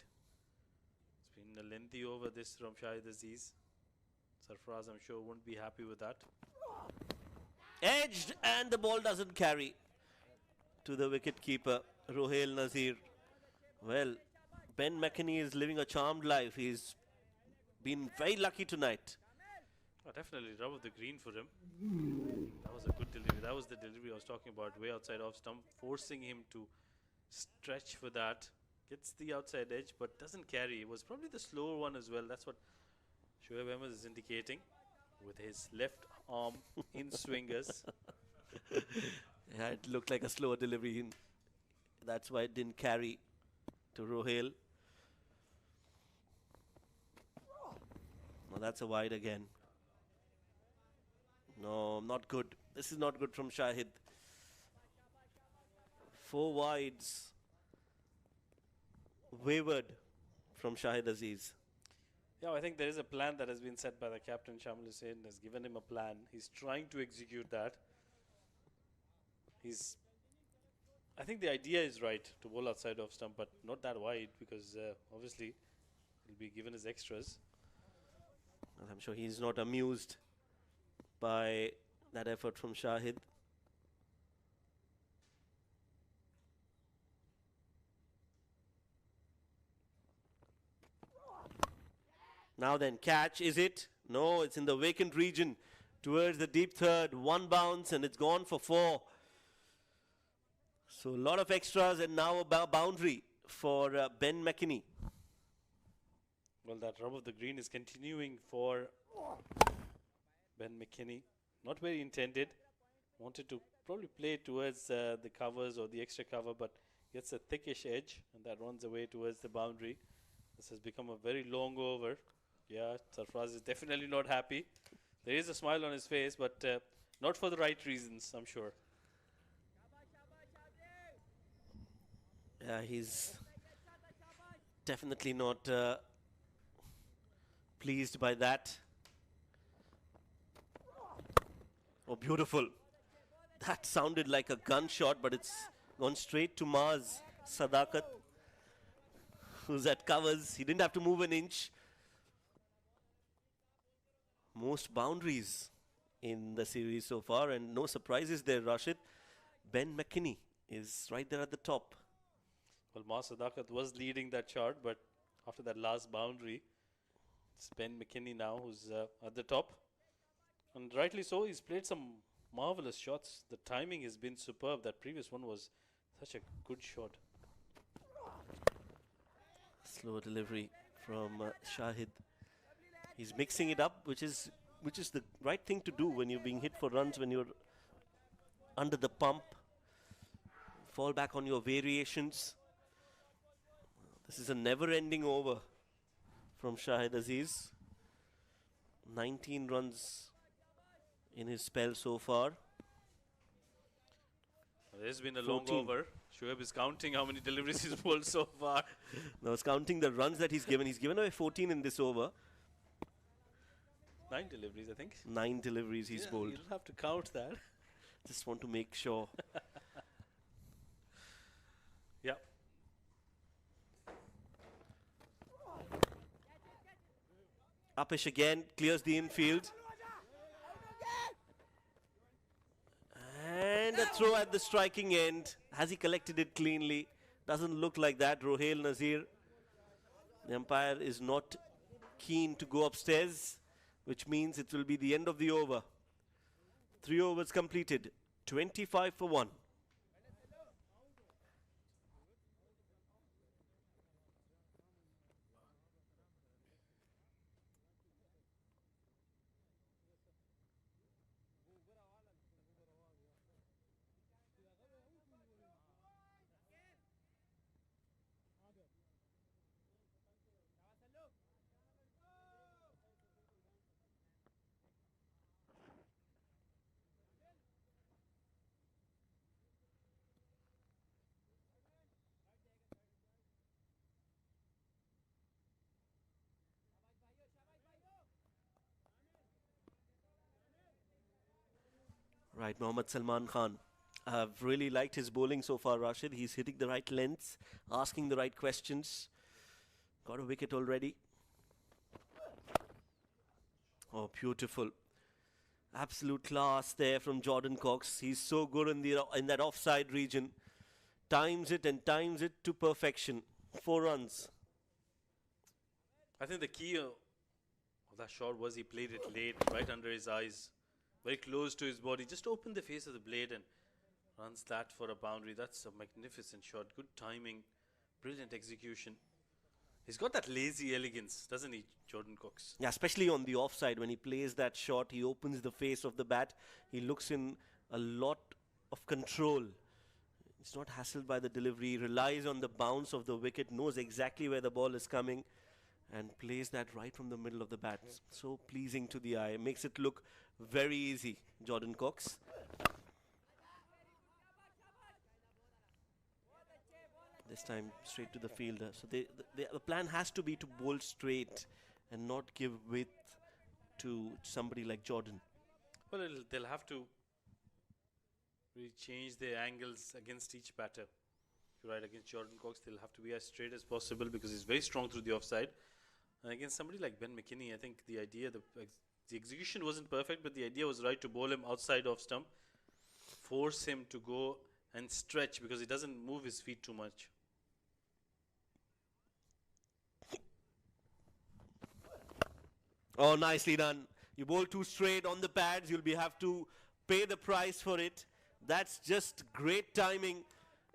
It's been a lengthy over this from Shahid Aziz. Sarfraz, I'm sure, won't be happy with that. Edged, and the ball doesn't carry to the wicket keeper, Rohail Nazir. Well, Ben McKinney is living a charmed life. He's been very lucky tonight. Oh, definitely rub of the green for him. That was a good delivery. That was the delivery I was talking about, way outside off stump, forcing him to stretch for that. Gets the outside edge, but doesn't carry. It was probably the slower one as well. That's what Shoaib Ahmed is indicating with his left arm in swingers. Yeah, it looked like a slower delivery. That's why it didn't carry to Rohail. Well, that's a wide again. No, not good. This is not good from Shahid. 4 wides. Wavered from Shahid Aziz. Yeah, I think there is a plan that has been set by the captain. Shamil Hussain has given him a plan. He's trying to execute that. I think the idea is right to bowl outside off stump, but not that wide, because obviously he'll be given his extras. And I'm sure he's not amused by that effort from Shahid. Now then, catch, is it? No, it's in the vacant region towards the deep third. 1 bounce and it's gone for 4. So a lot of extras and now a boundary for Ben McKinney. Well, that rub of the green is continuing for Ben McKinney. Not very intended. Wanted to probably play towards the covers or the extra cover, but gets a thickish edge and that runs away towards the boundary. This has become a very long over. Yeah, Sarfraz is definitely not happy. There is a smile on his face, but not for the right reasons, I'm sure. Yeah, he's definitely not pleased by that. Oh, beautiful. That sounded like a gunshot, but it's gone straight to Mars. Sadaqat, who's at covers. He didn't have to move an inch. Most boundaries in the series so far, and no surprises there, Rashid. Ben McKinney is right there at the top. Well, Mars Sadaqat was leading that chart, but after that last boundary, It's Ben McKinney now who's at the top. And rightly so, he's played some marvelous shots. The timing has been superb. That previous one was such a good shot. Slow delivery from Shahid. He's mixing it up, which is the right thing to do when you're being hit for runs, when you're under the pump. Fall back on your variations. This is a never-ending over from Shahid Aziz. 19 runs in his spell so far. There's been a 14. long over. Shoaib is counting how many deliveries he's bowled so far. Now he's counting the runs that he's given. He's given away 14 in this over. 9 deliveries, I think. 9 deliveries he's bowled. You don't have to count that. Just want to make sure. Yeah. Upish again clears the infield. And a throw at the striking end. Has he collected it cleanly? Doesn't look like that. Rohail Nazir. The umpire is not keen to go upstairs, which means it will be the end of the over. 3 overs completed. 25 for 1. Right, Mohammad Salman Khan. I've really liked his bowling so far, Rashid. He's hitting the right lengths, asking the right questions. Got a wicket already. Oh, beautiful. Absolute class there from Jordan Cox. He's so good in that offside region. Times it to perfection. 4 runs. I think the key of that shot was he played it late, right under his eyes. Very close to his body. Just open the face of the blade and runs that for a boundary. That's a magnificent shot. Good timing. Brilliant execution. He's got that lazy elegance, doesn't he, Jordan Cox? Yeah, especially on the offside. When he plays that shot, he opens the face of the bat. He looks in a lot of control. He's not hassled by the delivery. He relies on the bounce of the wicket, knows exactly where the ball is coming, and plays that right from the middle of the bat. So pleasing to the eye. Makes it look very easy, Jordan Cox. This time straight to the fielder. So the plan has to be to bowl straight and not give width to somebody like Jordan. Well, they'll have to really change their angles against each batter. You're right, against Jordan Cox, they'll have to be as straight as possible because he's very strong through the offside. And against somebody like Ben McKinney, I think the idea, the execution wasn't perfect, but the idea was right to bowl him outside off stump, force him to go and stretch because he doesn't move his feet too much. Oh, nicely done. You bowl too straight on the pads, you'll have to pay the price for it. That's just great timing,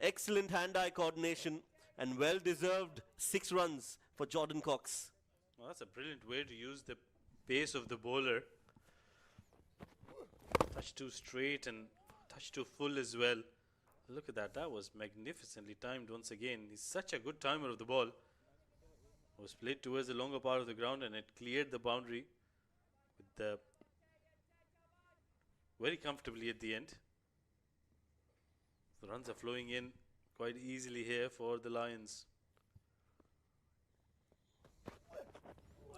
excellent hand-eye coordination, and well-deserved 6 runs for Jordan Cox. Well, that's a brilliant way to use the pace of the bowler. Touch too straight and touch too full as well. Look at that. That was magnificently timed once again. He's such a good timer of the ball. It was played towards the longer part of the ground and it cleared the boundary with very comfortably at the end. The runs are flowing in quite easily here for the Lions.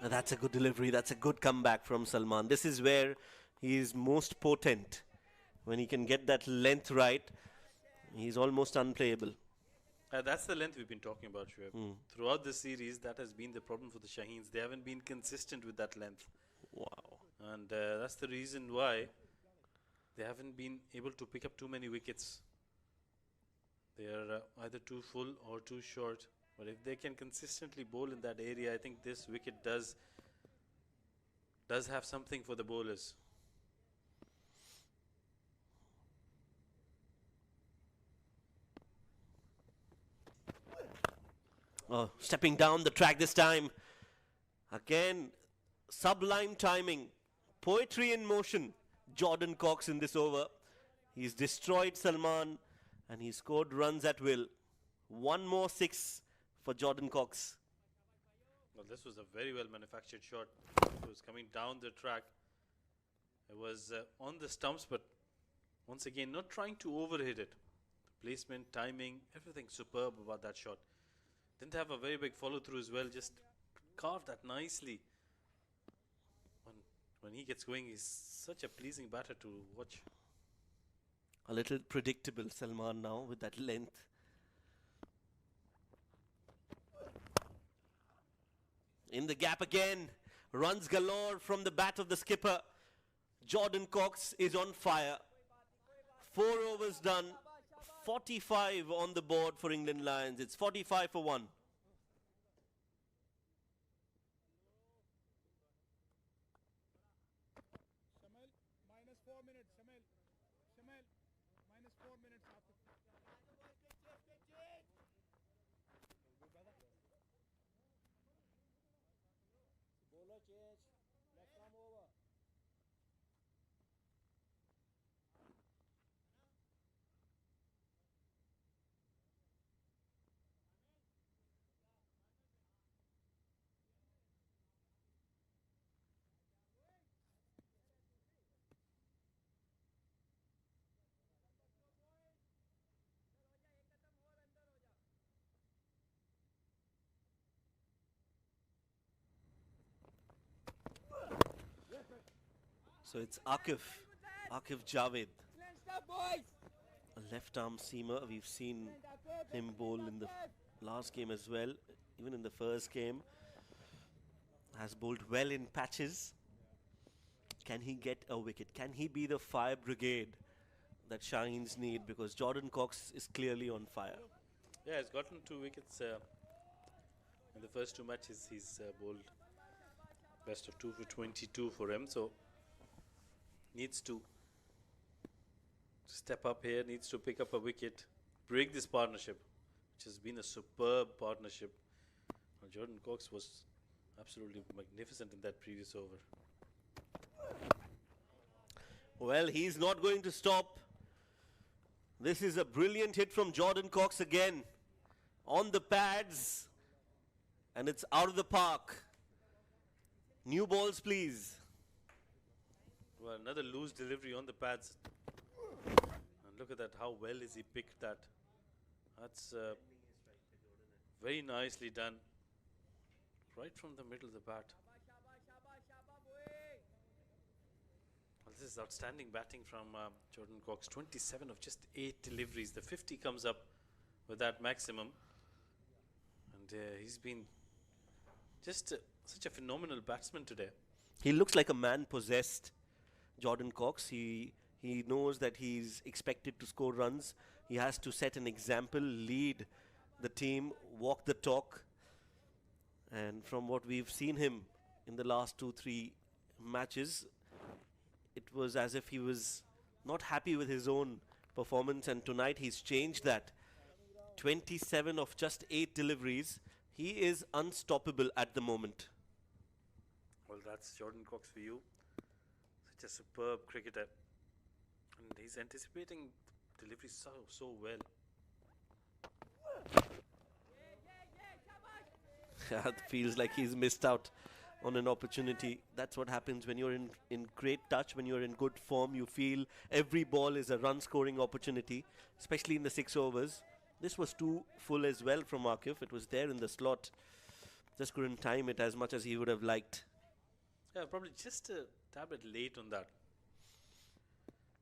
That's a good delivery. That's a good comeback from Salman. This is where he is most potent. When he can get that length right, he's almost unplayable. That's the length we've been talking about, Shoaib. Throughout the series, that has been the problem for the Shaheens. They haven't been consistent with that length. Wow. And that's the reason why they haven't been able to pick up too many wickets. They are either too full or too short. But if they can consistently bowl in that area, I think this wicket does does have something for the bowlers. Oh, stepping down the track this time. Again, sublime timing. Poetry in motion. Jordan Cox in this over. He's destroyed Salman and he scored runs at will. One more six for Jordan Cox. Well, this was a very well manufactured shot. It was coming down the track. It was on the stumps, but once again, not trying to overhit it. Placement, timing, everything superb about that shot. Didn't have a very big follow through as well, just carved that nicely. When he gets going, he's such a pleasing batter to watch. A little predictable, Salman, now with that length. In the gap again. Runs galore from the bat of the skipper. Jordan Cox is on fire. 4 overs done. 45 on the board for England Lions. It's 45 for 1. So it's Akif Javed, a left arm seamer. We've seen him bowl in the last game as well, even in the first game. Has bowled well in patches. Can he get a wicket? Can he be the fire brigade that Shaheens need? Because Jordan Cox is clearly on fire. Yeah, he's gotten 2 wickets in the first 2 matches. He's bowled best of 2 for 22 for him. So needs to step up here, needs to pick up a wicket, break this partnership, which has been a superb partnership. Well, Jordan Cox was absolutely magnificent in that previous over. Well, he's not going to stop. This is a brilliant hit from Jordan Cox again. On the pads. And it's out of the park. New balls, please. Well, another loose delivery on the pads. And look at that, how well is he picked that. That's very nicely done. Right from the middle of the bat. Well, this is outstanding batting from Jordan Cox. 27 of just 8 deliveries. The 50 comes up with that maximum. And he's been just such a phenomenal batsman today. He looks like a man possessed. Jordan Cox, he knows that he's expected to score runs. He has to set an example, lead the team, walk the talk. And from what we've seen him in the last 2-3 matches, it was as if he was not happy with his own performance, and tonight he's changed that. 27 of just 8 deliveries. He is unstoppable at the moment. Well, that's Jordan Cox for you. Such a superb cricketer. And he's anticipating delivery so well. It feels like he's missed out on an opportunity. That's what happens when you're in great touch, when you're in good form. You feel every ball is a run-scoring opportunity, especially in the 6 overs. This was too full as well from Akif. It was there in the slot. Just couldn't time it as much as he would have liked. Yeah, probably just a tad bit late on that.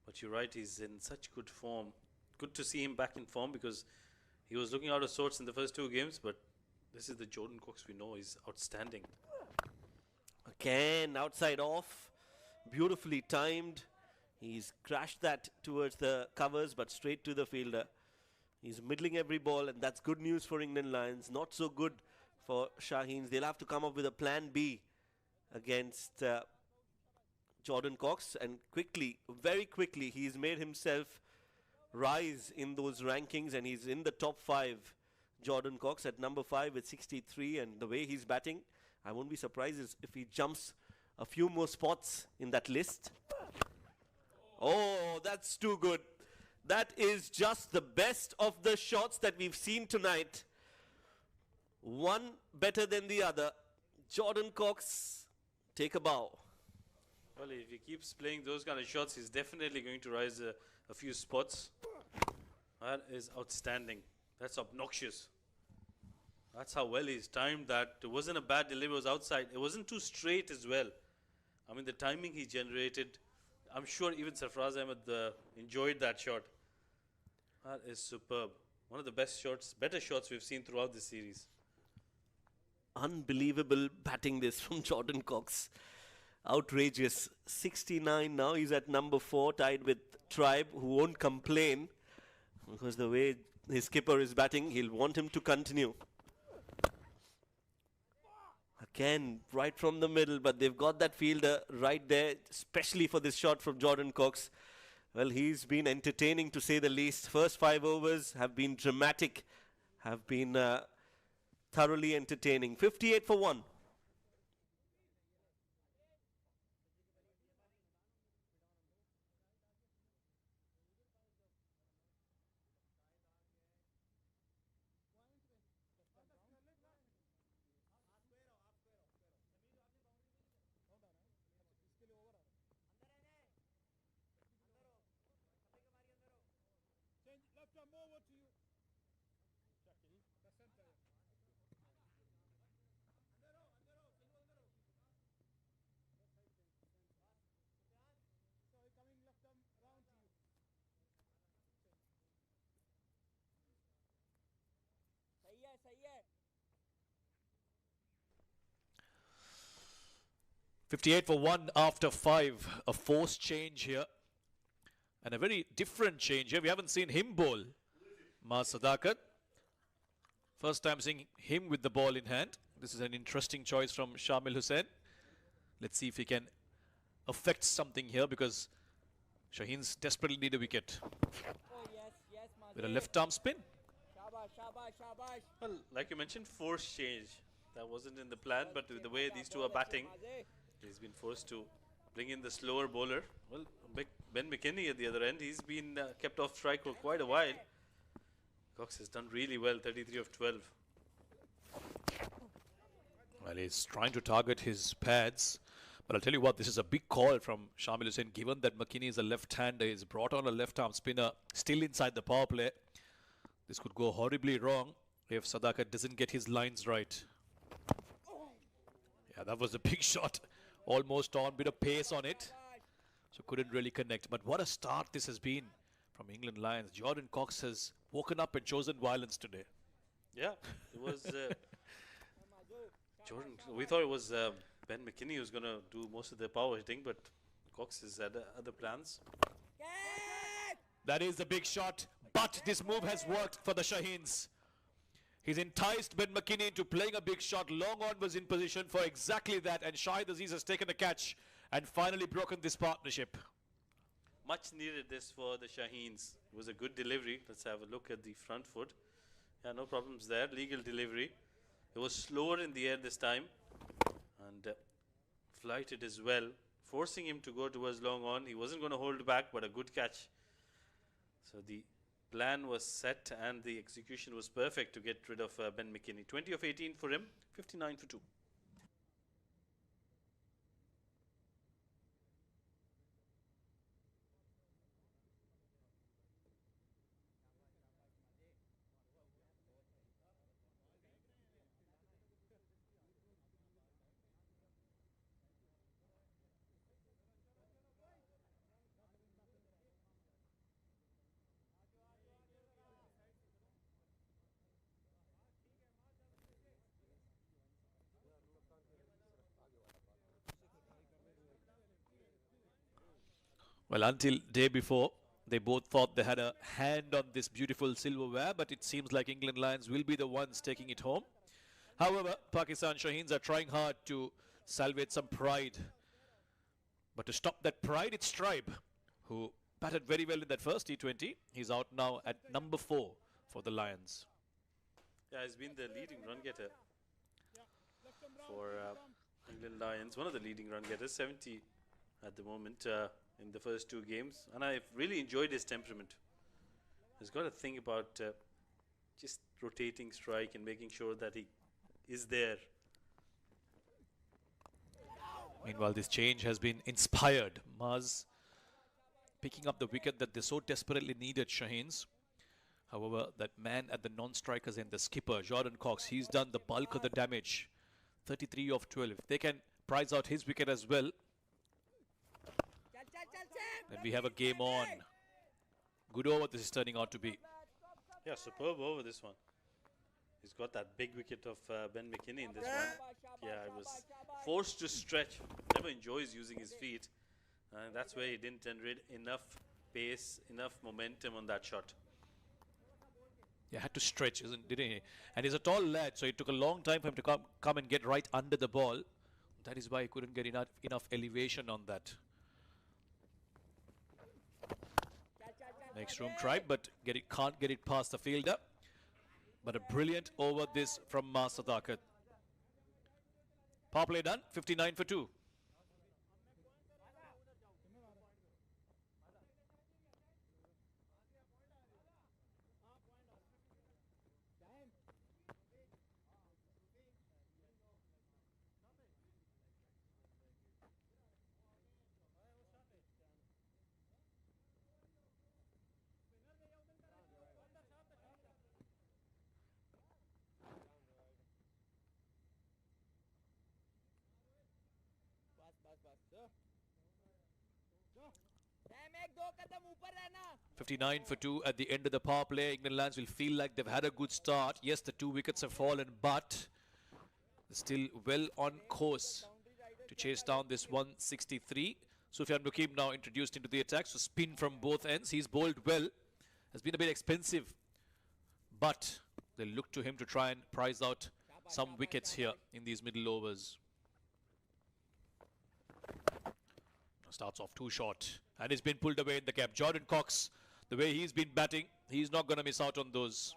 But you're right, he's in such good form. Good to see him back in form, because he was looking out of sorts in the first 2 games, but this is the Jordan Cox we know. He's outstanding. Again, outside off. Beautifully timed. He's crashed that towards the covers, but straight to the fielder. He's middling every ball, and that's good news for England Lions. Not so good for Shaheens. They'll have to come up with a plan B against Jordan Cox, and quickly, very quickly, he's made himself rise in those rankings, and he's in the top 5. Jordan Cox at number 5 with 63, and the way he's batting, I won't be surprised if he jumps a few more spots in that list. Oh, that's too good. That is just the best of the shots that we've seen tonight. One better than the other. Jordan Cox, take a bow. Well, if he keeps playing those kind of shots, he's definitely going to rise a few spots. That is outstanding. That's obnoxious. That's how well he's timed that. It wasn't a bad delivery, it was outside. It wasn't too straight as well. I mean, the timing he generated, I'm sure even Sarfraz Ahmed enjoyed that shot. That is superb. One of the best shots, better shots we've seen throughout the series. Unbelievable batting this from Jordan Cox. Outrageous. 69 now. He's at number 4, tied with Tribe, who won't complain because the way his skipper is batting, he'll want him to continue. Again, right from the middle, but they've got that fielder right there, especially for this shot from Jordan Cox. Well, he's been entertaining to say the least. First 5 overs have been dramatic, have been thoroughly entertaining. 58 for 1. Left arm over to you. The center. So coming left arm round to you. सही है 58 for 1 after 5. A forced change here. And a very different change here. We haven't seen him bowl. Sadaqat. First time seeing him with the ball in hand. This is an interesting choice from Shamil Hussain. Let's see if he can affect something here, because Shaheens desperately need a wicket. With a left arm spin. Well, like you mentioned, forced change. That wasn't in the plan, but with the way these two are batting, he's been forced to bring in the slower bowler. Well, Ben McKinney at the other end, he's been kept off strike for quite a while. Cox has done really well, 33 of 12. Well, he's trying to target his pads. But I'll tell you what, this is a big call from Shamil Hussain, given that McKinney is a left-hander. He's brought on a left-arm spinner, still inside the power play. This could go horribly wrong if Sadaqat doesn't get his lines right. Yeah, that was a big shot. Almost on, bit of pace on it. So couldn't really connect. But what a start this has been from England Lions. Jordan Cox has woken up and chosen violence today. Yeah, it was Jordan. We thought it was Ben McKinney who's going to do most of the power hitting, but Cox has had other plans. That is the big shot, but this move has worked for the Shaheens. He's enticed Ben McKinney into playing a big shot. Long on was in position for exactly that, and Shahid Aziz has taken a catch and finally broken this partnership. Much needed this for the Shaheens. It was a good delivery. Let's have a look at the front foot. Yeah, no problems there. Legal delivery. It was slower in the air this time, and flighted as well, forcing him to go towards long on. He wasn't going to hold back, but a good catch. So the plan was set and the execution was perfect to get rid of Ben McKinney. 20 of 18 for him, 59 for 2. Well, until day before, they both thought they had a hand on this beautiful silverware, but it seems like England Lions will be the ones taking it home. However, Pakistan Shaheens are trying hard to salvage some pride But to stop that pride, it's Tribe, who batted very well in that first T20. He's out now at number 4 for the Lions. Yeah, he's been the leading run getter for England Lions. One of the leading run getters, 70 at the moment in the first 2 games. And I've really enjoyed his temperament. He's got to think about just rotating strike and making sure that he is there. Meanwhile, this change has been inspired. Maz picking up the wicket that they so desperately needed, Shaheens. However, that man at the non-strikers end, the skipper, Jordan Cox, he's done the bulk of the damage. 33 of 12. If they can prize out his wicket as well, then we have a game on. Good over this is turning out to be. Yeah, superb over this one. He's got that big wicket of Ben McKinney in this one. Yeah, he was forced to stretch. Never enjoys using his feet. And that's where he didn't generate enough pace, enough momentum on that shot. Yeah, had to stretch, didn't he? And he's a tall lad, so it took a long time for him to come and get right under the ball. That is why he couldn't get enough elevation on that. Next room tried, but can't get it past the fielder. But a brilliant over this from Sadaqat. Power play done, 59 for 2. बस 59 for 2 at the end of the power play. England Lions will feel like they've had a good start. Yes, the 2 wickets have fallen, but still well on course to chase down this 163. Sufyan Mukim now introduced into the attack, so spin from both ends. He's bowled well. Has been a bit expensive, but they look to him to try and prize out some wickets here in these middle overs. Starts off too short and he's been pulled away in the gap. Jordan Cox, the way he's been batting, he's not going to miss out on those.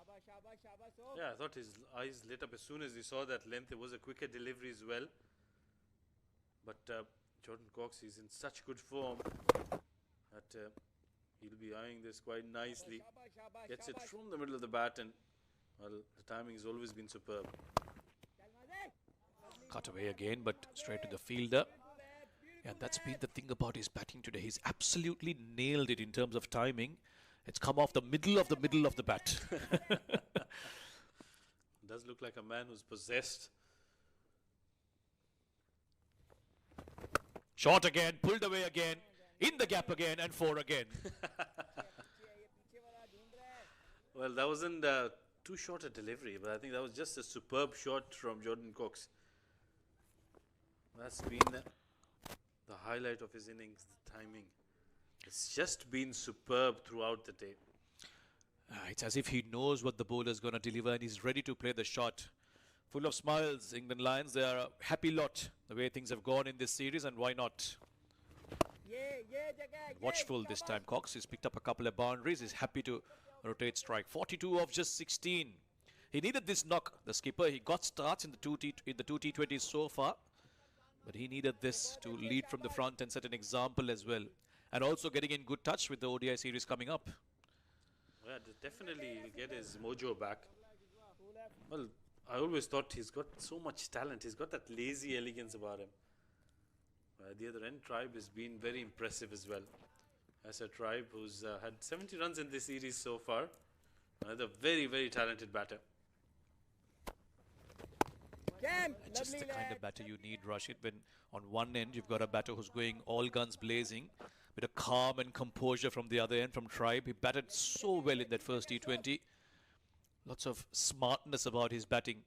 Yeah, I thought his eyes lit up as soon as he saw that length. It was a quicker delivery as well. But Jordan Cox is in such good form that he'll be eyeing this quite nicely. Gets it from the middle of the bat, and well, the timing has always been superb. Cut away again, but straight to the fielder. Yeah, that's been the thing about his batting today. He's absolutely nailed it in terms of timing. It's come off the middle of the bat. Does look like a man who's possessed. Short again, pulled away again, in the gap again, and 4 again. Well, that wasn't too short a delivery, but I think that was just a superb shot from Jordan Cox. That's been the highlight of his innings, the timing. It's just been superb throughout the day. It's as if he knows what the bowler is going to deliver and he's ready to play the shot. Full of smiles, England Lions. They are a happy lot the way things have gone in this series, and why not? Watchful this time. Cox has picked up a couple of boundaries. He's happy to rotate strike. 42 of just 16. He needed this knock. The skipper, he got starts in the two T20s so far, but he needed this to lead from the front and set an example as well. And also getting in good touch with the ODI series coming up. Yeah, definitely he'll get his mojo back. Well, I always thought he's got so much talent. He's got that lazy elegance about him. The other end, Tribe has been very impressive as well. As a Tribe who's had 70 runs in this series so far. Another very, very talented batter. Just the kind of batter you need, Rashid, when on one end you've got a batter who's going all guns blazing with a calm and composure from the other end from Tribe. He batted so well in that first T20. Lots of smartness about his batting.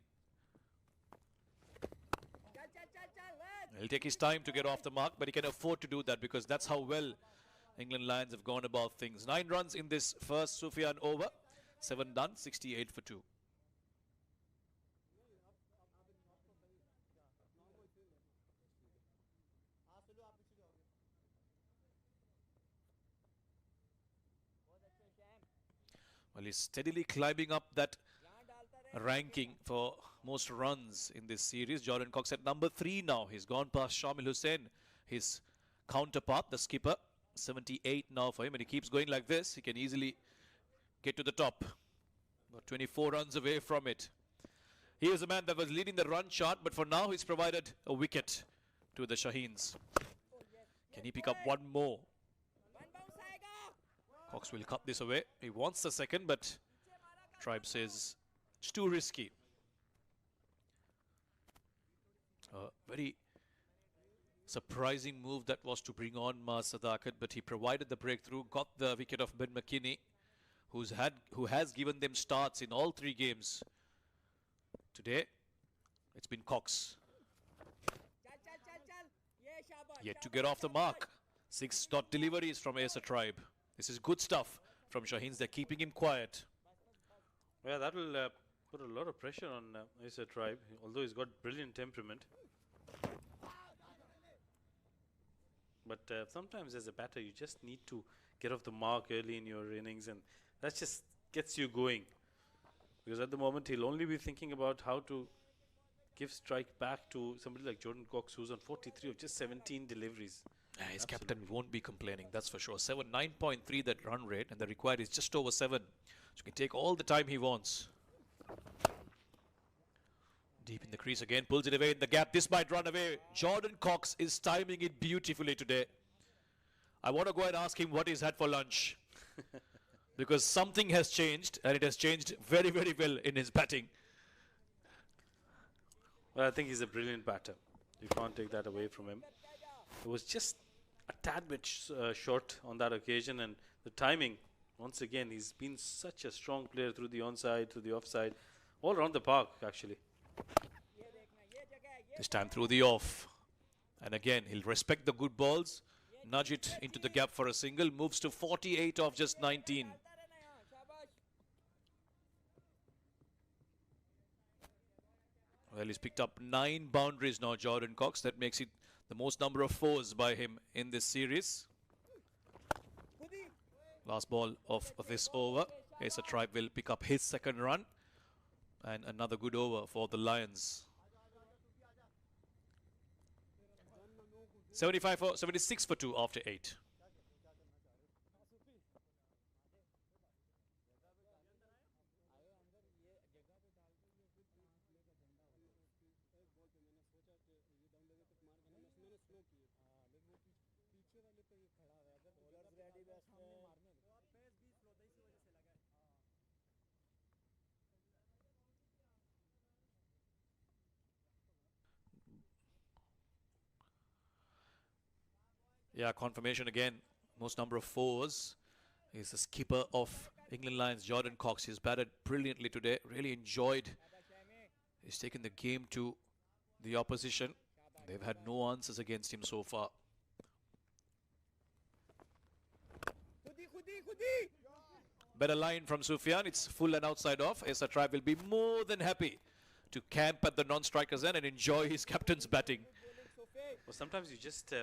He'll take his time to get off the mark, but he can afford to do that because that's how well England Lions have gone about things. 9 runs in this first Sufyan over. 7 done, 68 for 2. Well, he's steadily climbing up that ranking for most runs in this series. Jordan Cox at number 3 now. He's gone past Shamil Hussain, his counterpart, the skipper. 78 now for him, and he keeps going like this. He can easily get to the top. About 24 runs away from it. He is a man that was leading the run chart, but for now he's provided a wicket to the Shaheens. Can he pick up one more? Cox will cut this away. He wants the second, but Tribe says it's too risky. A very surprising move that was to bring on Sadaqat, but he provided the breakthrough, got the wicket of Ben McKinney, who has given them starts in all 3 games. Today, it's been Cox. Yet to get off the mark. 6 dot deliveries from Acer Tribe. This is good stuff from Shaheens. They're keeping him quiet. Yeah, that will put a lot of pressure on Acer Tribe, although he's got brilliant temperament. But sometimes as a batter, you just need to get off the mark early in your innings, and that just gets you going. Because at the moment, he'll only be thinking about how to give strike back to somebody like Jordan Cox, who's on 43 of just 17 deliveries. Yeah, his captain won't be complaining, that's for sure. 9.3 that run rate, and the required is just over 7. So he can take all the time he wants. Deep in the crease again, pulls it away in the gap. This might run away. Jordan Cox is timing it beautifully today. I want to go and ask him what he's had for lunch. Because something has changed, and it has changed very, very well in his batting. Well, I think he's a brilliant batter. You can't take that away from him. It was just a tad bit short on that occasion, and the timing, once again, he's been such a strong player through the onside, through the offside, all around the park, actually. This time through the off. And again, he'll respect the good balls, nudge it into the gap for a single, moves to 48 of just 19. Well, he's picked up 9 boundaries now, Jordan Cox. That makes it the most number of 4s by him in this series. Last ball of this over. Acer Tribe will pick up his 2nd run. And another good over for the Lions. 76 for 2 after 8. Yeah, confirmation again. Most number of 4s is the skipper of England Lions, Jordan Cox. He's batted brilliantly today. Really enjoyed. He's taken the game to the opposition. They've had no answers against him so far. Better line from Sufyan. It's full and outside off. Acer Tribe will be more than happy to camp at the non-striker's end and enjoy his captain's batting. Well, sometimes you just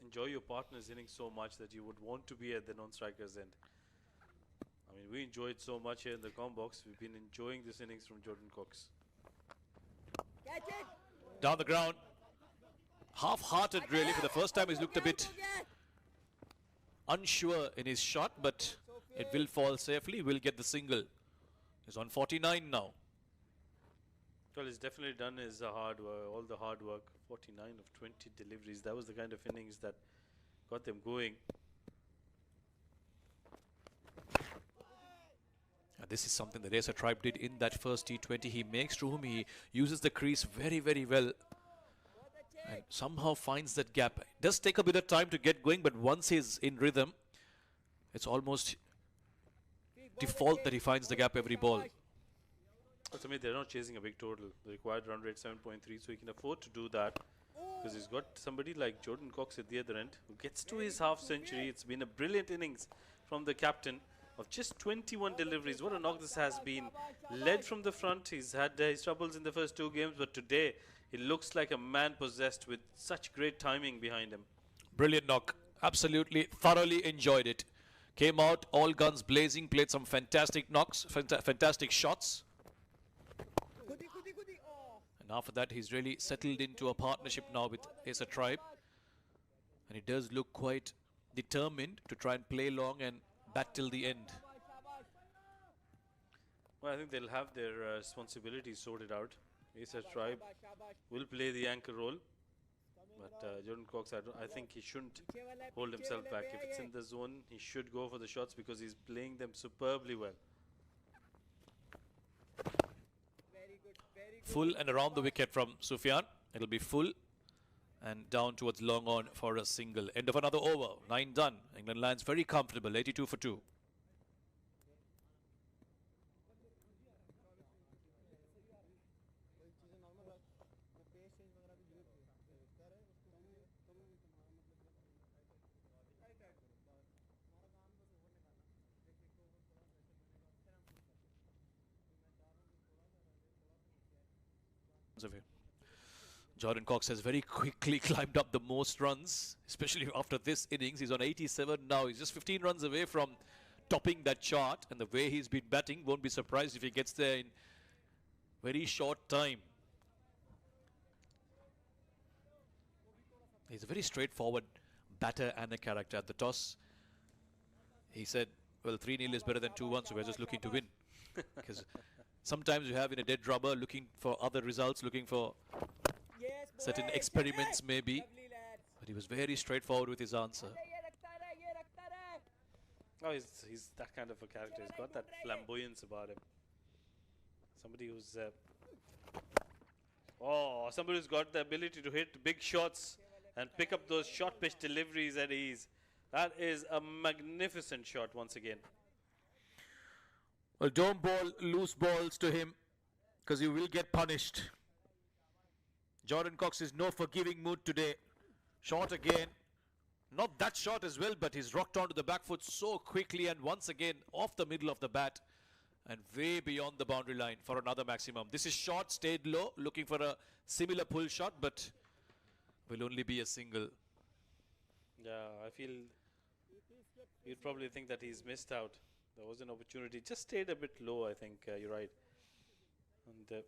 enjoy your partner's innings so much that you would want to be at the non-striker's end. I mean, we enjoyed so much here in the com box. We've been enjoying this innings from Jordan Cox. Down the ground. Half-hearted, really. For the first time, he's looked a bit unsure in his shot, but it will fall safely. We'll get the single. He's on 49 now. Well, he's definitely done his hard work, all the hard work. 49 of 20 deliveries. That was the kind of innings that got them going. And this is something that Acer Tribe did in that first T20. He makes room. He uses the crease very, very well. And somehow finds that gap. It does take a bit of time to get going, but once he's in rhythm, it's almost default that he finds the gap every ball. To me, they're not chasing a big total. The required run rate 7.3, so he can afford to do that because he's got somebody like Jordan Cox at the other end who gets to his half century. It's been a brilliant innings from the captain of just 21 deliveries. What a knock this has been. Led from the front. He's had his troubles in the first 2 games, but today he looks like a man possessed with such great timing behind him. Brilliant knock. Absolutely thoroughly enjoyed it. Came out, all guns blazing, played some fantastic knocks, fantastic shots. And after that, he's really settled into a partnership now with Acer Tribe. And he does look quite determined to try and play long and bat till the end. Well, I think they'll have their responsibilities sorted out. Acer Tribe will play the anchor role. But Jordan Cox, I think he shouldn't hold himself back. If it's in the zone, he should go for the shots because he's playing them superbly well. Full and around the wicket from Sufyan. It'll be full and down towards long on for a single. End of another over. 9 done. England Lions very comfortable. 82 for 2. Jordan Cox has very quickly climbed up the most runs, especially after this innings. He's on 87 now. He's just 15 runs away from topping that chart, and the way he's been batting, won't be surprised if he gets there in very short time. He's a very straightforward batter and a character. At the toss, he said, well, 3-0 is better than 2-1, so we're just looking to win. Because sometimes you have in a dead rubber looking for other results, looking for certain experiments maybe, but he was very straightforward with his answer. Oh, he's that kind of a character. He's got that flamboyance about him. Somebody who's somebody who's got the ability to hit big shots and pick up those short pitch deliveries at ease. That is a magnificent shot once again. Well, don't bowl loose balls to him because you will get punished. Jordan Cox is no forgiving mood today. Short again. Not that short as well, but he's rocked onto the back foot so quickly and once again off the middle of the bat and way beyond the boundary line for another maximum. This is short, stayed low, looking for a similar pull shot, but will only be a single. Yeah, I feel you'd probably think that he's missed out. There was an opportunity, just stayed a bit low, I think. You're right. And the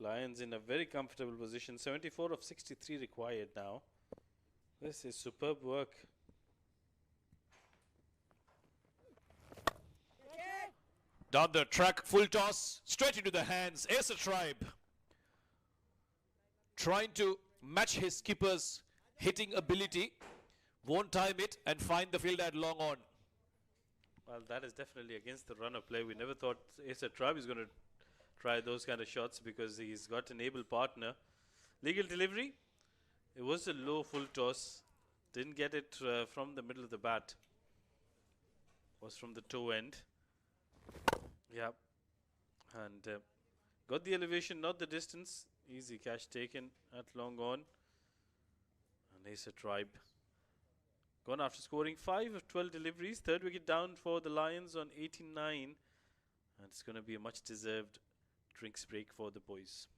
Lions in a very comfortable position. 74 of 63 required now. This is superb work. Down the track, full toss, straight into the hands. Acer Tribe trying to match his skipper's hitting ability. Won't time it and find the fielder at long on. Well, that is definitely against the run of play. We never thought Acer Tribe is going to try those kind of shots because he's got an able partner. Legal delivery. It was a low full toss. Didn't get it from the middle of the bat. Was from the toe end. Yeah. And got the elevation, not the distance. Easy catch taken at long on. And Acer Tribe gone after scoring 5 of 12 deliveries. Third wicket down for the Lions on 89. And it's going to be a much deserved drinks break for the boys.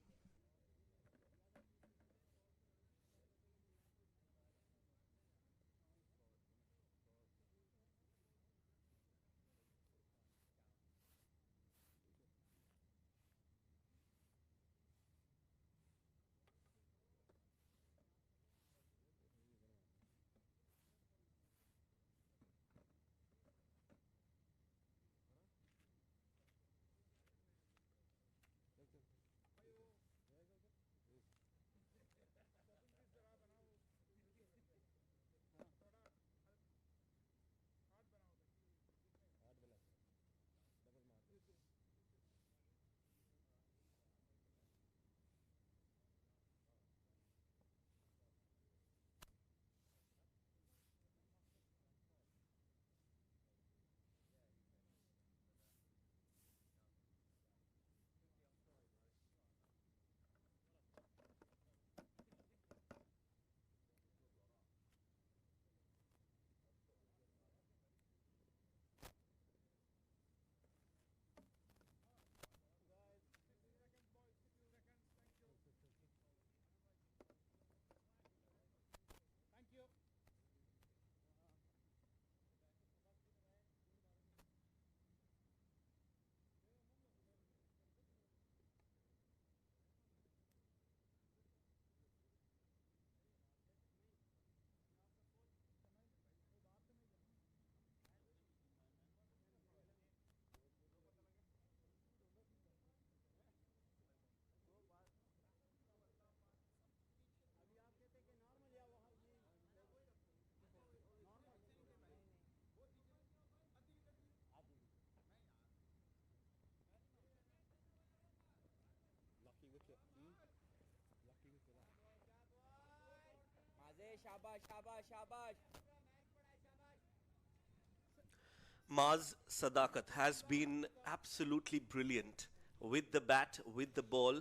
Maz Sadaqat has been absolutely brilliant with the bat, with the ball,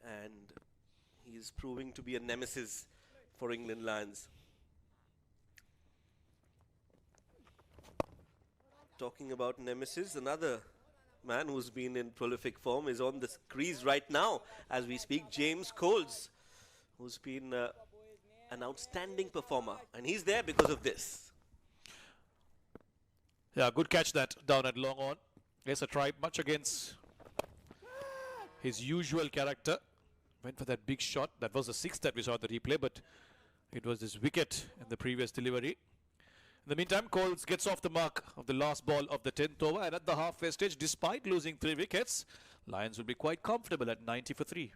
and he is proving to be a nemesis for England Lions. Talking about nemesis, another man who's been in prolific form is on the crease right now as we speak, James Coles, who's been an outstanding performer, and he's there because of this. Yeah, good catch that down at long on. Yes, a try much against his usual character. Went for that big shot. That was the sixth that we saw at the replay, but it was this wicket in the previous delivery. In the meantime, Coles gets off the mark of the last ball of the 10th over, and at the halfway stage, despite losing 3 wickets, Lions will be quite comfortable at 90 for 3.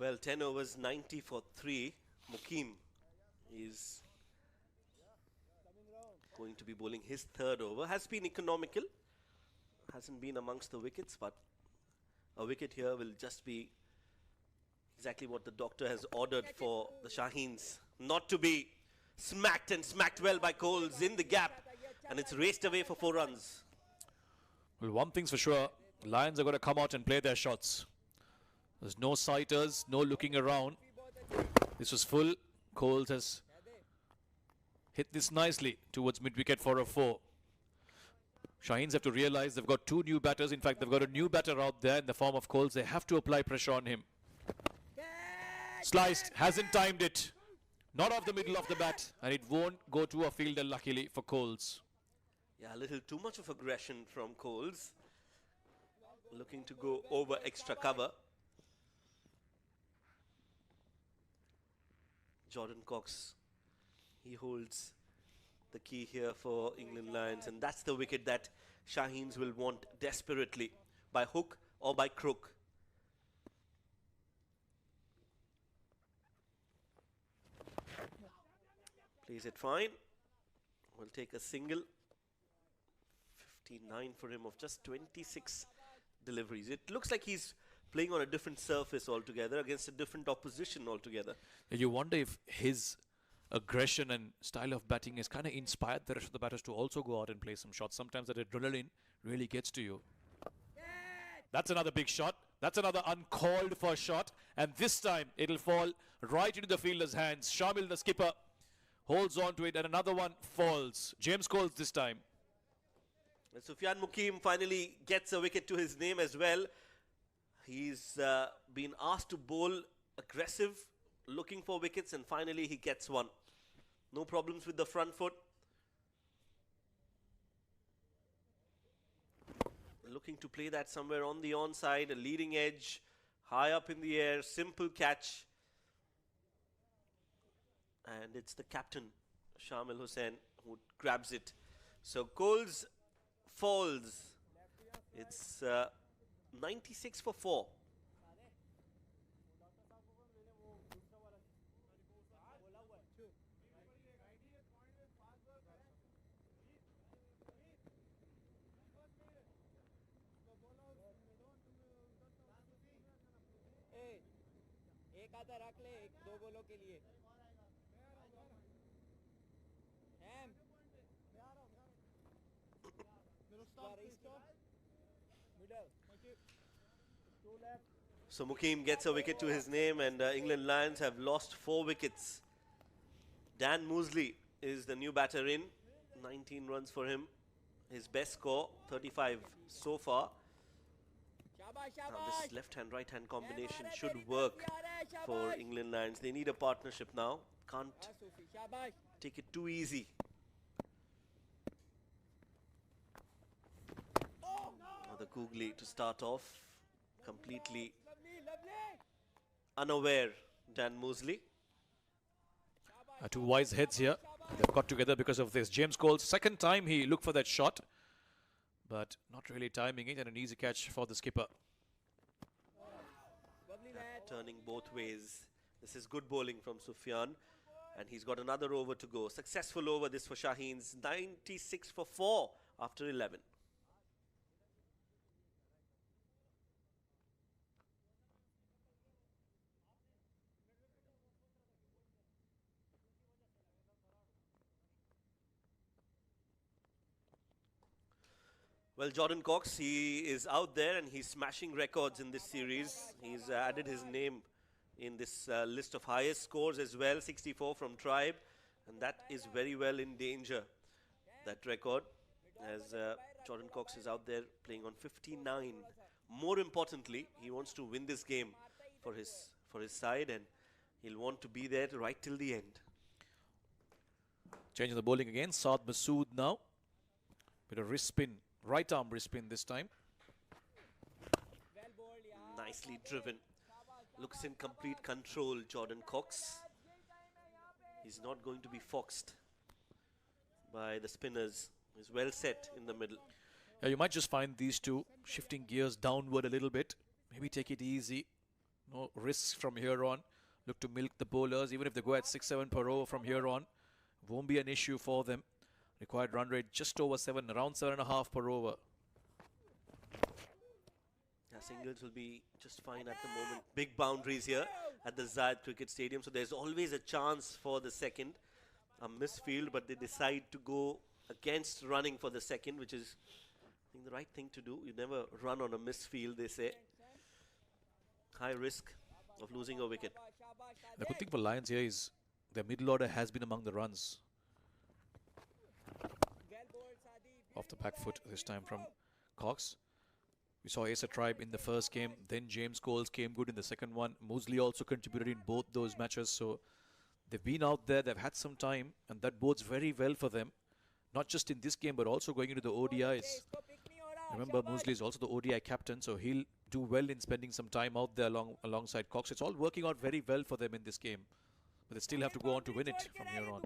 Well, 10 overs, 90 for 3. Mukim is going to be bowling his 3rd over. Has been economical. Hasn't been amongst the wickets, but a wicket here will just be exactly what the doctor has ordered for the Shaheens. Not to be smacked, and smacked well by Coles in the gap. And it's raced away for 4 runs. Well, one thing's for sure, the Lions are going to come out and play their shots. There's no sighters, no looking around. This was full. Coles has hit this nicely towards mid-wicket for a 4. Shaheens have to realize they've got 2 new batters. In fact, they've got a new batter out there in the form of Coles. They have to apply pressure on him. Sliced, hasn't timed it. Not off the middle of the bat, and it won't go to a fielder, luckily, for Coles. Yeah, a little too much of aggression from Coles. Looking to go over extra cover. Jordan Cox, he holds the key here for England Lions, and that's the wicket that Shaheens will want desperately, by hook or by crook. Plays it fine. Will take a single. 59 for him of just 26 deliveries. It looks like he's playing on a different surface altogether, against a different opposition altogether. You wonder if his aggression and style of batting has kind of inspired the rest of the batters to also go out and play some shots. Sometimes that adrenaline really gets to you. That's another big shot. That's another uncalled for shot. And this time it'll fall right into the fielder's hands. Shamil, the skipper, holds on to it, and another one falls. James Coles this time. And Sufyan Mukim finally gets a wicket to his name as well. He's been asked to bowl aggressive, looking for wickets, and finally he gets one. No problems with the front foot. Looking to play that somewhere on the onside, a leading edge, high up in the air, simple catch. And it's the captain, Shamil Hussain, who grabs it. So Coles falls. It's 96 for 4. एक आधा रख ले, 2 बॉलों के लिए। So Mukim gets a wicket to his name, and England Lions have lost 4 wickets. Dan Mosley is the new batter in. 19 runs for him. His best score, 35 so far. Now this left-hand, right-hand combination should work for England Lions. They need a partnership now. Can't take it too easy. the googly to start off. Completely unaware, Dan Mosley. Two wise heads here. They've got together because of this. James Cole's second time he looked for that shot, but not really timing it, and an easy catch for the skipper. Turning both ways. This is good bowling from Sufyan, and he's got another over to go. Successful over this for Shaheens. 96 for 4 after 11. Well, Jordan Cox, he is out there and he's smashing records in this series. He's added his name in this list of highest scores as well, 64 from Tribe, and that is very well in danger, that record, as Jordan Cox is out there playing on 59. More importantly, he wants to win this game for his side, and he'll want to be there right till the end. Changing the bowling again, Saad Masood now. Bit of wrist spin. Right arm wrist spin this time. Nicely driven. Looks in complete control, Jordan Cox. He's not going to be foxed by the spinners. He's well set in the middle. Yeah, you might just find these two shifting gears downward a little bit. Maybe take it easy. No risks from here on. Look to milk the bowlers. Even if they go at 6-7 per over from here on, won't be an issue for them. Required run rate just over 7, around 7.5 per over. Yeah, singles will be just fine at the moment. Big boundaries here at the ZN1K Cricket Stadium, so there's always a chance for the second. A misfield, but they decide to go against running for the second, which is, I think, the right thing to do. You never run on a misfield, they say. High risk of losing a wicket. The good thing for Lions here is their middle order has been among the runs. Off the back foot this time from Cox. We saw Asa Tribe in the first game, then James Coles came good in the second one. Mosley also contributed in both those matches, so they've been out there, they've had some time, and that bodes very well for them. Not just in this game, but also going into the ODIs. Remember, Mosley is also the ODI captain, so he'll do well in spending some time out there alongside Cox. It's all working out very well for them in this game, but they still have to go on to win it from here on.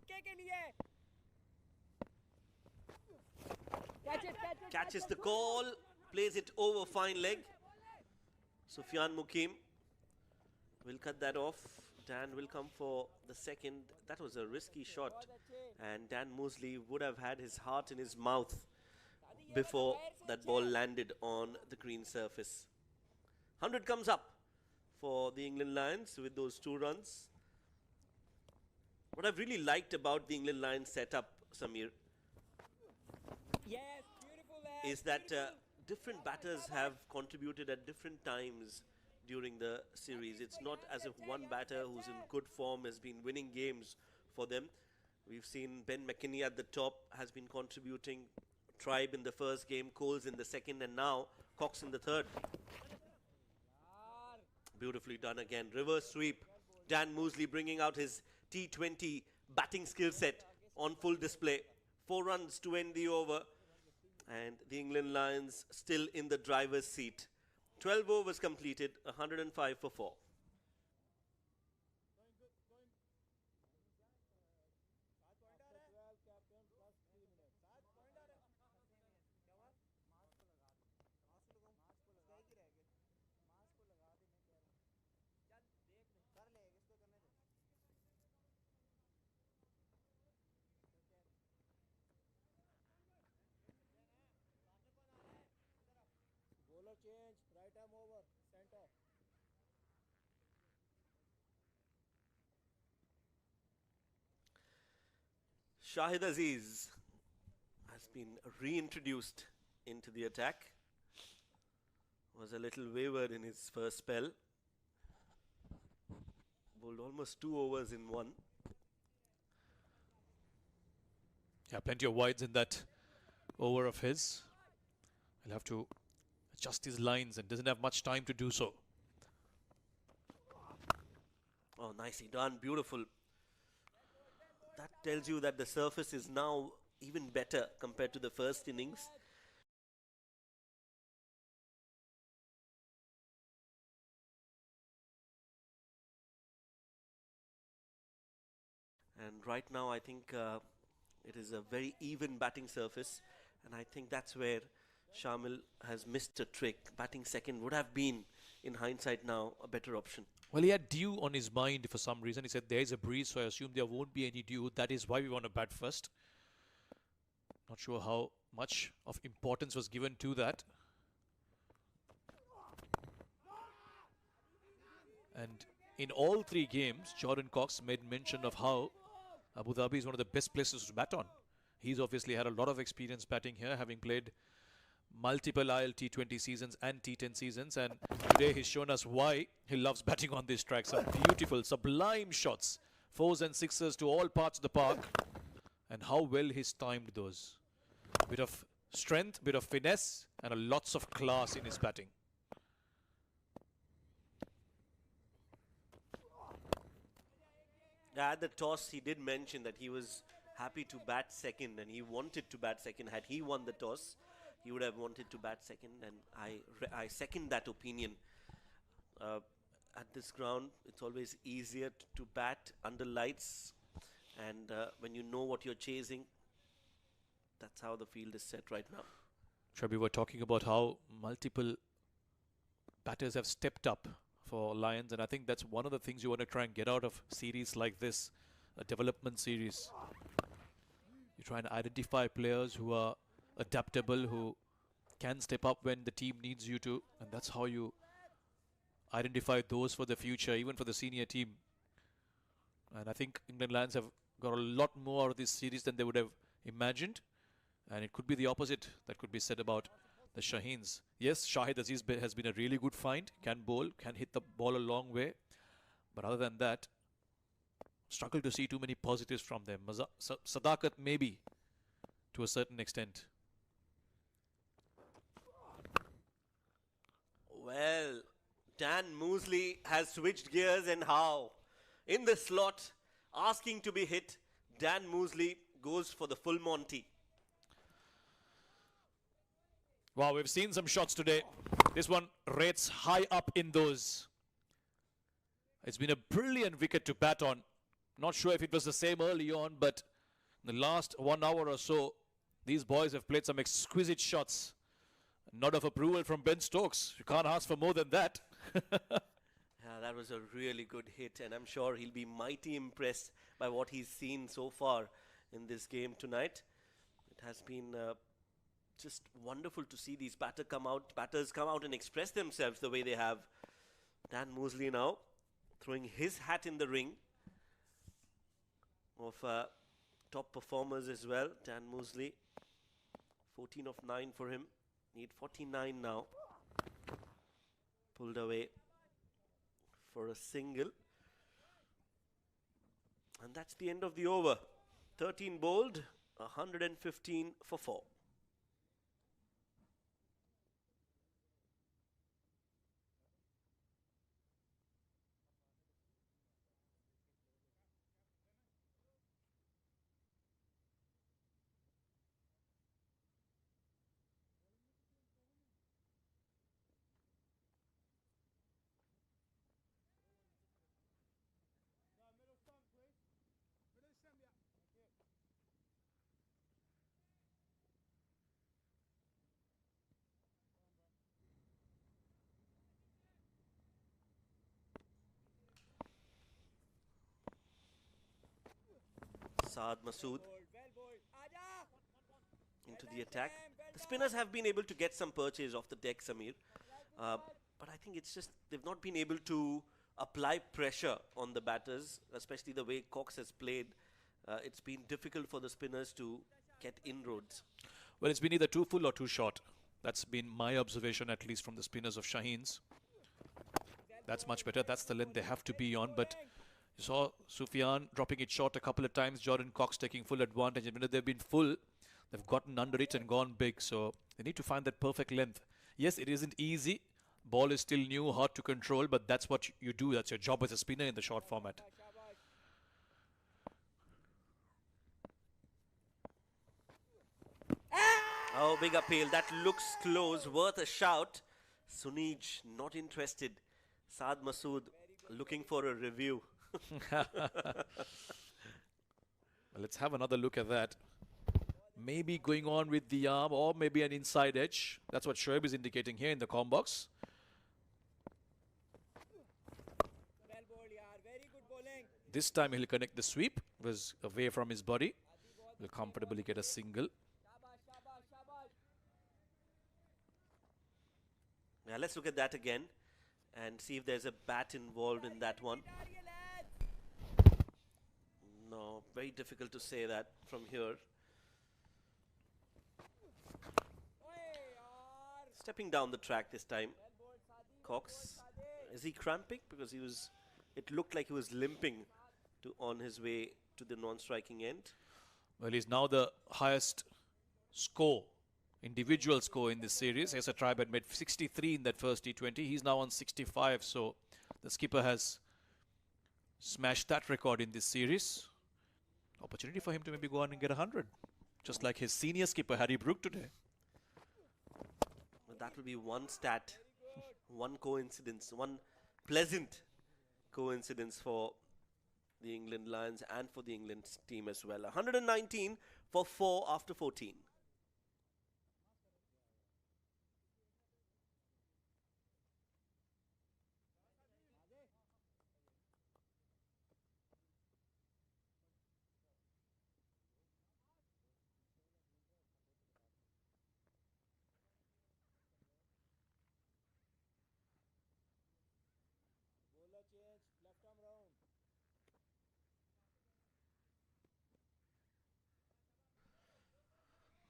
Catches the call, plays it over fine leg. Sufyan Mukim will cut that off. Dan will come for the second. That was a risky shot, and Dan Mosley would have had his heart in his mouth before that ball landed on the green surface. 100 comes up for the England Lions with those 2 runs. What I've really liked about the England Lions setup, Samir, is that different batters have contributed at different times during the series. It's not as if one batter who's in good form has been winning games for them. We've seen Ben McKinney at the top has been contributing, Tribe in the first game, Coles in the second, and now Cox in the third. Beautifully done again. Reverse sweep. Dan Mosley bringing out his T20 batting skill set on full display. 4 runs to end the over, and the England Lions still in the driver's seat. 12 overs completed, 105 for 4. Change, right arm over, center. Shahid Aziz has been reintroduced into the attack. Was a little wayward in his first spell. Bowled almost 2 overs in 1. Yeah, plenty of wides in that over of his. He'll have to adjust his lines and doesn't have much time to do so. Oh, nicely done. Beautiful. That tells you that the surface is now even better compared to the first innings. And right now, I think it is a very even batting surface. And I think that's where Shamil has missed a trick. Batting second would have been, in hindsight now, a better option. Well, he had dew on his mind for some reason. He said there's a breeze, so I assume there won't be any dew. That is why we want to bat first. Not sure how much of importance was given to that. And in all three games, Jordan Cox made mention of how Abu Dhabi is one of the best places to bat on. He's obviously had a lot of experience batting here, having played multiple IL T20 seasons and T10 seasons, and today he's shown us why he loves batting on this track. Some beautiful, sublime shots, fours and sixes to all parts of the park, and how well he's timed those. Bit of strength, bit of finesse, and lots of class in his batting. At the toss, he did mention that he was happy to bat second, and he wanted to bat second. Had he won the toss, he would have wanted to bat second, and I second that opinion. At this ground, it's always easier to bat under lights, and when you know what you're chasing, that's how the field is set right now. We were talking about how multiple batters have stepped up for Lions, and I think that's one of the things you want to try and get out of series like this, a development series. You try and identify players who are adaptable, who can step up when the team needs you to, and that's how you identify those for the future, even for the senior team. And I think England Lions have got a lot more out of this series than they would have imagined, and it could be the opposite that could be said about the Shaheens. Yes, Shahid Aziz has been a really good find, can bowl, can hit the ball a long way, but other than that, struggle to see too many positives from them. Sadaqat maybe, to a certain extent. Well, Dan Mosley has switched gears, and how? In the slot, asking to be hit, Dan Mosley goes for the full Monty. Wow, we've seen some shots today. This one rates high up in those. It's been a brilliant wicket to bat on. Not sure if it was the same early on, but in the last 1 hour or so, these boys have played some exquisite shots. Nod of approval from Ben Stokes. You can't ask for more than that. Yeah, that was a really good hit, and I'm sure he'll be mighty impressed by what he's seen so far in this game tonight. It has been just wonderful to see these batters come out and express themselves the way they have. Dan Mosley now throwing his hat in the ring of top performers as well. Dan Mosley, 14 of 9 for him. Need 49 now. Pulled away for a single. And that's the end of the over. 13 bowled, 115 for 4. Saad Masood into the attack. The spinners have been able to get some purchase off the deck, Samir. But I think it's just they've not been able to apply pressure on the batters, especially the way Cox has played. It's been difficult for the spinners to get inroads. Well, it's been either too full or too short. That's been my observation, at least from the spinners of Shaheens. That's much better. That's the length they have to be on. But you saw Sufyan dropping it short a couple of times. Jordan Cox taking full advantage. And when they've been full, they've gotten under it and gone big. So they need to find that perfect length. Yes, it isn't easy. Ball is still new, hard to control, but that's what you do. That's your job as a spinner in the short format. Oh, big appeal. That looks close, worth a shout. Sunij not interested. Saad Masood looking for a review. Let's have another look at that. Maybe going on with the arm or maybe an inside edge. That's what Shoaib is indicating here in the comm box. This time he'll connect the sweep. Was away from his body. Will comfortably get a single. Yeah, let's look at that again and see if there's a bat involved in that one. No, very difficult to say that from here. Stepping down the track this time, Cox. Is he cramping? Because it looked like he was limping on his way to the non-striking end. Well, he's now the highest score, individual score in this series. As a tribe had made 63 in that first T20. He's now on 65. So the skipper has smashed that record in this series. Opportunity for him to maybe go on and get 100. Just like his senior skipper, Harry Brook, today. Well, that will be one stat, one coincidence, one pleasant coincidence for the England Lions and for the England team as well. 119 for 4 after 14.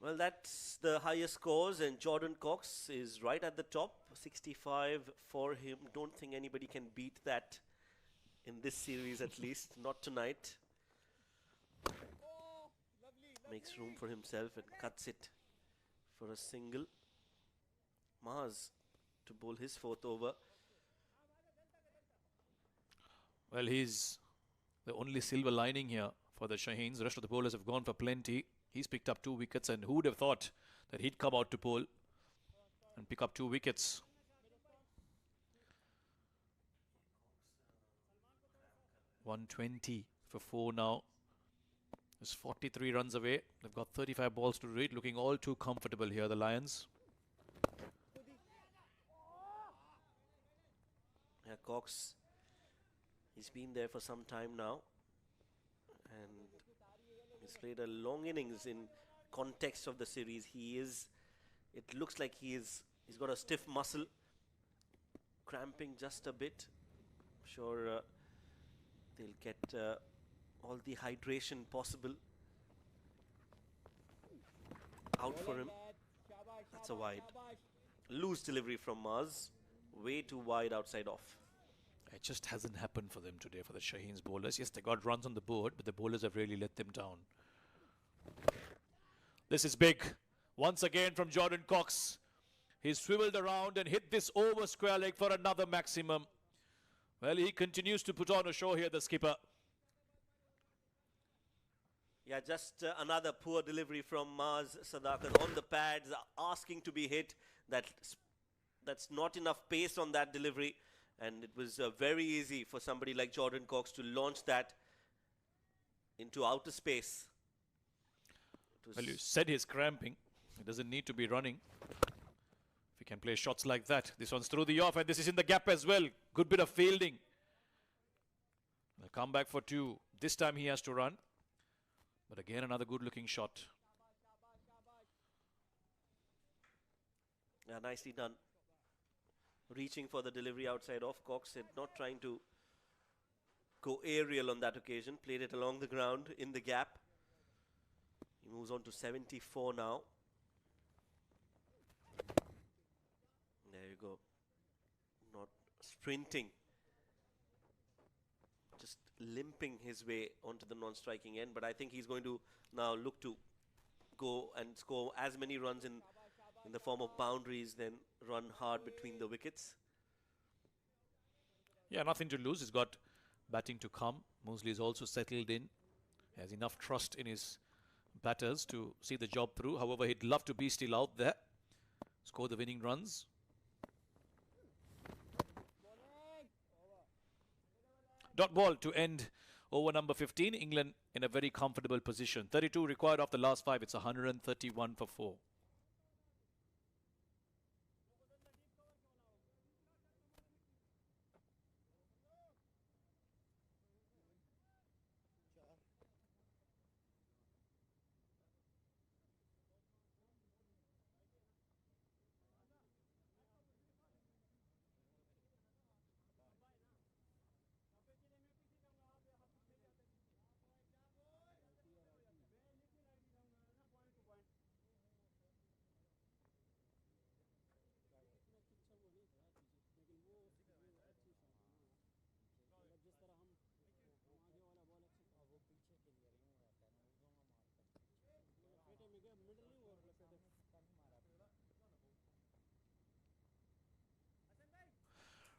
Well, that's the highest scores, and Jordan Cox is right at the top, 65 for him. Don't think anybody can beat that in this series, at least not tonight. Makes room for himself and cuts it for a single. Mars to bowl his 4th over. Well, he's the only silver lining here for the Shaheens. The rest of the bowlers have gone for plenty. He's picked up 2 wickets, and who would have thought that he'd come out to bowl and pick up 2 wickets. $120 for 4 now. There's 43 runs away. They've got 35 balls to read. Looking all too comfortable here, the Lions. Yeah, Cox, he's been there for some time now, and he's played a long innings in context of the series. It looks like he's got a stiff muscle, cramping just a bit. I'm sure they'll get all the hydration possible out for him. That's a wide. Loose delivery from Mars. Way too wide outside off. It just hasn't happened for them today, for the Shaheens bowlers. Yes, they got runs on the board, but the bowlers have really let them down. This is big. Once again from Jordan Cox. He's swiveled around and hit this over square leg for another maximum. Well, he continues to put on a show here, the skipper. Yeah, just another poor delivery from Mars Sadaqat on the pads, asking to be hit. That's not enough pace on that delivery. And it was very easy for somebody like Jordan Cox to launch that into outer space. Well, you said he's cramping. He doesn't need to be running. If he can play shots like that. This one's through the off, and this is in the gap as well. Good bit of fielding. They'll come back for 2. This time he has to run. But again, another good-looking shot. Yeah, nicely done. Reaching for the delivery outside off. Cox not trying to go aerial on that occasion. Played it along the ground in the gap. He moves on to 74 now. There you go. Not sprinting. Just limping his way onto the non-striking end. But I think he's going to now look to go and score as many runs in the form of boundaries, then run hard between the wickets. Yeah, nothing to lose. He's got batting to come. Mosley is also settled in. He has enough trust in his batters to see the job through. However, he'd love to be still out there, score the winning runs. Dot ball to end Over number 15, England in a very comfortable position. 32 required off the last 5. It's 131 for 4.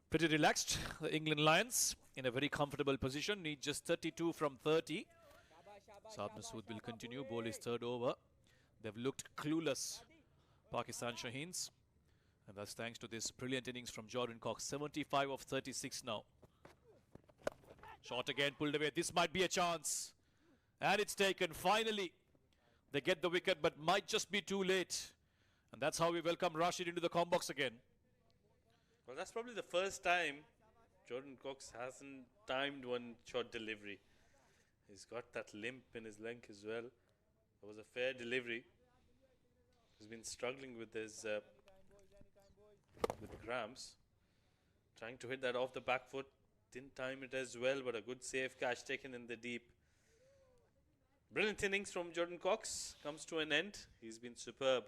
Pretty relaxed, the England Lions in a very comfortable position. Need just 32 from 30. Saad Masood will continue, bowl his third over. They've looked clueless, Pakistan Shaheens. And that's thanks to this brilliant innings from Jordan Cox. 75 of 36 now. Shot again, pulled away. This might be a chance. And it's taken. Finally, they get the wicket, but might just be too late. And that's how we welcome Rashid into the combox again. Well, that's probably the first time Jordan Cox hasn't timed one shot delivery. He's got that limp in his leg as well. It was a fair delivery. He's been struggling with his with cramps. Trying to hit that off the back foot. Didn't time it as well, but a good safe catch taken in the deep. Brilliant innings from Jordan Cox comes to an end. He's been superb.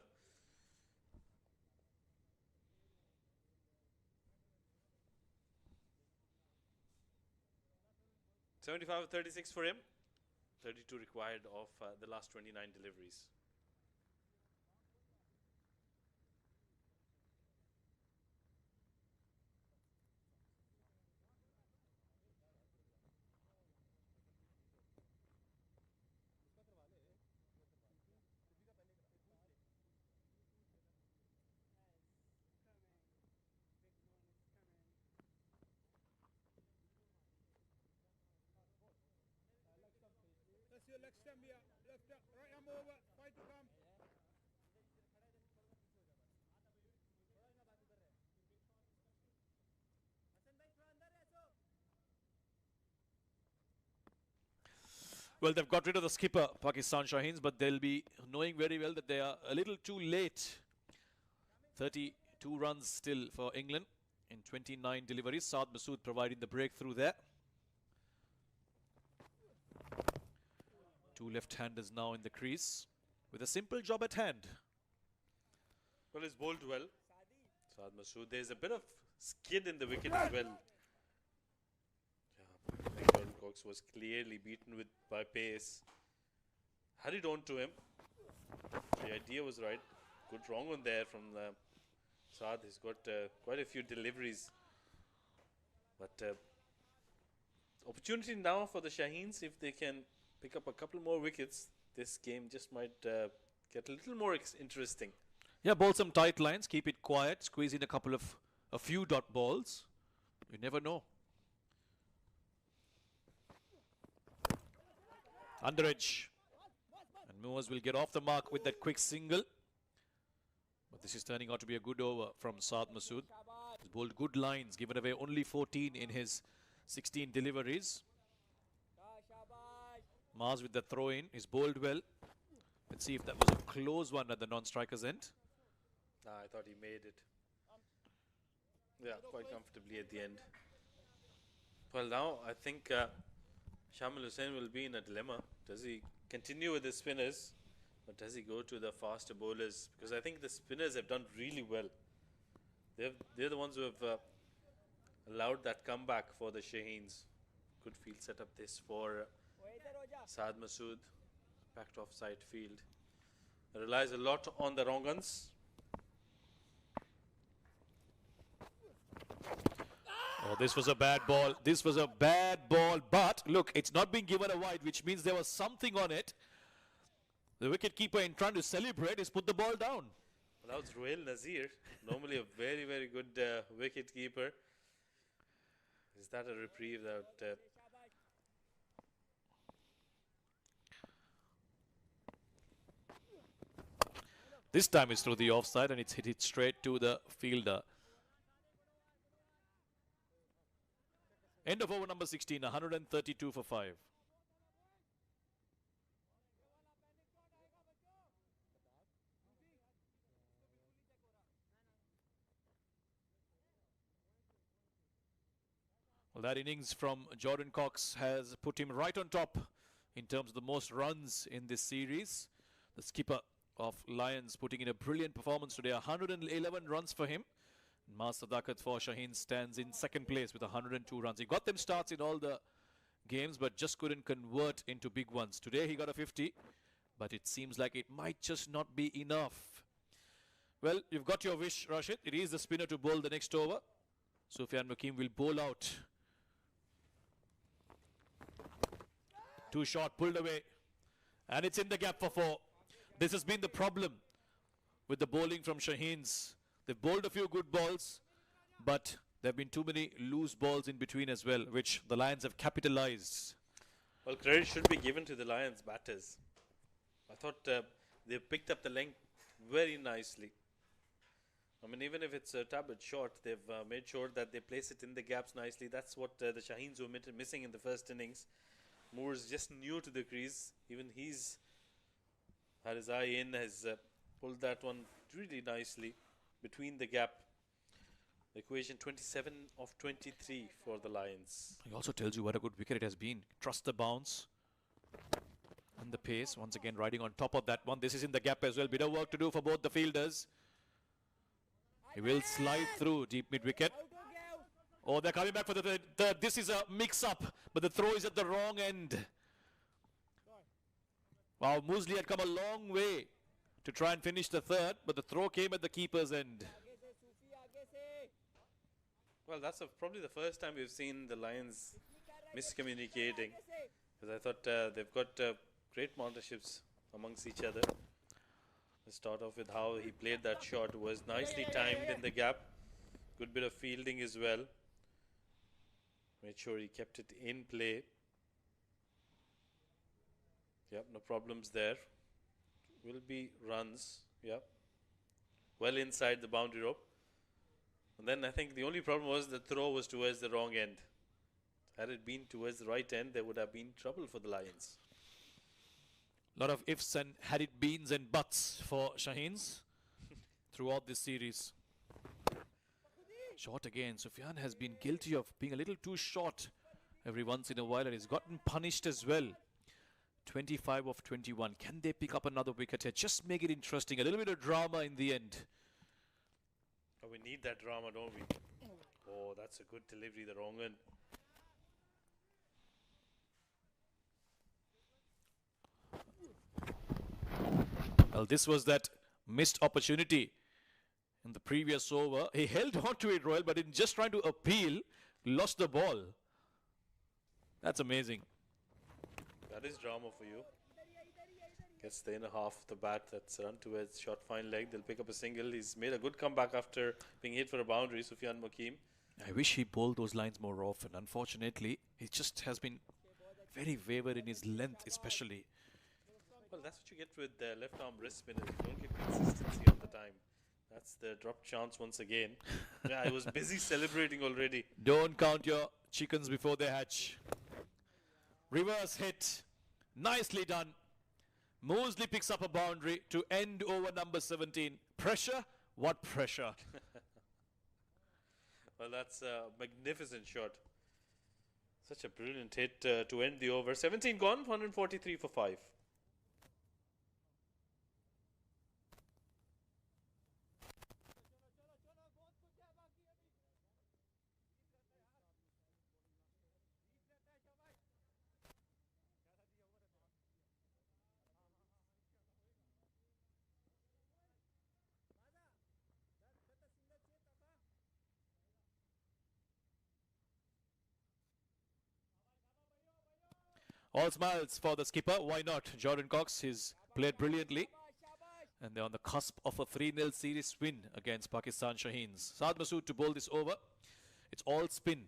75 of 36 for him. 32 required of the last 29 deliveries. Let's see, let's send me up. Left up, right arm over, fight to come. Well, they've got rid of the skipper, Pakistan Shaheens, but they'll be knowing very well that they are a little too late. 32 runs still for England in 29 deliveries. Saad Masood providing the breakthrough there. Two left-handers now in the crease with a simple job at hand. Well, he's bowled well. Saad Masood. There's a bit of skid in the wicket as well. Yeah, I think Jordan Cox was clearly beaten by pace. Had it on to him. The idea was right. Good wrong on there from Saad. He's got quite a few deliveries. But opportunity now for the Shaheens, if they can pick up a couple more wickets, this game just might get a little more interesting. Yeah, bowl some tight lines, keep it quiet, squeeze in a few dot balls. You never know. Under edge. And Moores will get off the mark with that quick single. But this is turning out to be a good over from Saad Masood. He's bowled good lines, given away only 14 in his 16 deliveries. Mars with the throw in. He's bowled well. Let's see if that was a close one at the non-striker's end. Nah, I thought he made it. Yeah, quite comfortably at the end. Well, now I think Shamil Hussain will be in a dilemma. Does he continue with the spinners, or does he go to the faster bowlers? Because I think the spinners have done really well. They're the ones who have allowed that comeback for the Shaheens. Good field setup this for Saad Masood. Packed offside field. It relies a lot on the wrong guns. Oh, this was a bad ball. This was a bad ball. But look, it's not being given a wide, which means there was something on it. The wicketkeeper, in trying to celebrate, has put the ball down. Well, that was Ruhail Nazir. Normally a very, very good wicketkeeper. Is that a reprieve that This time it's through the offside and it's hit it straight to the fielder. End of over number 16, 132 for 5. Well, that innings from Jordan Cox has put him right on top in terms of the most runs in this series. The skipper of Lions putting in a brilliant performance today. 111 runs for him. Sadaqat for Shaheen stands in second place with 102 runs. He got them starts in all the games but just couldn't convert into big ones. Today he got a 50, but it seems like it might just not be enough. Well, you've got your wish, Rashid. It is the spinner to bowl the next over. Sufyan Wakim will bowl out. Too short, pulled away. And it's in the gap for 4. This has been the problem with the bowling from Shaheens. They've bowled a few good balls, but there have been too many loose balls in between as well, which the Lions have capitalized. Well, credit should be given to the Lions batters. I thought they picked up the length very nicely. I mean, even if it's a tad bit short, they've made sure that they place it in the gaps nicely. That's what the Shaheens were missing in the first innings. Moore's just new to the crease. Even he's had his eye in, has pulled that one really nicely between the gap. The equation 27 of 23 for the Lions. He also tells you what a good wicket it has been. Trust the bounce and the pace. Once again riding on top of that one. This is in the gap as well. Bit of work to do for both the fielders. He will slide through deep mid-wicket. Oh, they're coming back for the third. This is a mix-up, but the throw is at the wrong end. Wow, Moosley had come a long way to try and finish the third, but the throw came at the keeper's end. Well, that's probably the first time we've seen the Lions miscommunicating. Because I thought they've got great partnerships amongst each other. Let's start off with how he played that shot. It was nicely timed in the gap. Good bit of fielding as well. Made sure he kept it in play. Yep, no problems there. Will be runs. Yep. Well inside the boundary rope. And then I think the only problem was the throw was towards the wrong end. Had it been towards the right end, there would have been trouble for the Lions. A lot of ifs and had it beens and buts for Shaheens throughout this series. Short again. Sufyan has been guilty of being a little too short every once in a while and he's gotten punished as well. 25 of 21. Can they pick up another wicket here? Just make it interesting. A little bit of drama in the end. Oh, we need that drama, don't we? Oh, that's a good delivery, the wrong end. Well, this was that missed opportunity in the previous over. He held on to it, Royal, but in just trying to appeal, lost the ball. That's amazing. That is drama for you. Gets the inner half of the bat. That's run towards short fine leg. They'll pick up a single. He's made a good comeback after being hit for a boundary, Sufyan Wakim. I wish he bowled those lines more often. Unfortunately, he just has been very wayward in his length especially. Well, that's what you get with left arm wrist spinners. You don't get consistency all the time. That's the drop chance once again. Yeah, I was busy celebrating already. Don't count your chickens before they hatch. Reverse hit. Nicely done. Moosley picks up a boundary to end over number 17. Pressure? What pressure? Well, that's a magnificent shot. Such a brilliant hit to end the over. 17 gone, 143 for 5. All smiles for the skipper. Why not? Jordan Cox, he's played brilliantly. And they're on the cusp of a 3-0 series win against Pakistan Shaheens. Saad Masood to bowl this over. It's all spin.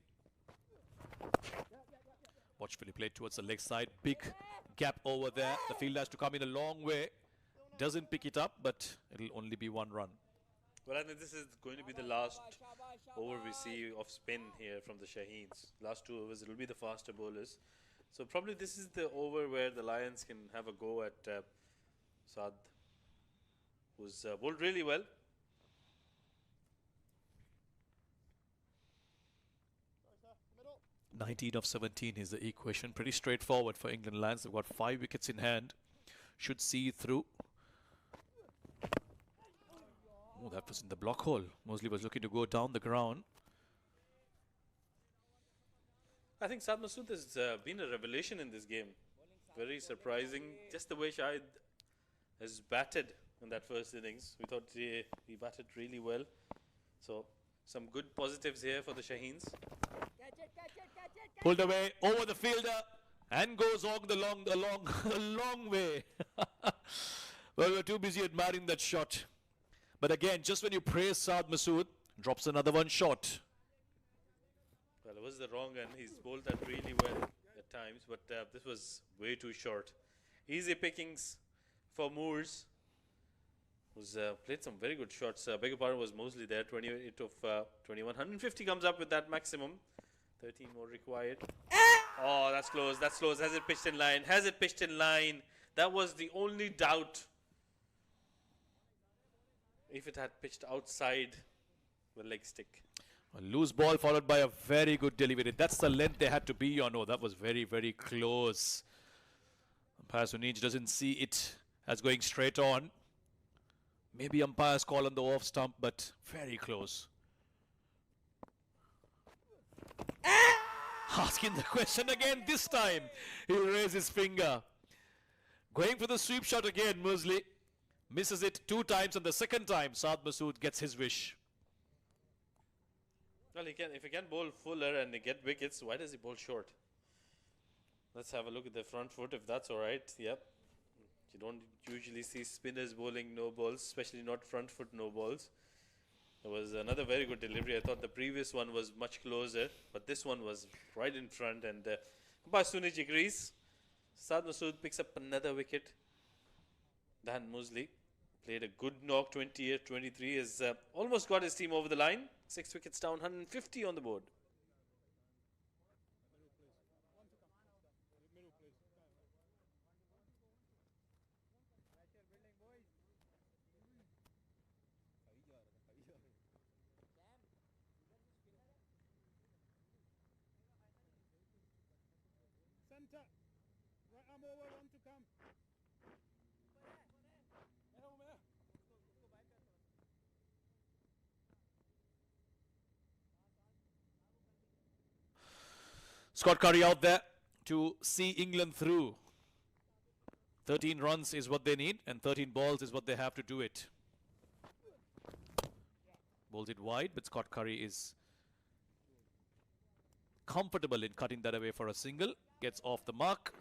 Watchfully played towards the leg side. Big gap over there. The field has to come in a long way. doesn't pick it up, but it'll only be 1 run. Well, I think this is going to be the last over we see of spin here from the Shaheens. Last 2 overs, it will be the faster bowlers. So probably this is the over where the Lions can have a go at Saad, who's bowled really well. Sorry, sir. 19 of 17 is the equation. Pretty straightforward for England Lions. They've got 5 wickets in hand. Should see through. Oh, that was in the block hole. Mosley was looking to go down the ground. I think Saad Masood has been a revelation in this game. Very surprising. Just the way Shahid has batted in that first innings. We thought he batted really well. So some good positives here for the Shaheens. Pulled away over the fielder and goes on the long way. Well, we're too busy admiring that shot. But again, just when you praise Saad Masood, drops another one short. Well, it was the wrong end. He's bowled that really well at times, but this was way too short. Easy pickings for Moores, who's played some very good shots. Beg your pardon, was Mosley there, 28 of 21. 150 comes up with that maximum. 13 more required. Oh, that's close, that's close. Has it pitched in line? Has it pitched in line? That was the only doubt. If it had pitched outside the leg stick. A loose ball followed by a very good delivery. That's the length they had to be on. Oh, that was very, very close. Umpire Sunij doesn't see it as going straight on. Maybe umpire's call on the off stump, but very close. Asking the question again this time. He'll raise his finger. Going for the sweep shot again, Mosley. Misses it 2 times, and the second time Saad Masood gets his wish. Well, if he can bowl fuller and get wickets, why does he bowl short? Let's have a look at the front foot, if that's all right. Yep. You don't usually see spinners bowling no balls, especially not front foot no balls. There was another very good delivery. I thought the previous one was much closer, but this one was right in front, and Umpire Sunij agrees. Saad Masood picks up another wicket. Dan Mosley played a good knock, 28-23, has almost got his team over the line. 6 wickets down, 150 on the board. Centre. Right arm over, one to come. Scott Curry out there to see England through. 13 runs is what they need, and 13 balls is what they have to do it. Bowls it wide, but Scott Curry is comfortable in cutting that away for a single. Gets off the mark,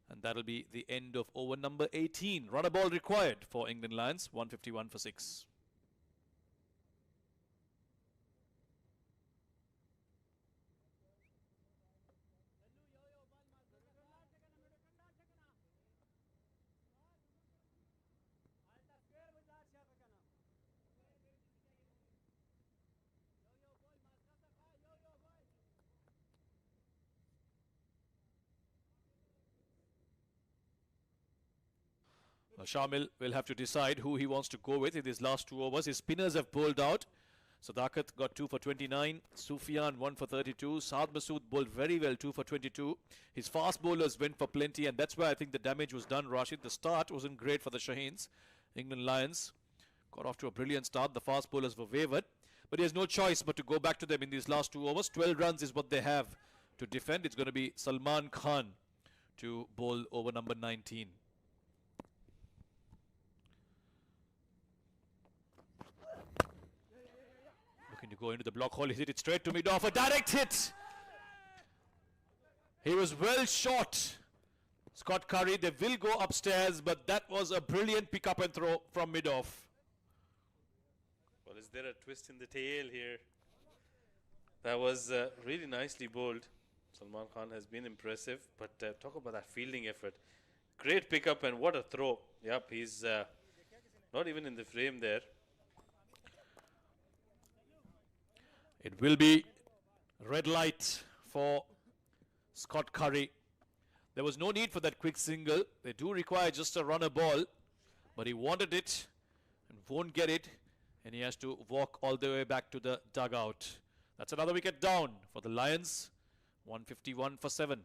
and that'll be the end of over number 18. Run a ball required for England Lions, 151 for 6. Shamil will have to decide who he wants to go with in these last 2 overs. His spinners have pulled out. Sadaqat got 2 for 29. Sufyan 1 for 32. Saad Masood bowled very well, 2 for 22. His fast bowlers went for plenty, and that's where I think the damage was done, Rashid. The start wasn't great for the Shaheens. England Lions got off to a brilliant start. The fast bowlers were wavered, but he has no choice but to go back to them in these last 2 overs. 12 runs is what they have to defend. It's going to be Salman Khan to bowl over number 19. To go into the block hole, he hit it straight to mid-off, a direct hit. He was well shot. Scott Curry, they will go upstairs, but that was a brilliant pick up and throw from mid-off. Well, is there a twist in the tail here? That was really nicely bowled. Salman Khan has been impressive, but talk about that fielding effort. Great pickup, and what a throw. Yep, he's Not even in the frame there. It will be red light for Scott Curry. There was no need for that quick single. They do require just a runner ball, but he wanted it and won't get it, and he has to walk all the way back to the dugout. That's another wicket down for the Lions. 151 for 7.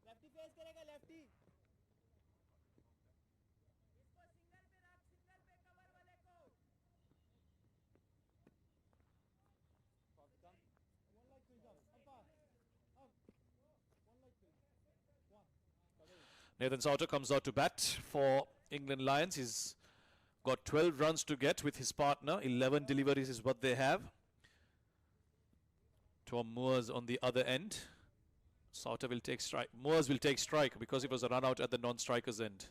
lefty face करेगा lefty Nathan Sauter comes out to bat for England Lions. He's got 12 runs to get with his partner. 11 deliveries is what they have. Tom Moores on the other end. Sauter will take strike. Moores will take strike because it was a run out at the non-striker's end.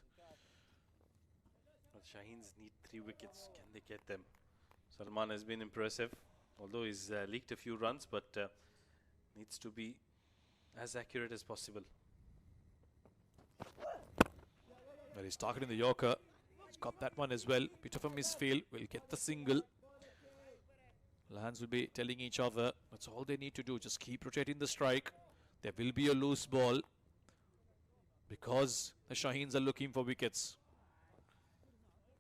Well, Shaheens need 3 wickets. Can they get them? Salman has been impressive, although he's leaked a few runs, but needs to be as accurate as possible. Well, he's targeting the Yorker. He's got that one as well. Bit of a misfield. Will get the single. Lions will be telling each other that's all they need to do. Just keep rotating the strike. There will be a loose ball because the Shaheens are looking for wickets.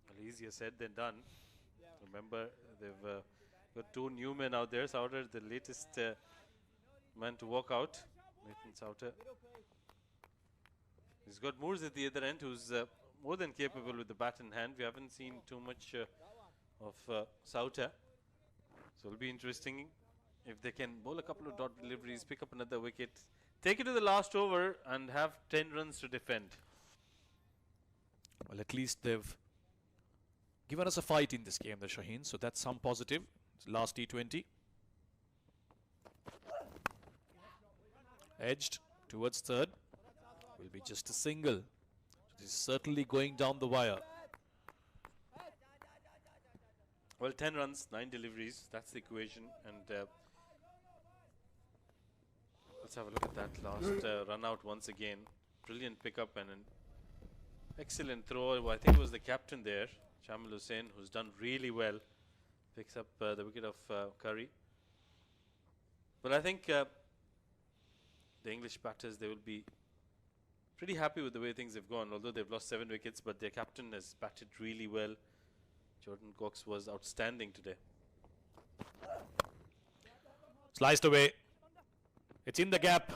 Well, easier said than done. Remember, they've got 2 new men out there. Sauter, the latest man to walk out. Nathan Sauter. He's got Moores at the other end, who's more than capable with the bat in hand. We haven't seen too much of Sauter. So it'll be interesting if they can bowl a couple of dot deliveries, pick up another wicket, take it to the last over and have 10 runs to defend. Well, at least they've given us a fight in this game, the Shaheens, so that's some positive. It's last T20. Edged towards third. Will be just a single. So this is certainly going down the wire. Well, 10 runs, 9 deliveries. That's the equation. And let's have a look at that last run out once again. Brilliant pickup and an excellent throw. I think it was the captain there, Shamil Hussain, who's done really well. Picks up the wicket of Curry. But I think the English batters, they will be pretty happy with the way things have gone, although they've lost 7 wickets, but their captain has batted really well. Jordan Cox was outstanding today. Sliced away. It's in the gap.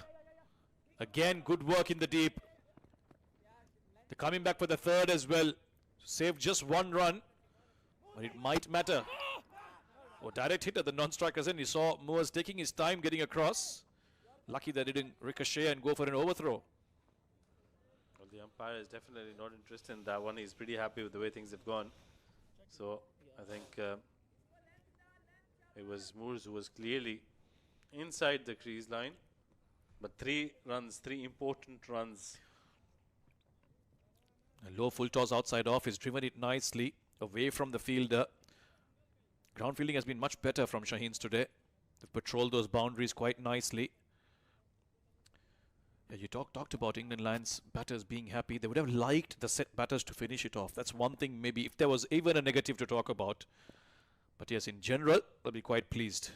Again, good work in the deep. They're coming back for the third as well. Saved just 1 run, but it might matter. Oh, direct hit at the non-striker's end. You saw Moores taking his time getting across. Lucky that it didn't ricochet and go for an overthrow. Well, the umpire is definitely not interested in that one. He's pretty happy with the way things have gone. So I think it was Moores who was clearly inside the crease line. But 3 runs, 3 important runs. A low full toss outside off. He's driven it nicely away from the fielder. Ground fielding has been much better from Shaheens today. They've patrolled those boundaries quite nicely. Yeah, you talked about England Lions batters being happy. They would have liked the set batters to finish it off. That's one thing maybe if there was even a negative to talk about. But yes, in general, they'll be quite pleased.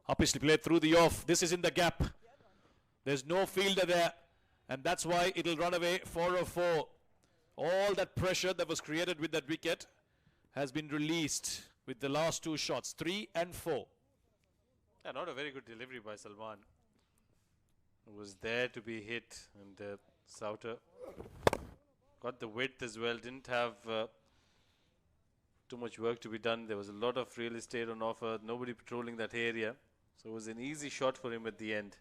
Obviously played through the off. This is in the gap. There's no fielder there. And that's why it'll run away 4-4. All that pressure that was created with that wicket has been released with the last 2 shots, 3 and 4. Yeah, not a very good delivery by Salman. It was there to be hit, and Sauter got the width as well. Didn't have too much work to be done. There was a lot of real estate on offer. Nobody patrolling that area. So it was an easy shot for him at the end.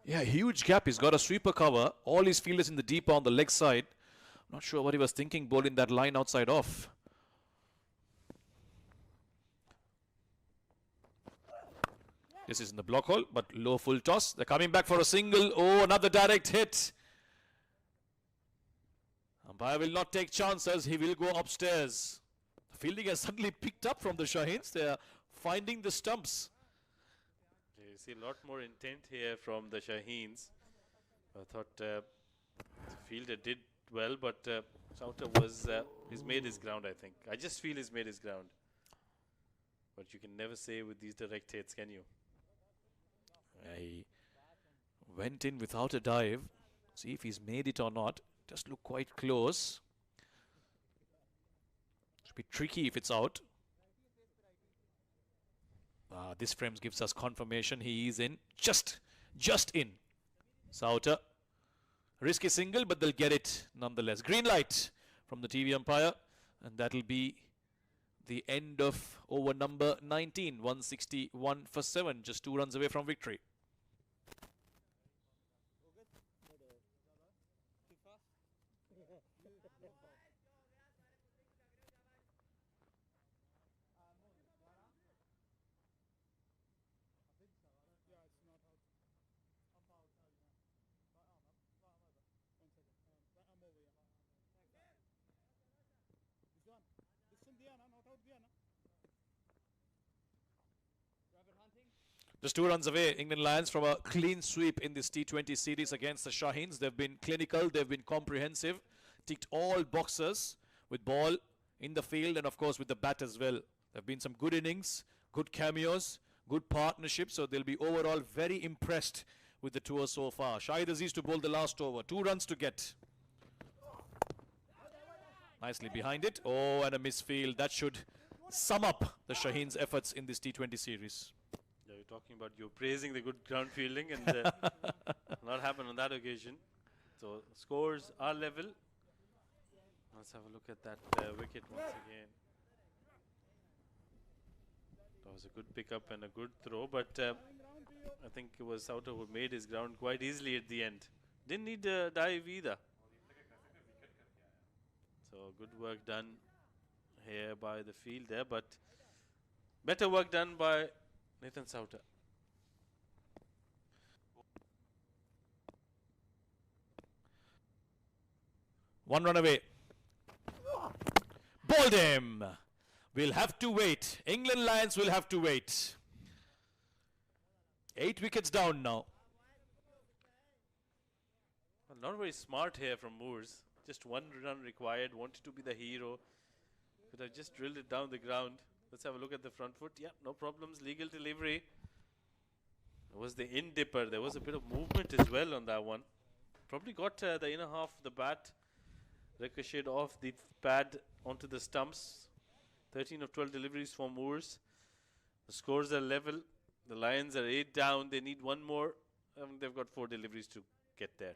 Yeah, huge gap. He's got a sweeper cover. All his fielders in the deep on the leg side. Not sure what he was thinking bowling that line outside off. This is in the block hole, but low full toss. They're coming back for a single. Oh, another direct hit. Umpire will not take chances. He will go upstairs. The fielding has suddenly picked up from the Shaheens. They are finding the stumps. You see a lot more intent here from the Shaheens. I thought the fielder did well, but Sauter was he's made his ground, I think. I just feel he's made his ground. But you can never say with these direct hits, can you? He went in without a dive. See if he's made it or not. Just look quite close. Should be tricky if it's out. This frame gives us confirmation he is in. Just in. Sauter. Risky single, but they'll get it nonetheless. Green light from the TV umpire. And that'll be the end of over number 19. 161 for 7. Just 2 runs away from victory. Just 2 runs away, England Lions, from a clean sweep in this T20 series against the Shaheens. They've been clinical, they've been comprehensive, ticked all boxes with ball in the field and of course with the bat as well. There have been some good innings, good cameos, good partnerships, so they'll be overall very impressed with the tour so far. Shahid Aziz to bowl the last over, 2 runs to get. Nicely behind it. Oh, and a misfield. That should sum up the Shaheens' efforts in this T20 series. Yeah, you're talking about you're praising the good ground fielding and not happened on that occasion. So scores are level. Let's have a look at that wicket once again. That was a good pickup and a good throw, but I think it was Sauter who made his ground quite easily at the end. Didn't need a dive either. So good work done here by the fielder, but better work done by Nathan Sauter. One run away. Bowled him. We'll have to wait. England Lions will have to wait. 8 wickets down now. Well, not very smart here from Moores. Just 1 run required. Wanted to be the hero. Could have just drilled it down the ground. Let's have a look at the front foot. Yeah, no problems. Legal delivery. It was the in dipper. There was a bit of movement as well on that one. Probably got the inner half of the bat. Ricocheted off the pad onto the stumps. 13 of 12 deliveries for Moores. The scores are level. The Lions are 8 down. They need 1 more. They've got 4 deliveries to get there.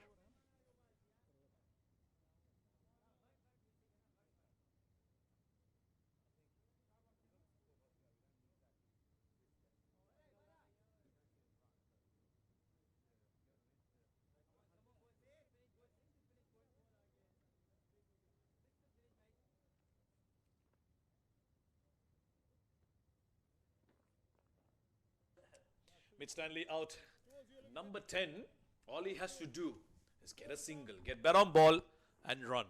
Mid Stanley out. Number 10, all he has to do is get a single, get bat on ball and run.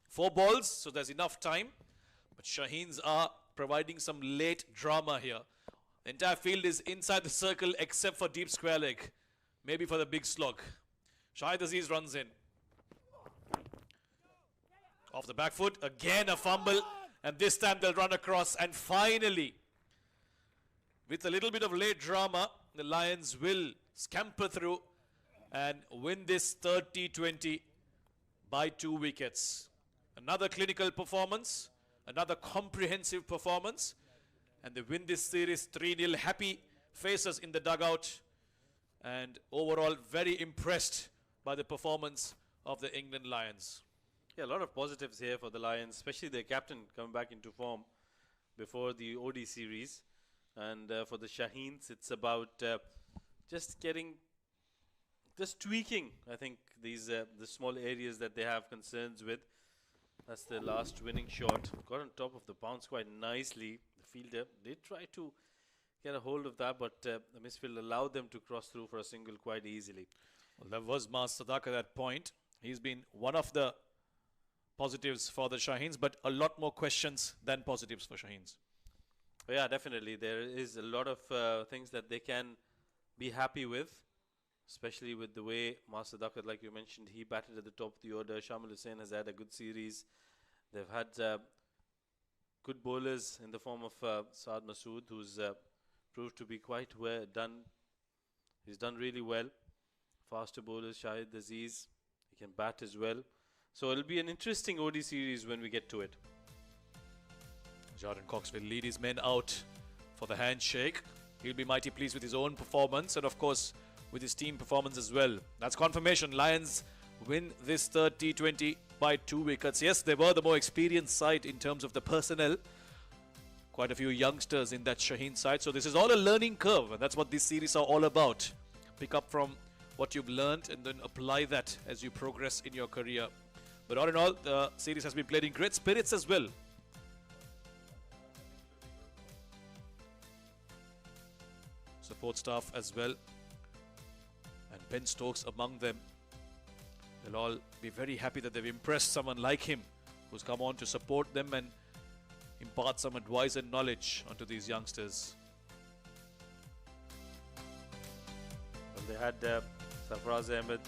4 balls, so there's enough time. But Shaheens are providing some late drama here. The entire field is inside the circle except for deep square leg. Maybe for the big slog. Shahid Aziz runs in. Off the back foot, again a fumble. And this time they'll run across. And finally, with a little bit of late drama, the Lions will scamper through and win this third T20 by 2 wickets. Another clinical performance, another comprehensive performance, and they win this series 3-0. Happy faces in the dugout, and overall very impressed by the performance of the England Lions. Yeah, a lot of positives here for the Lions, especially their captain coming back into form before the OD series. And for the Shaheens, it's about just tweaking, I think, these the small areas that they have concerns with. That's the last winning shot. Got on top of the bounce quite nicely. The fielder did try to get a hold of that, but the misfield allowed them to cross through for a single quite easily. Well, that was Mas Sadaqat at that point. He's been one of the positives for the Shaheens, but a lot more questions than positives for Shaheens. Yeah, definitely. There is a lot of things that they can be happy with, especially with the way Mas Sadaqat, like you mentioned, he batted at the top of the order. Shamil Hussain has had a good series. They've had good bowlers in the form of Saad Masood, who's proved to be quite well done. He's done really well. Faster bowlers, Shahid Aziz, he can bat as well. So it'll be an interesting OD series when we get to it. Jordan Cox will lead his men out for the handshake. He'll be mighty pleased with his own performance and, of course, with his team performance as well. That's confirmation. Lions win this third T20 by 2 wickets. Yes, they were the more experienced side in terms of the personnel. Quite a few youngsters in that Shaheen side. So this is all a learning curve, and that's what these series are all about. Pick up from what you've learned and then apply that as you progress in your career. But all in all, the series has been played in great spirits as well. Support staff as well, and Ben Stokes among them. They'll all be very happy that they've impressed someone like him, who's come on to support them and impart some advice and knowledge onto these youngsters. Well, they had Sarfaraz Ahmed,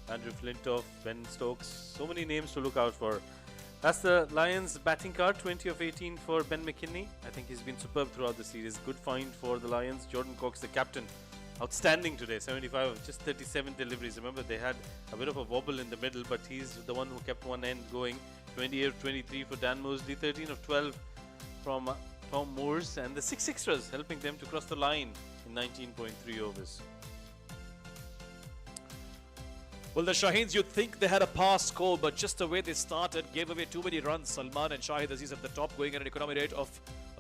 Andrew Flintoff, Ben Stokes, so many names to look out for. That's the Lions batting card, 20 of 18 for Ben McKinney. I think he's been superb throughout the series. Good find for the Lions. Jordan Cox, the captain, outstanding today. 75 of just 37 deliveries. Remember, they had a bit of a wobble in the middle, but he's the one who kept one end going. 28 of 23 for Dan Mosley, 13 of 12 from Tom Moores, and the 6 extras helping them to cross the line in 19.3 overs. Well, the Shaheens, you'd think they had a pass score, but just the way they started gave away too many runs. Salman and Shahid Aziz at the top, going at an economy rate of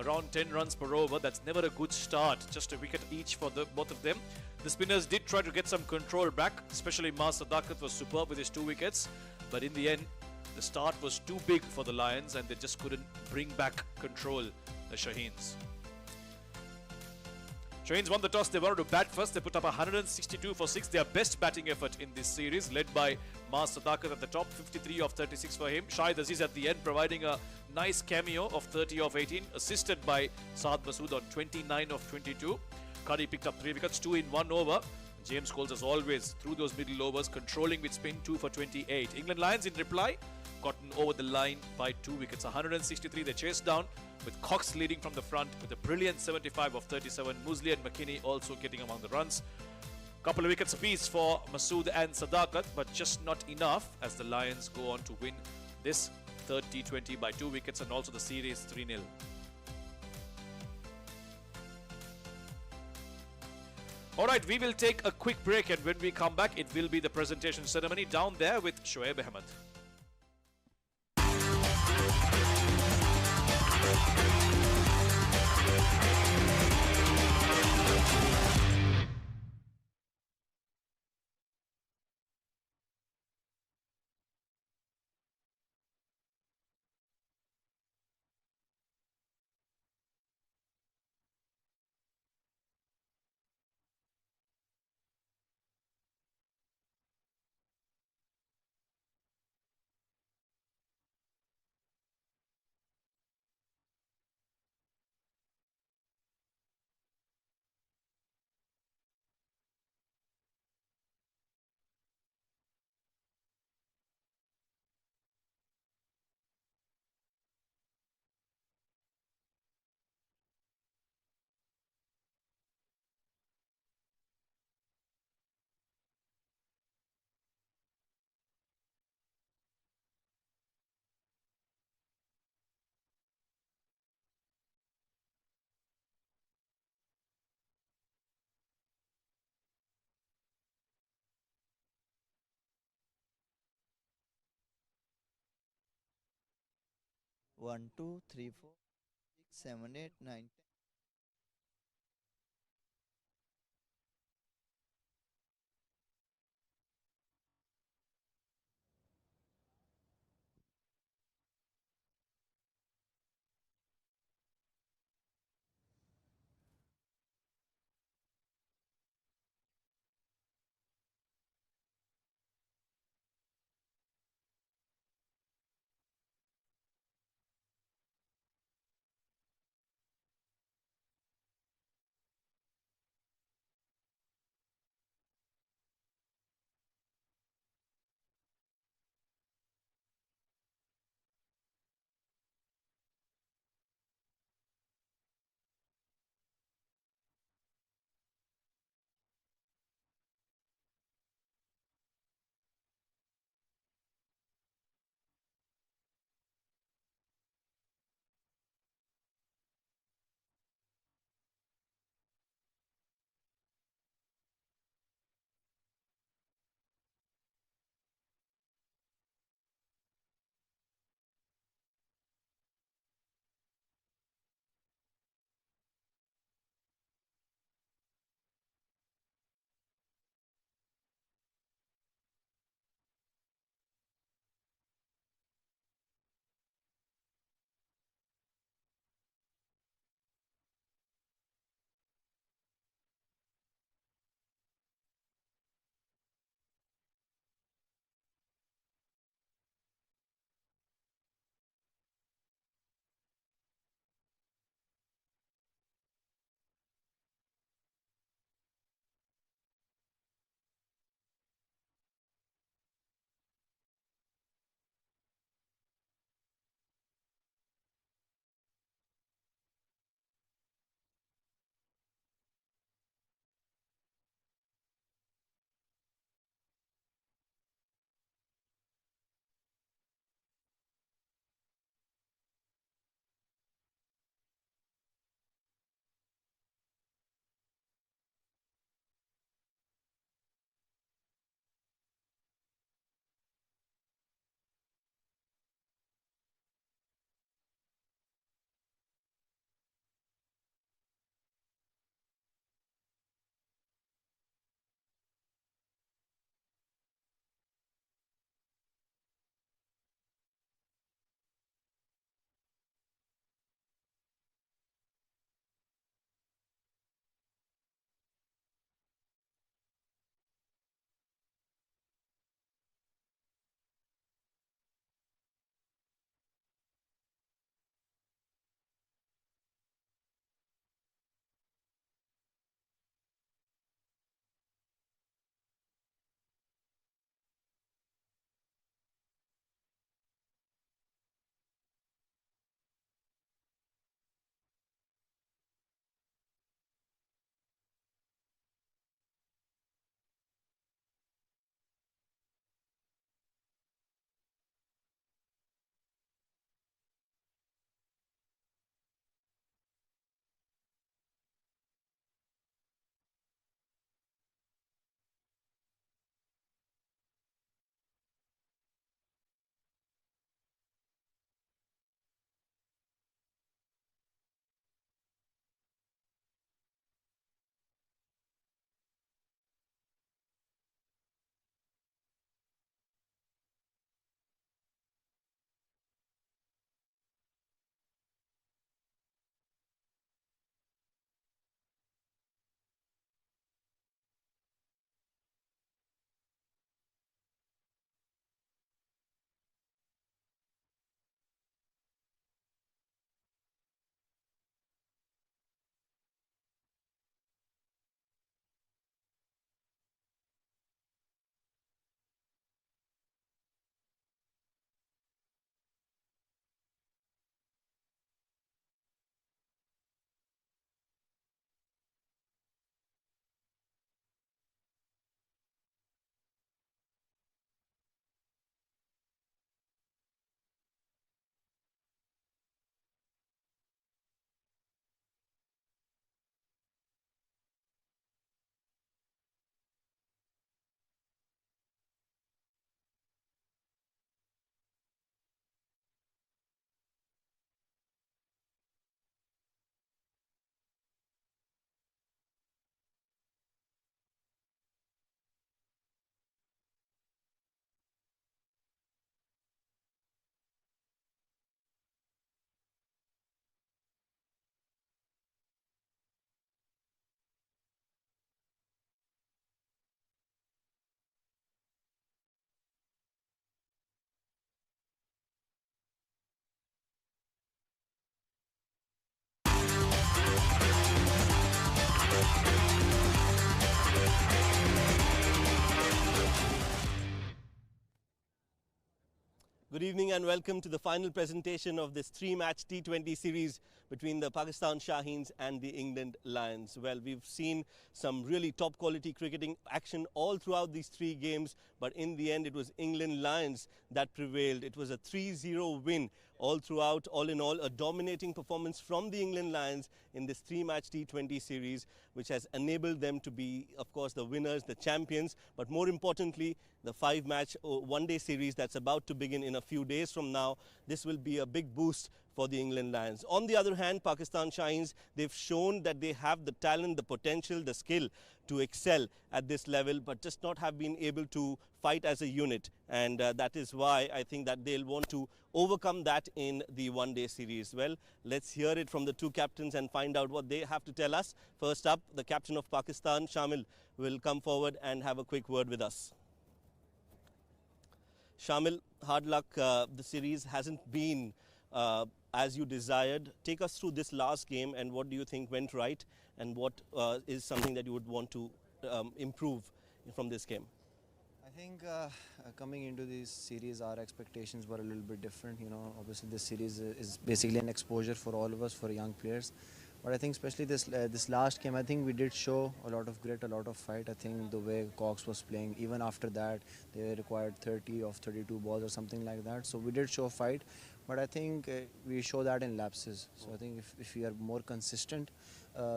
around 10 runs per over. That's never a good start. Just a wicket each for both of them. The spinners did try to get some control back, especially Mas Sadaqat was superb with his 2 wickets. But in the end, the start was too big for the Lions and they just couldn't bring back control, the Shaheens. Shaheens won the toss. They wanted to bat first. They put up 162 for 6. Their best batting effort in this series, led by Mas Sadaqat at the top, 53 of 36 for him. Shahid Aziz at the end, providing a nice cameo of 30 of 18, assisted by Saad Masood on 29 of 22. Curry picked up 3 wickets, 2 in 1 over. James Coles, as always, through those middle overs, controlling with spin, 2 for 28. England Lions, in reply, gotten over the line by 2 wickets. 163 they chased down, with Cox leading from the front with a brilliant 75 of 37. Musley and McKinney also getting among the runs. Couple of wickets apiece for Masood and Sadaqat, but just not enough as the Lions go on to win this third T20 by 2 wickets and also the series 3-0. Alright, we will take a quick break, and when we come back, it will be the presentation ceremony down there with Shoaib Ahmed. One, two, three, 4, 6, 7, 8, 9. Good evening and welcome to the final presentation of this three-match T20 series between the Pakistan Shaheens and the England Lions. Well, we've seen some really top quality cricketing action all throughout these three games, but in the end it was England Lions that prevailed. It was a 3-0 win all throughout. All in all, a dominating performance from the England Lions in this three-match T20 series, which has enabled them to be, of course, the winners, the champions, but more importantly, the five-match one-day series that's about to begin in a few days from now. This will be a big boost for the England Lions. On the other hand, Pakistan Shaheens, they've shown that they have the talent, the potential, the skill to excel at this level, but just not have been able to fight as a unit. And that is why I think that they'll want to overcome that in the one-day series. Well, let's hear it from the two captains and find out what they have to tell us. First up, the captain of Pakistan, Shamil, will come forward and have a quick word with us. Shamil, hard luck. The series hasn't been as you desired. Take us through this last game and what do you think went right and what is something that you would want to improve from this game? I think coming into this series, our expectations were a little bit different. You know, obviously this series is basically an exposure for all of us, for young players. But I think especially this last game, I think we did show a lot of grit, a lot of fight. I think the way Cox was playing, even after that, they required 30 of 32 balls or something like that. So we did show fight, but I think we show that in lapses. So I think if we are more consistent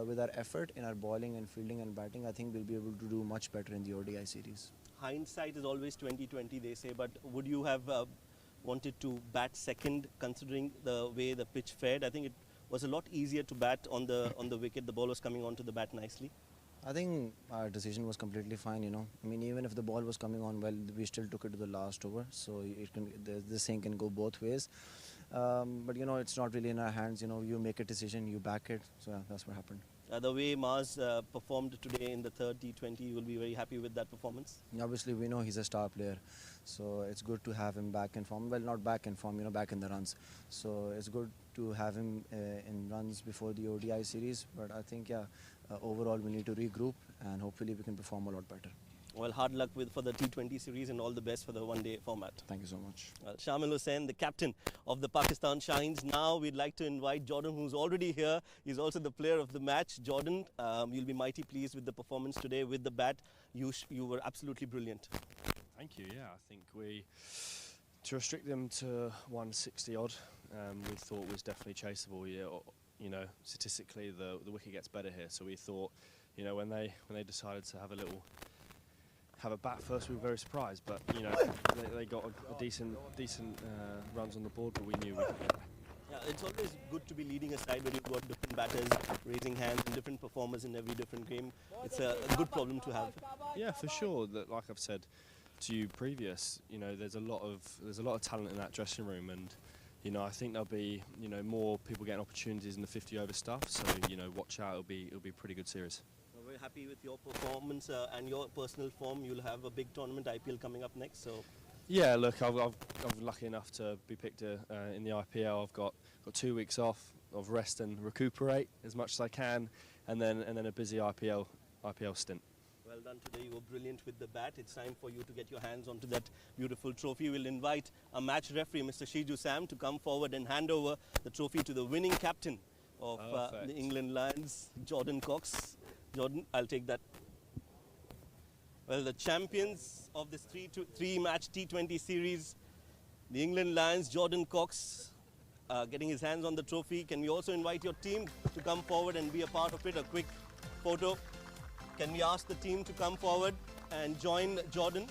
with our effort in our bowling and fielding and batting, I think we'll be able to do much better in the ODI series. Hindsight is always 20/20, they say, but would you have wanted to bat second considering the way the pitch fared? I think it was a lot easier to bat on the wicket. The ball was coming onto the bat nicely. I think our decision was completely fine, you know. I mean, even if the ball was coming on well, we still took it to the last over. So this thing can go both ways. But, you know, it's not really in our hands. You know, you make a decision, you back it. So yeah, that's what happened. The way Mars performed today in the third T20, you will be very happy with that performance? Obviously, we know he's a star player. So it's good to have him back in form. Well, not back in form, you know, back in the runs. So it's good to have him in runs before the ODI series. But I think, yeah, overall we need to regroup and hopefully we can perform a lot better. Well, hard luck for the T20 series and all the best for the one-day format. Thank you so much. Shamil Hussain, the captain of the Pakistan Shaheens. Now we'd like to invite Jordan, who's already here. He's also the player of the match. Jordan, you'll be mighty pleased with the performance today with the bat. You were absolutely brilliant. Thank you. Yeah, I think to restrict them to 160 odd, we thought was definitely chaseable. Yeah, you know, statistically the wicket gets better here, so we thought, you know, when they decided to have a bat first, we were very surprised, but you know they got a decent runs on the board, but we knew we could get there. Yeah, it's always good to be leading a side where you've got different batters raising hands and different performers in every different game. It's a good problem to have. Yeah, for sure. That, like I've said to you previous, you know, there's a lot of talent in that dressing room, and you know, I think there'll be, you know, more people getting opportunities in the 50 over stuff. So you know, watch out. It'll be a pretty good series. Very happy with your performance and your personal form. You'll have a big tournament IPL coming up next. So yeah, look, I'm lucky enough to be picked in the IPL. I've got 2 weeks off of rest and recuperate as much as I can, and then a busy IPL stint. Well done today. You were brilliant with the bat. It's time for you to get your hands onto that beautiful trophy. We'll invite a match referee, Mr. Shiju Sam, to come forward and hand over the trophy to the winning captain of the England Lions, Jordan Cox. Jordan, I'll take that. Well, the champions of this three-match T20 series, the England Lions, Jordan Cox, getting his hands on the trophy. Can we also invite your team to come forward and be a part of it? A quick photo. Can we ask the team to come forward and join Jordan?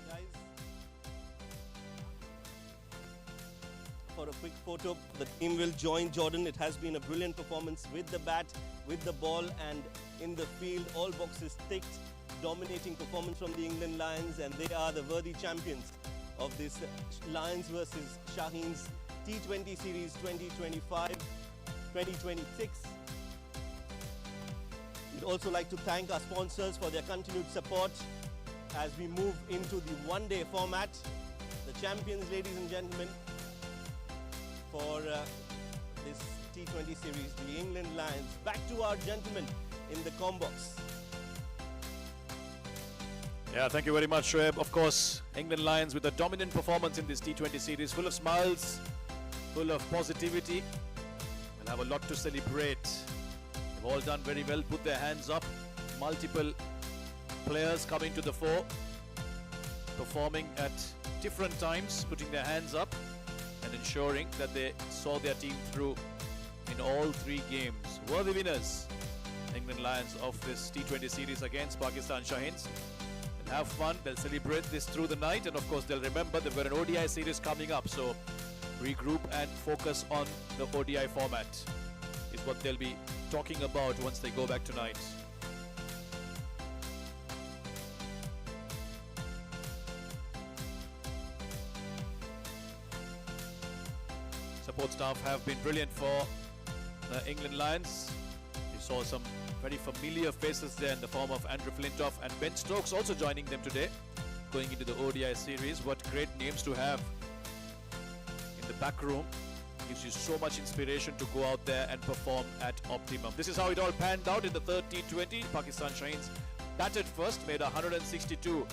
Guys, for a quick photo, the team will join Jordan. It has been a brilliant performance with the bat, with the ball, and in the field. All boxes ticked. Dominating performance from the England Lions, and they are the worthy champions of this Lions versus Shaheens T20 Series 2025-2026. We'd also like to thank our sponsors for their continued support as we move into the one-day format. The champions, ladies and gentlemen, for this T20 series, the England Lions. Back to our gentlemen in the combox. Yeah, thank you very much, Shoaib. Of course, England Lions with a dominant performance in this T20 series, full of smiles, full of positivity. They'll have a lot to celebrate. They've all done very well, put their hands up. Multiple players coming to the fore, performing at different times, putting their hands up and ensuring that they saw their team through in all 3 games. Worthy winners, England Lions, of this T20 series against Pakistan Shahins. They'll have fun, they'll celebrate this through the night, and of course they'll remember they've got an ODI series coming up, so regroup and focus on the ODI format is what they'll be talking about once they go back tonight. Support staff have been brilliant for the England Lions. You saw some very familiar faces there in the form of Andrew Flintoff and Ben Stokes also joining them today, going into the ODI series. What great names to have in the back room. Gives you so much inspiration to go out there and perform at optimum. This is how it all panned out in the third T20. Pakistan Shahins batted first, made 162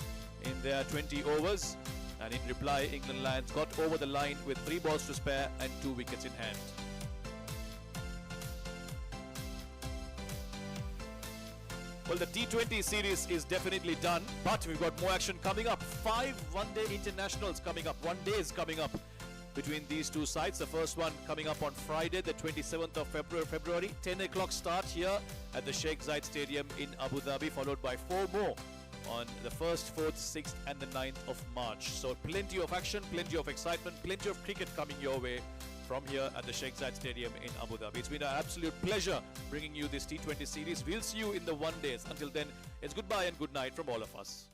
in their 20 overs. And in reply, England Lions got over the line with 3 balls to spare and 2 wickets in hand. Well, the T20 series is definitely done, but we've got more action coming up. 5 one-day internationals coming up. 1 day is coming up between these 2 sides. The first one coming up on Friday, the 27th of February. 10 o'clock start here at the Sheikh Zayed Stadium in Abu Dhabi, followed by 4 more on the 1st, 4th, 6th and the 9th of March. So plenty of action, plenty of excitement, plenty of cricket coming your way from here at the Sheikh Zayed Stadium in Abu Dhabi. It's been an absolute pleasure bringing you this T20 series. We'll see you in the 1 days. Until then, it's goodbye and good night from all of us.